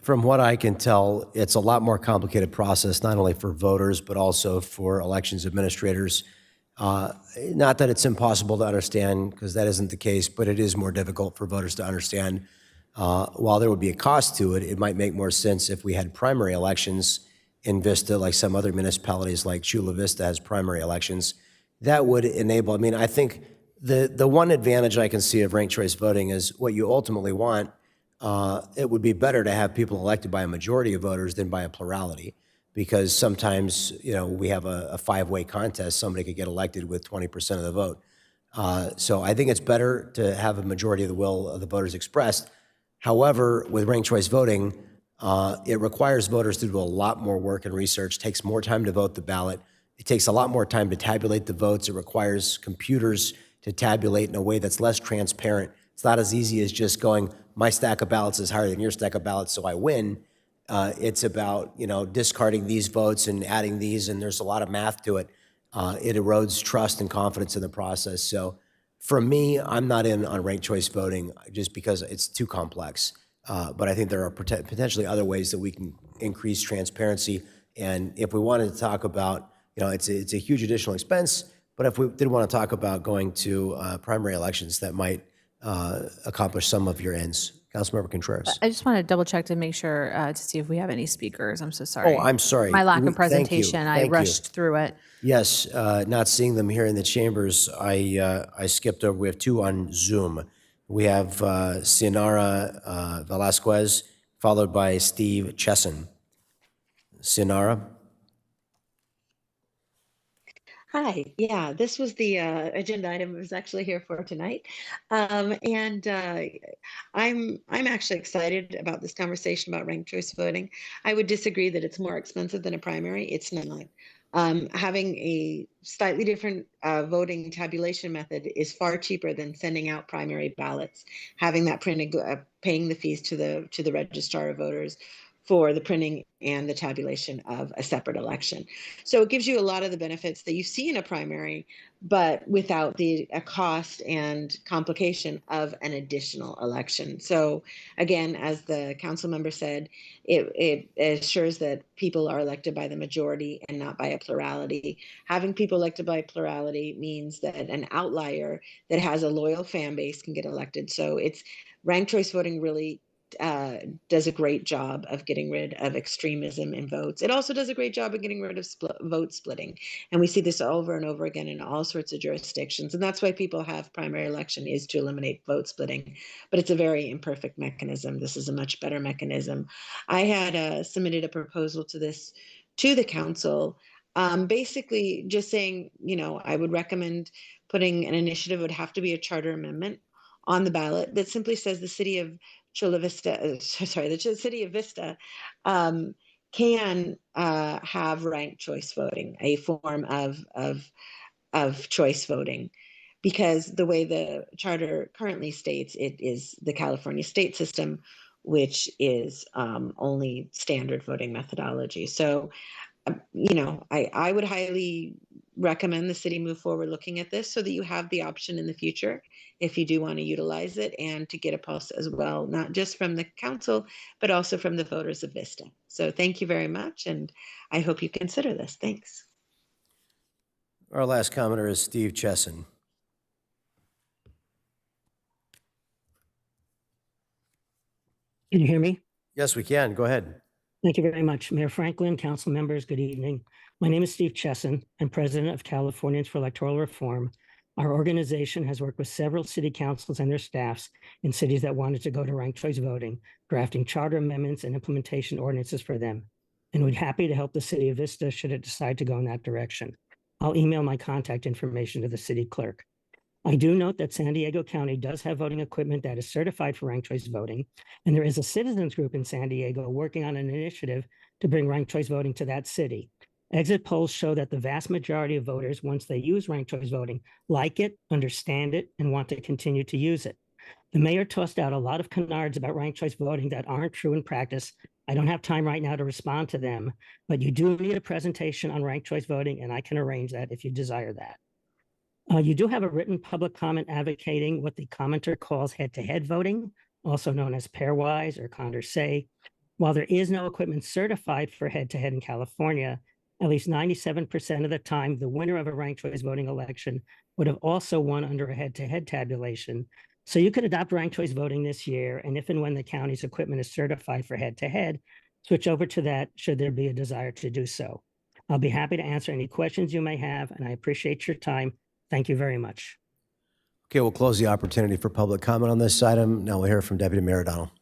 From what I can tell, it's a lot more complicated process, not only for voters, but also for elections administrators. Not that it's impossible to understand, because that isn't the case, but it is more difficult for voters to understand. While there would be a cost to it, it might make more sense if we had primary elections in Vista, like some other municipalities like Chula Vista has primary elections. That would enable, I think the one advantage I can see of ranked choice voting is what you ultimately want. It would be better to have people elected by a majority of voters than by a plurality, because sometimes, we have a five-way contest. Somebody could get elected with 20% of the vote. So I think it's better to have a majority of the will of the voters expressed. However, with ranked choice voting, it requires voters to do a lot more work and research, takes more time to vote the ballot. It takes a lot more time to tabulate the votes. It requires computers to tabulate in a way that's less transparent. It's not as easy as just going, my stack of ballots is higher than your stack of ballots, so I win. It's about, discarding these votes and adding these, and there's a lot of math to it. It erodes trust and confidence in the process. So For me, I'm not in on ranked choice voting just because it's too complex. But I think there are potentially other ways that we can increase transparency. And if we wanted to talk about, it's a huge additional expense, but if we did want to talk about going to primary elections, that might accomplish some of your ends. Councilmember Contreras. I just want to double check to make sure to see if we have any speakers. I'm so sorry. Oh, I'm sorry. My lack Thank you. of presentation. I Thank you. rushed through it. Yes, not seeing them here in the chambers, I skipped over. We have two on Zoom. We have Cianara Velasquez, followed by Steve Chesson. Cianara? Hi, yeah, this was the agenda item I was actually here for tonight. I'm actually excited about this conversation about ranked choice voting. I would disagree that it's more expensive than a primary. It's not. Having a slightly different voting tabulation method is far cheaper than sending out primary ballots, having that printed, paying the fees to the registrar of voters for the printing and the tabulation of a separate election. So it gives you a lot of the benefits that you see in a primary, but without the cost and complication of an additional election. So again, as the council member said, it assures that people are elected by the majority and not by a plurality. Having people elected by a plurality means that an outlier that has a loyal fan base can get elected. So it's ranked choice voting really does a great job of getting rid of extremism in votes. It also does a great job of getting rid of vote splitting. And we see this over and over again in all sorts of jurisdictions. And that's why people have primary election, is to eliminate vote splitting. But it's a very imperfect mechanism. This is a much better mechanism. I had submitted a proposal to this to the council, basically just saying, I would recommend putting an initiative. It would have to be a charter amendment on the ballot that simply says the city of the city of Vista can have ranked choice voting, a form of choice voting, because the way the charter currently states, it is the California state system, which is only standard voting methodology. So, I would highly recommend the city move forward looking at this so that you have the option in the future if you do want to utilize it, and to get a pulse as well, not just from the council, but also from the voters of Vista. So thank you very much, and I hope you consider this. Thanks. Our last commenter is Steve Chesson. Can you hear me? Yes, we can. Go ahead. Thank you very much. Mayor Franklin, council members, good evening. My name is Steve Chesson. I'm president of Californians for Electoral Reform. Our organization has worked with several city councils and their staffs in cities that wanted to go to ranked choice voting, drafting charter amendments and implementation ordinances for them. And we're happy to help the city of Vista should it decide to go in that direction. I'll email my contact information to the city clerk. I do note that San Diego County does have voting equipment that is certified for ranked choice voting, and there is a citizens group in San Diego working on an initiative to bring ranked choice voting to that city. Exit polls show that the vast majority of voters, once they use ranked choice voting, like it, understand it, and want to continue to use it. The mayor tossed out a lot of canards about ranked choice voting that aren't true in practice. I don't have time right now to respond to them, but you do need a presentation on ranked choice voting, and I can arrange that if you desire that. You do have a written public comment advocating what the commenter calls head-to-head voting, also known as pairwise or Condorcet. While there is no equipment certified for head-to-head in California, at least 97% of the time, the winner of a ranked choice voting election would have also won under a head-to-head tabulation. So you could adopt ranked choice voting this year, and if and when the county's equipment is certified for head-to-head, switch over to that should there be a desire to do so. I'll be happy to answer any questions you may have, and I appreciate your time. Thank you very much. Okay, we'll close the opportunity for public comment on this item. Now we'll hear from Deputy Mayor O'Donnell.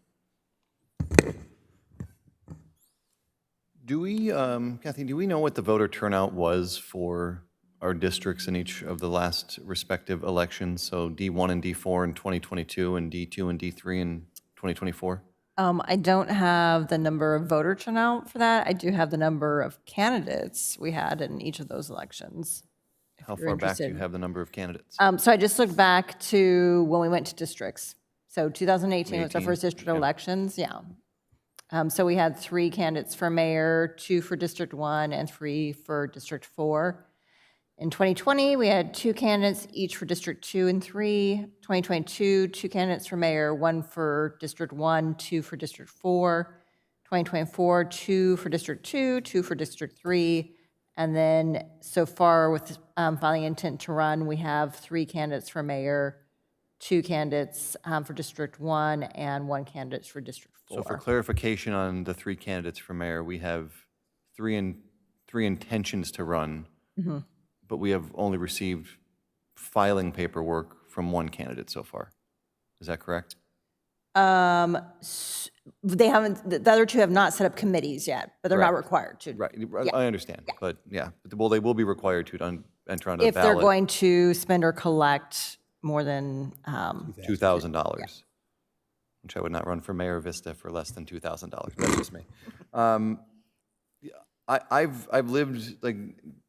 Do we, Kathy, do we know what the voter turnout was for our districts in each of the last respective elections? So D1 and D4 in 2022 and D2 and D3 in 2024? I don't have the number of voter turnout for that. I do have the number of candidates we had in each of those elections. How far back do you have the number of candidates? So I just looked back to when we went to districts. So 2018 was our first district elections, yeah. So we had 3 candidates for mayor, 2 for District 1, and 3 for District 4. In 2020, we had 2 candidates, each for District 2 and 3. 2022, 2 candidates for mayor, 1 for District 1, 2 for District 4. 2024, 2 for District 2, 2 for District 3. And then so far with filing intent to run, we have 3 candidates for mayor, 2 candidates for District 1, and 1 candidate for District 4. So for clarification on the 3 candidates for mayor, we have 3 intentions to run, but we have only received filing paperwork from 1 candidate so far. Is that correct? They haven't, the other 2 have not set up committees yet, but they're not required to. Right, Yeah. I understand, but yeah, well, they will be required to enter onto the If they're ballot going to spend or collect more than, $2,000, which I would not run for mayor of Vista for less than $2,000. That's just me. I've lived, like,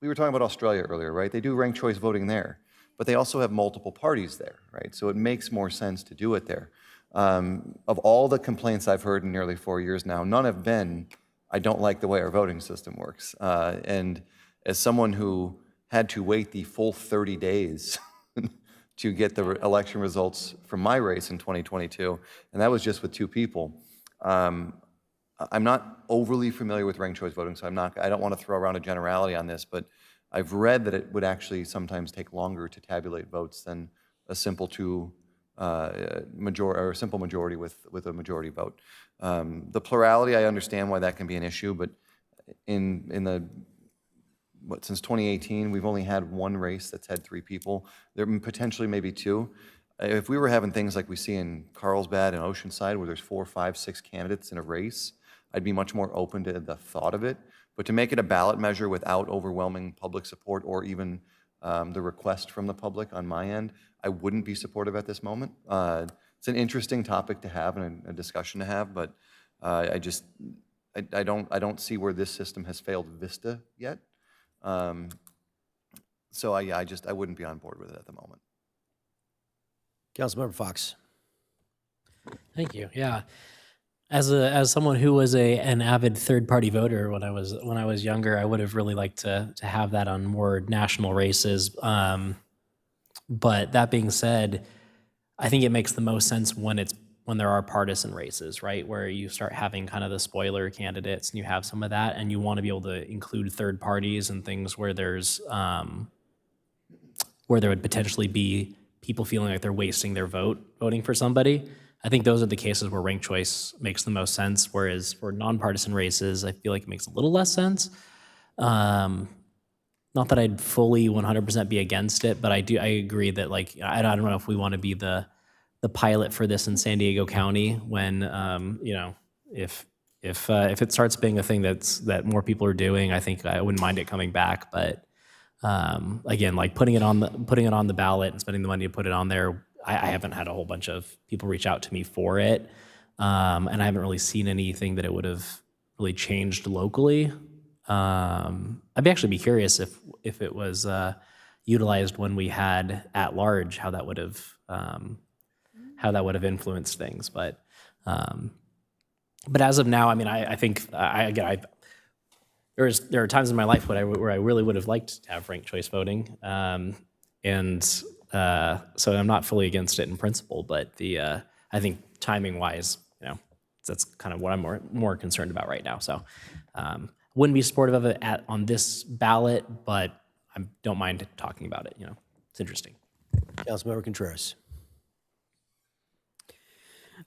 we were talking about Australia earlier, right? They do ranked choice voting there, but they also have multiple parties there, right? So it makes more sense to do it there. Of all the complaints I've heard in nearly 4 years now, none have been, I don't like the way our voting system works. And as someone who had to wait the full 30 days to get the election results from my race in 2022, and that was just with 2 people, I'm not overly familiar with ranked choice voting, so I don't want to throw around a generality on this, but I've read that it would actually sometimes take longer to tabulate votes than a simple simple majority with a majority vote. The plurality, I understand why that can be an issue, but since 2018, we've only had 1 race that's had 3 people. There potentially maybe 2. If we were having things like we see in Carlsbad and Oceanside, where there's 4, 5, 6 candidates in a race, I'd be much more open to the thought of it. But to make it a ballot measure without overwhelming public support or even the request from the public on my end, I wouldn't be supportive at this moment. It's an interesting topic to have and a discussion to have, but I don't see where this system has failed Vista yet. So I wouldn't be on board with it at the moment. Councilmember Fox. Thank you. Yeah. As someone who was an avid third-party voter when I was younger, I would have really liked to have that on more national races. But that being said, I think it makes the most sense when there are partisan races, right? Where you start having kind of the spoiler candidates and you have some of that, and you want to be able to include third parties and things where there's where there would potentially be people feeling like they're wasting their vote voting for somebody. I think those are the cases where ranked choice makes the most sense, whereas for nonpartisan races, I feel like it makes a little less sense. Not that I'd fully 100% be against it, but I agree that, like, I don't know if we want to be the pilot for this in San Diego County when, if it starts being a thing that more people are doing, I think I wouldn't mind it coming back. But again, like putting it on the ballot and spending the money to put it on there, I haven't had a whole bunch of people reach out to me for it, and I haven't really seen anything that it would have really changed locally. I'd actually be curious if it was utilized when we had at large, how that would have influenced things. But as of now, I mean, I think there are times in my life where I really would have liked to have ranked choice voting, so I'm not fully against it in principle. But I think timing wise, that's kind of what I'm more concerned about right now. So. Wouldn't be supportive of it on this ballot, but I don't mind talking about it. It's interesting. Councilmember Contreras.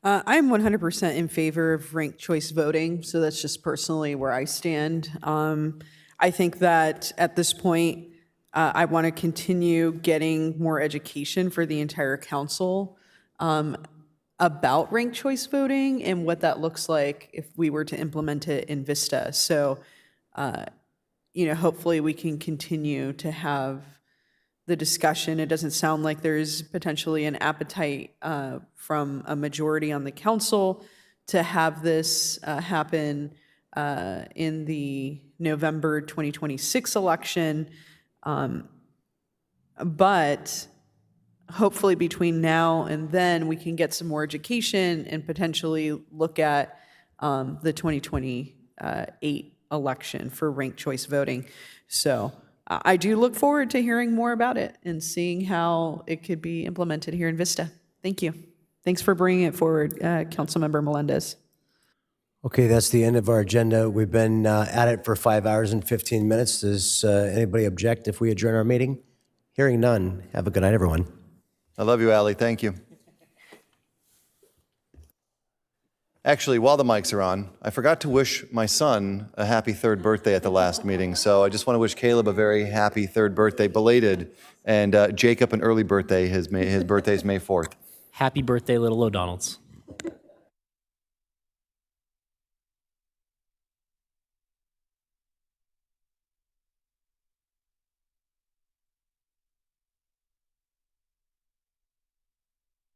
I'm 100% in favor of ranked choice voting, so that's just personally where I stand. I think that at this point, I want to continue getting more education for the entire council about ranked choice voting and what that looks like if we were to implement it in Vista. So, hopefully we can continue to have the discussion. It doesn't sound like there's potentially an appetite from a majority on the council to have this happen in the November 2026 election. But hopefully between now and then, we can get some more education and potentially look at the 2028 election for ranked choice voting. So I do look forward to hearing more about it and seeing how it could be implemented here in Vista. Thank you. Thanks for bringing it forward, Councilmember Melendez. Okay, that's the end of our agenda. We've been at it for 5 hours and 15 minutes. Does anybody object if we adjourn our meeting? Hearing none. Have a good night, everyone. I love you, Ally. Thank you. Actually, while the mics are on, I forgot to wish my son a happy 3rd birthday at the last meeting. So I just want to wish Caleb a very happy 3rd birthday, belated, and Jacob an early birthday. His birthday is May 4th. Happy birthday, little O'Donnells.